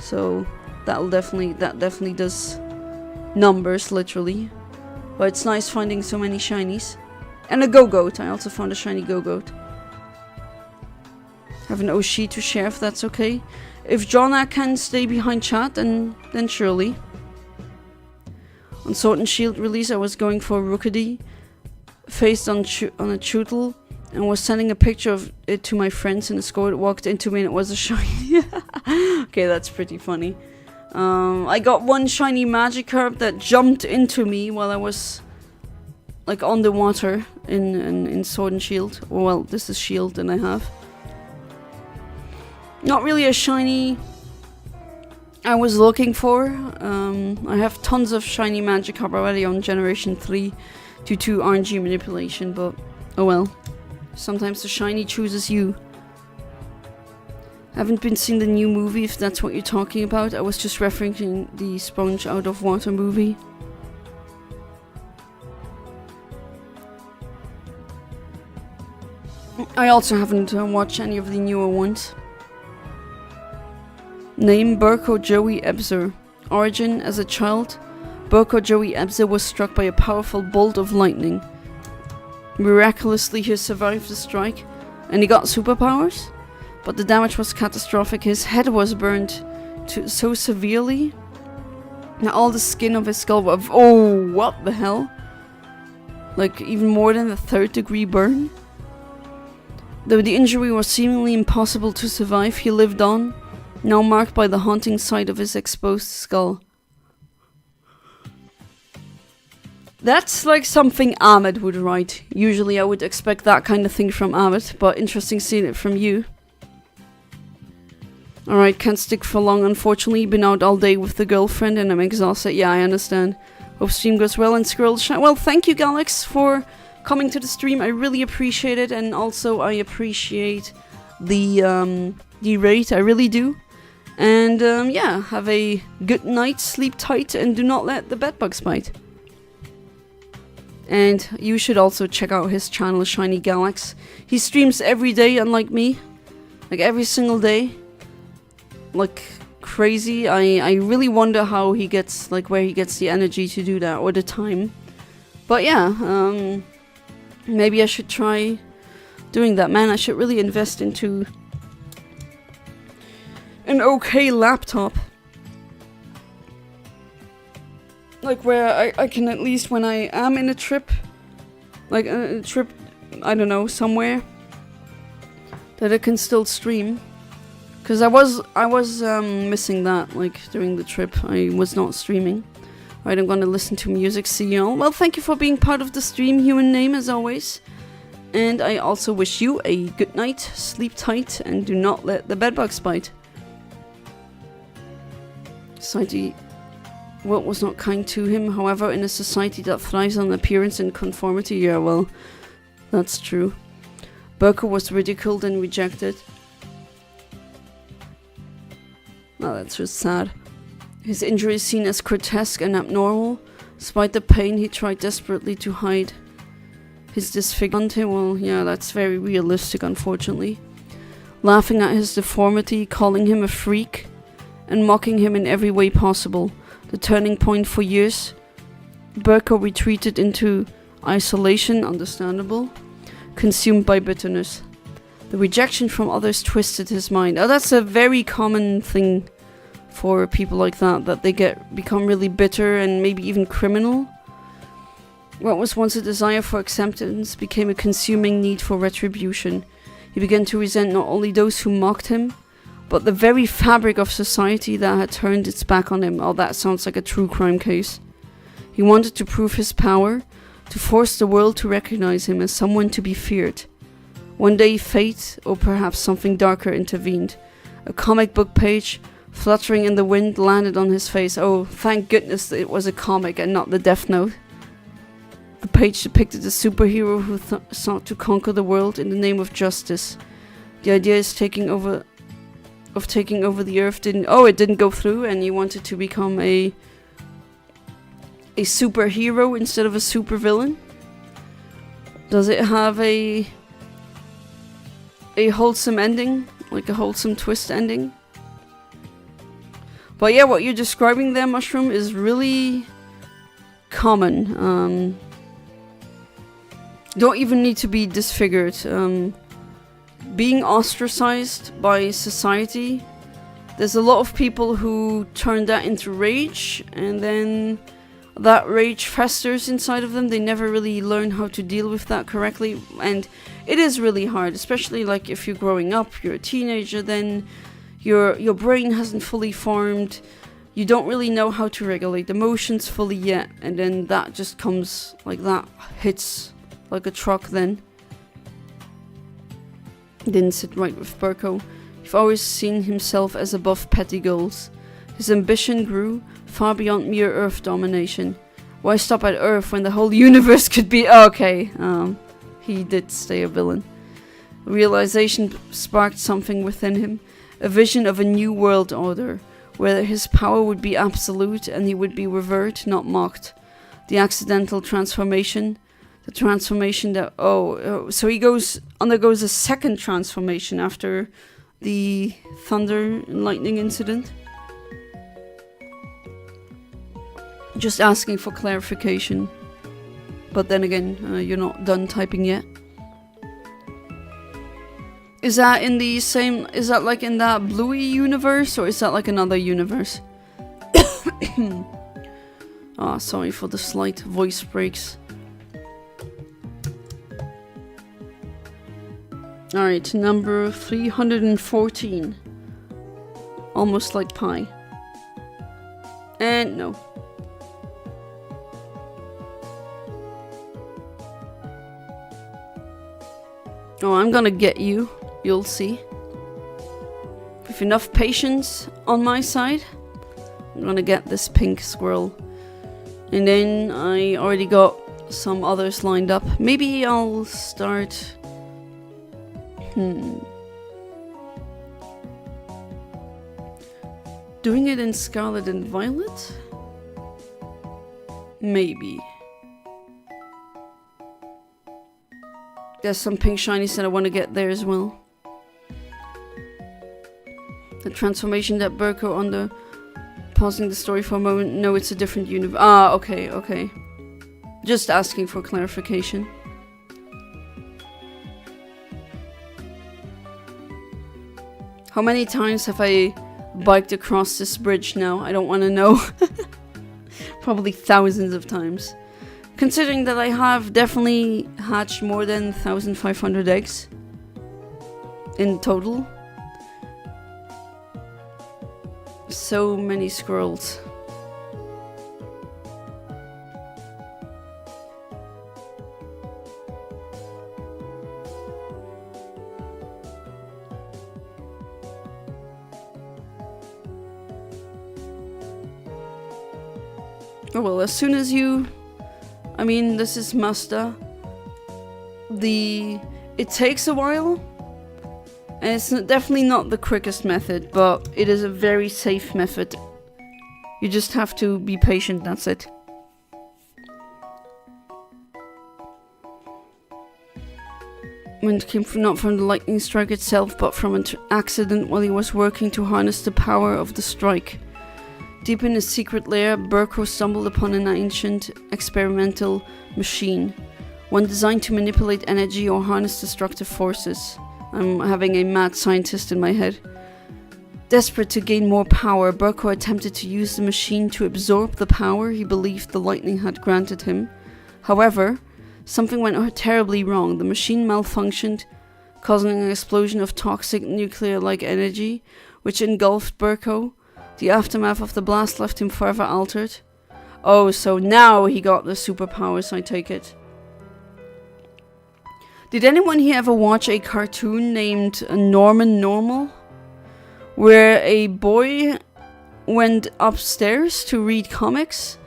So that definitely does numbers, literally. But it's nice finding so many shinies. And a Go-Goat. I also found a shiny Go-Goat. Have an Oshi to share if that's okay. If Jonna can stay behind chat, then surely. On Sword and Shield release, I was going for a Rookidee, faced on a Chootle, and was sending a picture of it to my friends, and the Skwovet walked into me and it was a shiny. Okay, that's pretty funny. I got one shiny Magikarp that jumped into me while I was like on the water in Sword and Shield. Well, this is Shield and I have. Not really a shiny I was looking for. I have tons of shiny Magikarp already on Generation 3 due to RNG manipulation, but oh well. Sometimes the shiny chooses you. Haven't been seeing the new movie, if that's what you're talking about. I was just referencing the Sponge Out of Water movie. I also haven't watched any of the newer ones. Name: Burko Joey Ebzer. Origin: as a child, Burko Joey Ebzer was struck by a powerful bolt of lightning. Miraculously, he survived the strike, and he got superpowers? But the damage was catastrophic. His head was burned so severely that all the skin of his skull was... Oh, what the hell? Like, even more than a 3rd-degree burn? Though the injury was seemingly impossible to survive, he lived on, now marked by the haunting sight of his exposed skull. That's like something Ahmed would write. Usually I would expect that kind of thing from Ahmed, but interesting seeing it from you. Alright, can't stick for long, unfortunately. Been out all day with the girlfriend and I'm exhausted. Yeah, I understand. Hope stream goes well and Squirrel shine. Well, thank you, Galax, for coming to the stream. I really appreciate it, and also I appreciate the rate. I really do. And yeah, have a good night, sleep tight, and do not let the bedbugs bite. And you should also check out his channel, Shiny Galax. He streams every day, unlike me. Like every single day. Like crazy. I really wonder how he gets, like, where he gets the energy to do that, or the time. But yeah, maybe I should try doing that. Man, I should really invest into an okay laptop. Like where I can at least, when I am in a trip, like a trip, I don't know, somewhere, that I can still stream. Because I was missing that, like, during the trip. I was not streaming. Right, I'm gonna listen to music, see you all. Well, thank you for being part of the stream, Human Name, as always. And I also wish you a good night, sleep tight, and do not let the bedbugs bite. Society, what was not kind to him, however, in a society that thrives on appearance and conformity, yeah, well, that's true. Burko was ridiculed and rejected. Oh, that's just sad. His injury is seen as grotesque and abnormal. Despite the pain, he tried desperately to hide his disfigurement. Well, yeah, that's very realistic, unfortunately. Laughing at his deformity, calling him a freak, and mocking him in every way possible. The turning point for years. Burko retreated into isolation, understandable, consumed by bitterness. The rejection from others twisted his mind. Oh, that's a very common thing for people like that they become really bitter and maybe even criminal. What was once a desire for acceptance became a consuming need for retribution. He began to resent not only those who mocked him, but the very fabric of society that had turned its back on him. Oh, that sounds like a true crime case. He wanted to prove his power, to force the world to recognize him as someone to be feared. One day fate, or perhaps something darker, intervened. A comic book page, fluttering in the wind, landed on his face. Oh, thank goodness it was a comic and not the Death Note. The page depicted a superhero who sought to conquer the world in the name of justice. The idea is taking over the earth didn't go through, and he wanted to become a superhero instead of a supervillain. Does it have a wholesome ending, like a wholesome twist ending? But yeah, what you're describing there, Mushroom, is really common. Don't even need to be disfigured. Being ostracized by society, there's a lot of people who turn that into rage, and then that rage festers inside of them. They never really learn how to deal with that correctly, and it is really hard, especially like if you're growing up, you're a teenager, then your brain hasn't fully formed, you don't really know how to regulate emotions fully yet, and then that just comes, like, that hits like a truck then. Didn't sit right with Burko. He's always seen himself as above petty goals. His ambition grew far beyond mere Earth domination. Why stop at Earth when the whole universe could be... Okay, he did stay a villain. Realization sparked something within him. A vision of a new world order, where his power would be absolute and he would be revered, not mocked. The accidental transformation... The transformation that... so he undergoes a second transformation after the thunder and lightning incident. Just asking for clarification. But then again, you're not done typing yet. Is that in the same... Is that like in that Bluey universe, or is that like another universe? Sorry for the slight voice breaks. Alright, number 314. Almost like pie. And no. Oh, I'm gonna get you. You'll see. With enough patience on my side, I'm gonna get this pink squirrel. And then I already got some others lined up. Maybe I'll start... Doing it in Scarlet and Violet? Maybe. There's some pink shinies that I want to get there as well. The transformation that Burko under... Pausing the story for a moment. No, it's a different universe. Okay. Just asking for clarification. How many times have I biked across this bridge now? I don't want to know. Probably thousands of times. Considering that I have definitely hatched more than 1,500 eggs in total. So many squirrels. Oh well, as soon as you... I mean, this is Masuda. It takes a while. And it's definitely not the quickest method, but it is a very safe method. You just have to be patient, that's it. When it came not from the lightning strike itself, but from an accident while he was working to harness the power of the strike. Deep in his secret lair, Burko stumbled upon an ancient experimental machine, one designed to manipulate energy or harness destructive forces. I'm having a mad scientist in my head. Desperate to gain more power, Burko attempted to use the machine to absorb the power he believed the lightning had granted him. However, something went terribly wrong. The machine malfunctioned, causing an explosion of toxic nuclear-like energy, which engulfed Burko. The aftermath of the blast left him forever altered. Oh, so now he got the superpowers, I take it. Did anyone here ever watch a cartoon named Norman Normal? Where a boy went upstairs to read comics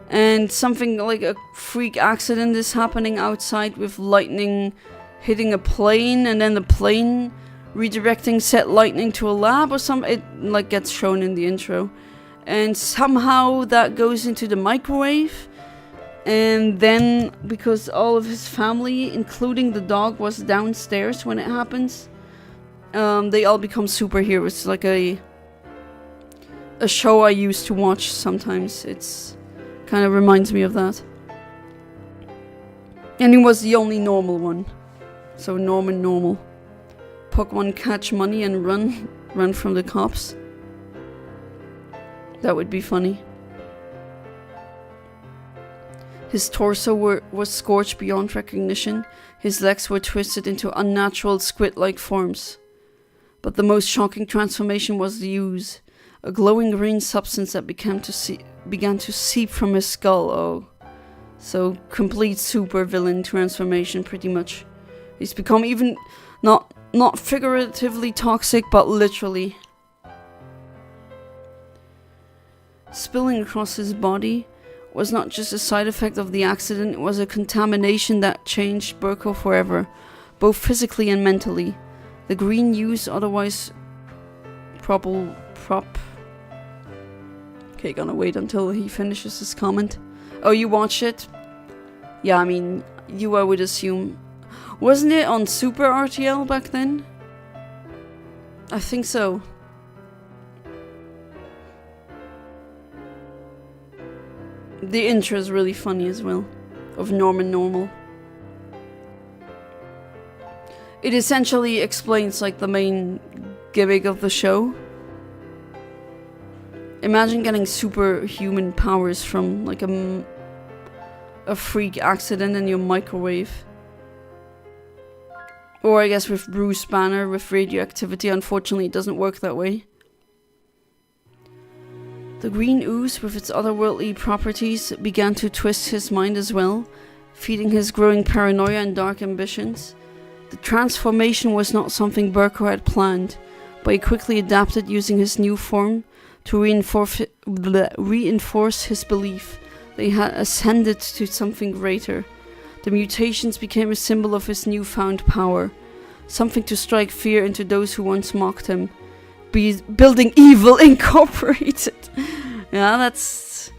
and something like a freak accident is happening outside with lightning hitting a plane and then the plane redirecting said lightning to a lab or something. It like gets shown in the intro. And somehow that goes into the microwave. And then, because all of his family, including the dog, was downstairs when it happens, they all become superheroes. It's like a show I used to watch sometimes. It's kind of reminds me of that. And he was the only normal one. So Norman Normal. Pokemon catch money and run from the cops. That would be funny. His torso was scorched beyond recognition. His legs were twisted into unnatural squid-like forms. But the most shocking transformation was the ooze, a glowing green substance that began to seep from his skull. Oh, so complete super villain transformation, pretty much. He's become even not figuratively toxic, but literally. Spilling across his body was not just a side effect of the accident, it was a contamination that changed Burko forever, both physically and mentally. The green ooze, otherwise Okay, gonna wait until he finishes his comment. Oh, you watch it? Yeah, I mean, I would assume. Wasn't it on Super RTL back then? I think so. The intro is really funny as well, of Norman Normal. It essentially explains like the main gimmick of the show. Imagine getting superhuman powers from like a freak accident in your microwave. Or I guess with Bruce Banner with radioactivity. Unfortunately it doesn't work that way. The green ooze, with its otherworldly properties, began to twist his mind as well, feeding his growing paranoia and dark ambitions. The transformation was not something Burko had planned, but he quickly adapted using his new form to reinforce his belief that he had ascended to something greater. The mutations became a symbol of his newfound power, something to strike fear into those who once mocked him. Building Evil Incorporated. Yeah, that's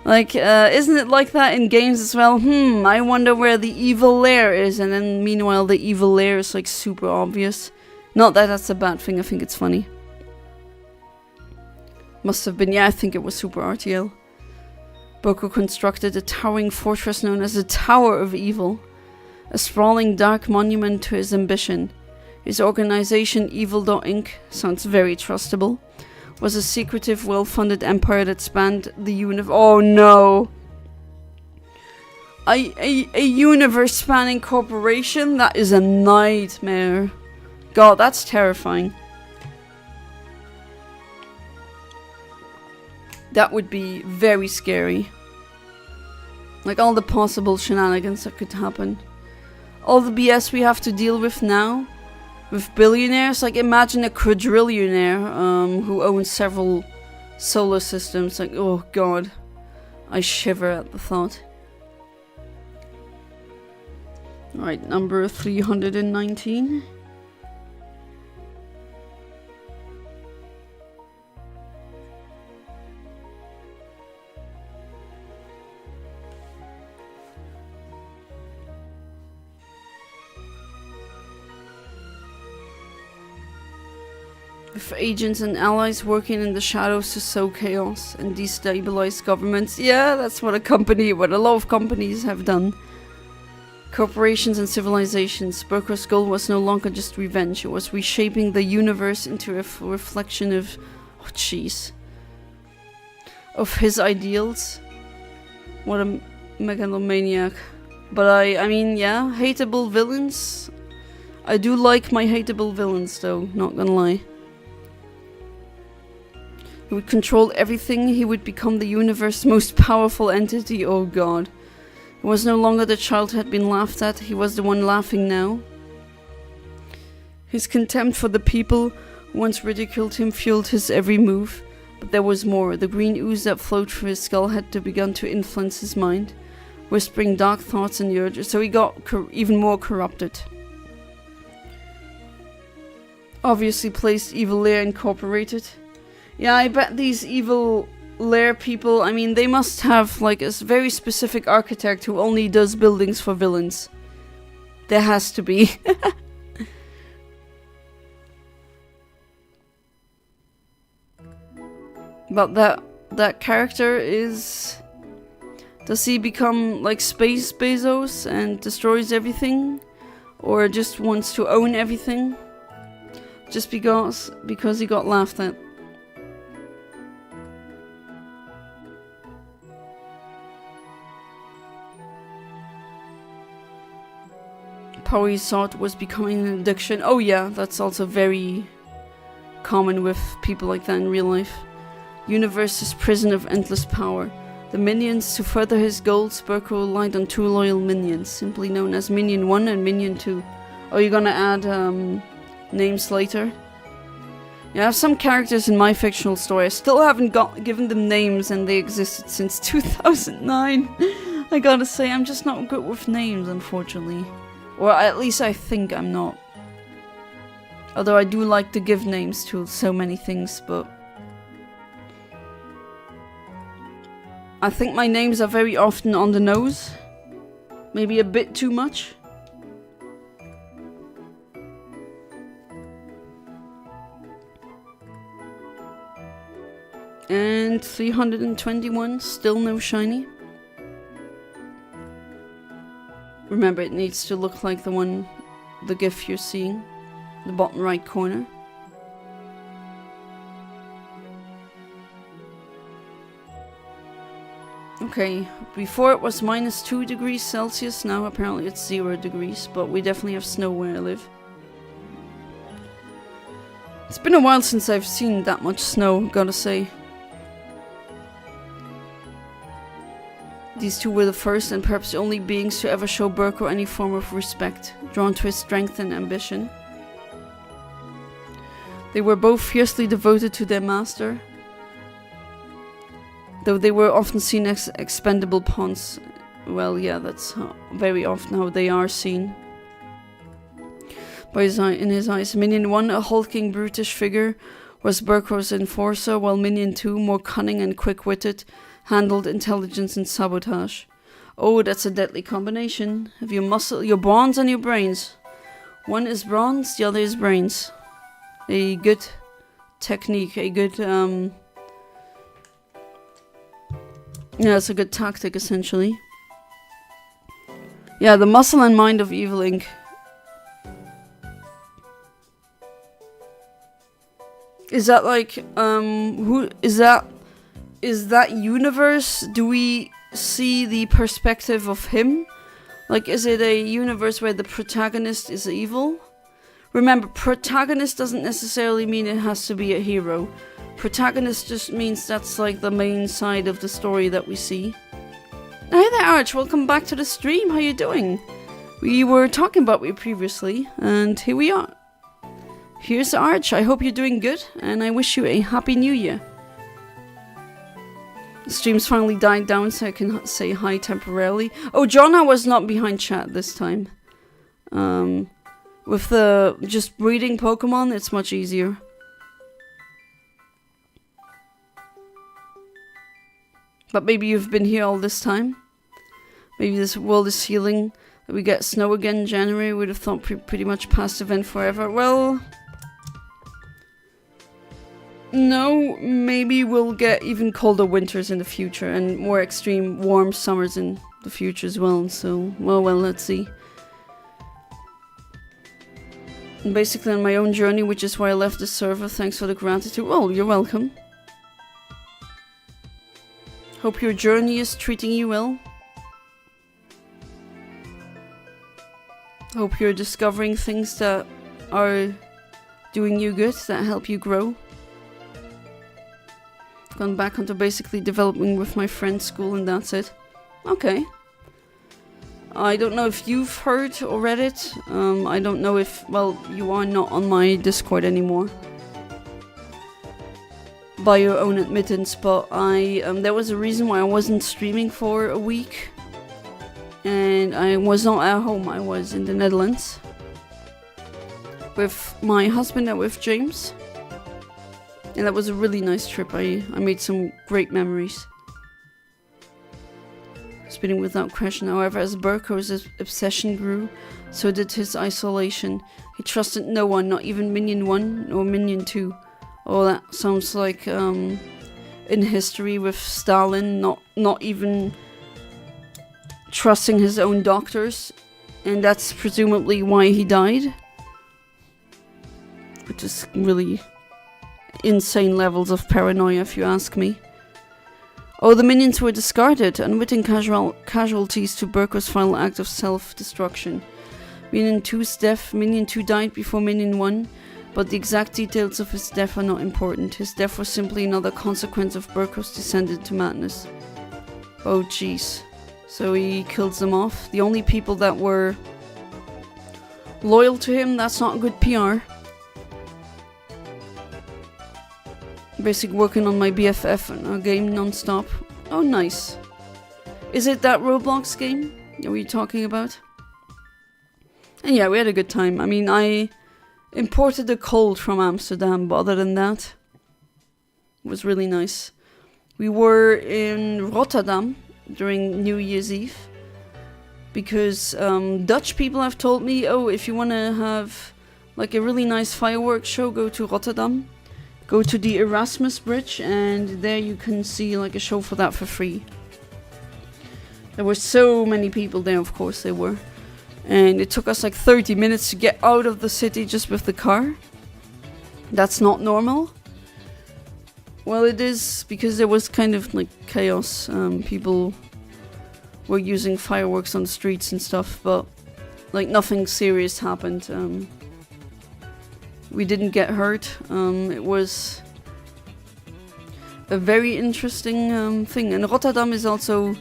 like, isn't it like that in games as well? I wonder where the evil lair is, and then meanwhile the evil lair is like super obvious. Not that that's a bad thing, I think it's funny. Must have been, yeah, I think it was Super RTL. Burko constructed a towering fortress known as the Tower of Evil, a sprawling dark monument to his ambition. His organization, Evil Inc., sounds very trustable, was a secretive, well-funded empire that spanned the universe. Oh no! A universe-spanning corporation? That is a nightmare. God, that's terrifying. That would be very scary. Like all the possible shenanigans that could happen. All the BS we have to deal with now. With billionaires. Like imagine a quadrillionaire who owns several solar systems. Like, oh god. I shiver at the thought. Alright, number 319. With agents and allies working in the shadows to sow chaos and destabilize governments. Yeah, that's what a lot of companies have done. Corporations and civilizations. Burko's goal was no longer just revenge. It was reshaping the universe into a reflection of... oh, jeez. Of his ideals. What a megalomaniac. But I mean, yeah, hateable villains. I do like my hateable villains, though, not gonna lie. He would control everything. He would become the universe's most powerful entity. Oh god. He was no longer the child who had been laughed at. He was the one laughing now. His contempt for the people who once ridiculed him fueled his every move. But there was more. The green ooze that flowed through his skull had begun to influence his mind, whispering dark thoughts and urges. So he got even more corrupted. Obviously placed Evil Lair Incorporated. Yeah, I bet these evil lair people, I mean, they must have like a very specific architect who only does buildings for villains. There has to be. But that character is... does he become like Space Bezos and destroys everything? Or just wants to own everything? Just because he got laughed at. Power he sought was becoming an addiction. Oh yeah, that's also very common with people like that in real life. Universe's prison of endless power. The minions, to further his goals, Burko relied on two loyal minions, simply known as Minion 1 and Minion 2. Oh, you're gonna add names later? Yeah, I have some characters in my fictional story. I still haven't given them names, and they existed since 2009. I gotta say, I'm just not good with names, unfortunately. Or at least I think I'm not. Although I do like to give names to so many things, but... I think my names are very often on the nose. Maybe a bit too much. And 321, still no shiny. Remember, it needs to look like the GIF you're seeing. The bottom right corner. Okay, before it was -2 degrees Celsius, now apparently it's 0 degrees, but we definitely have snow where I live. It's been a while since I've seen that much snow, gotta say. These two were the first and perhaps the only beings to ever show Burko any form of respect, drawn to his strength and ambition. They were both fiercely devoted to their master, though they were often seen as expendable pawns. Well, yeah, that's very often how they are seen. In his eyes, Minion 1, a hulking, brutish figure, was Burko's enforcer, while Minion 2, more cunning and quick-witted, handled intelligence and sabotage. Oh, that's a deadly combination. Have your bronze and your brains. One is bronze, the other is brains. A good technique, a good, yeah, it's a good tactic, essentially. Yeah, the muscle and mind of Evil Inc. Is that like, who is that? Is that universe? Do we see the perspective of him? Like, is it a universe where the protagonist is evil? Remember, protagonist doesn't necessarily mean it has to be a hero. Protagonist just means that's like the main side of the story that we see. Hey there, Arch, welcome back to the stream. How you doing? We were talking about you previously, and here we are. Here's Arch. I hope you're doing good, and I wish you a happy new year. The stream's finally died down so I can say hi temporarily. Oh, Jonna was not behind chat this time. With the just breeding Pokemon, it's much easier. But maybe you've been here all this time. Maybe this world is healing. That we get snow again in January. Would have thought pretty much past event forever. Well... no, maybe we'll get even colder winters in the future and more extreme warm summers in the future as well. So, well, let's see. And basically on my own journey, which is why I left the server. Thanks for the gratitude. Well, you're welcome. Hope your journey is treating you well. Hope you're discovering things that are doing you good, that help you grow. Gone back onto basically developing with my friend's school and that's it. Okay. I don't know if you've heard or read it. I don't know if... well, you are not on my Discord anymore. By your own admittance, but there was a reason why I wasn't streaming for a week. And I was not at home, I was in the Netherlands. With my husband and with James. And that was a really nice trip. I made some great memories. Spinning without crashing. However, as Burko's obsession grew, so did his isolation. He trusted no one, not even Minion 1 or Minion 2. Oh, that sounds like in history with Stalin, not even trusting his own doctors. And that's presumably why he died. Which is really... insane levels of paranoia, if you ask me. Oh, the minions were discarded, unwitting casualties to Burko's final act of self-destruction. Minion 2's death. Minion 2 died before Minion 1, but the exact details of his death are not important. His death was simply another consequence of Burko's descent into madness. Oh, jeez. So he kills them off. The only people that were loyal to him, that's not good PR. Basically working on my BFF and a game non-stop. Oh, nice. Is it that Roblox game that we were talking about? And yeah, we had a good time. I mean, I imported a cold from Amsterdam, but other than that, it was really nice. We were in Rotterdam during New Year's Eve. Because Dutch people have told me, oh, if you want to have like a really nice fireworks show, go to Rotterdam. Go to the Erasmus Bridge and there you can see like a show for that for free. There were so many people there, of course there were. And it took us like 30 minutes to get out of the city just with the car. That's not normal. Well, it is because there was kind of like chaos. People were using fireworks on the streets and stuff, but like nothing serious happened. We didn't get hurt. It was a very interesting thing. And Rotterdam is also...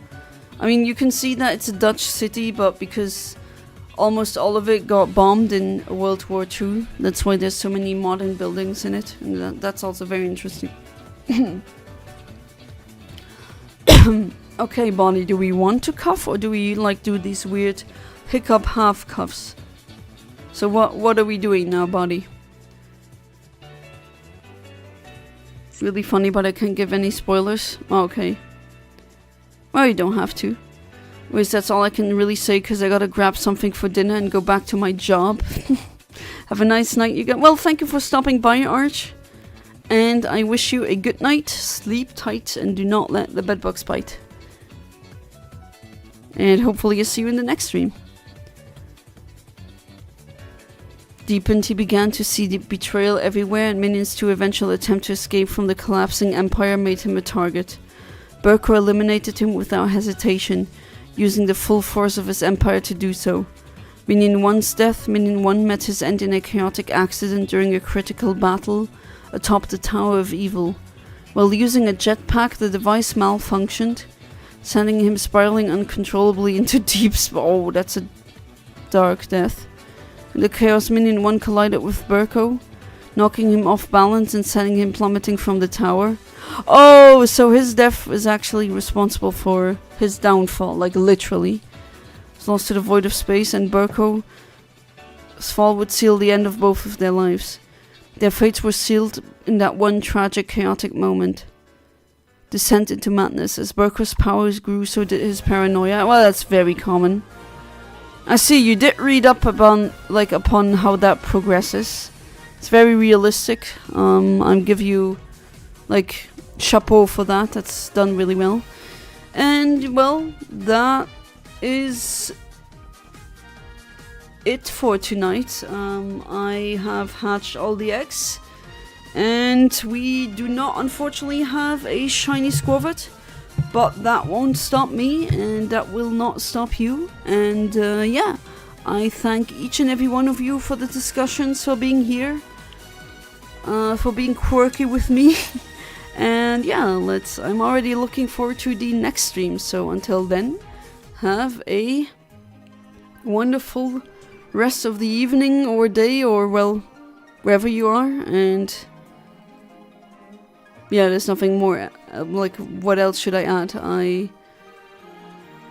I mean, you can see that it's a Dutch city, but because almost all of it got bombed in World War II, that's why there's so many modern buildings in it. And that's also very interesting. Okay, Bonnie, do we want to cuff or do we like do these weird hiccup half cuffs? So what are we doing now, Bonnie? Really funny, but I can't give any spoilers. Oh, okay. Well, you don't have to. Wait, that's all I can really say because I gotta grab something for dinner and go back to my job. Have a nice night, you guys. Well, thank you for stopping by, Arch. And I wish you a good night. Sleep tight and do not let the bedbugs bite. And hopefully I'll see you in the next stream. deepened, he began to see the betrayal everywhere, and Minion's two eventual attempt to escape from the collapsing empire made him a target. Burko eliminated him without hesitation, using the full force of his empire to do so. Minion 1's death, Minion 1 met his end in a chaotic accident during a critical battle atop the Tower of Evil. While using a jetpack, the device malfunctioned, sending him spiraling uncontrollably into deep oh, that's a dark death. The Chaos Minion 1 collided with Burko, knocking him off balance and sending him plummeting from the tower. Oh, so his death is actually responsible for his downfall, like literally. He's lost to the void of space, and Burko's fall would seal the end of both of their lives. Their fates were sealed in that one tragic, chaotic moment. Descent into madness. As Burko's powers grew, so did his paranoia. Well, that's very common. I see you did read up upon how that progresses. It's very realistic. I'll give you chapeau for that. That's done really well. And well, that is it for tonight. I have hatched all the eggs, and we do not unfortunately have a shiny Skwovet, but that won't stop me, and that will not stop you. And yeah, I thank each and every one of you for the discussions, for being here, for being quirky with me. And yeah, I'm already looking forward to the next stream. So until then, have a wonderful rest of the evening or day, or well, wherever you are. And yeah, there's nothing more. What else should I add?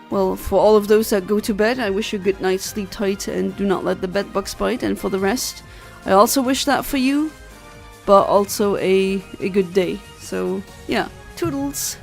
Well, for all of those that go to bed, I wish you a good night, sleep tight, and do not let the bed bugs bite. And for the rest, I also wish that for you, but also a good day. So yeah, toodles.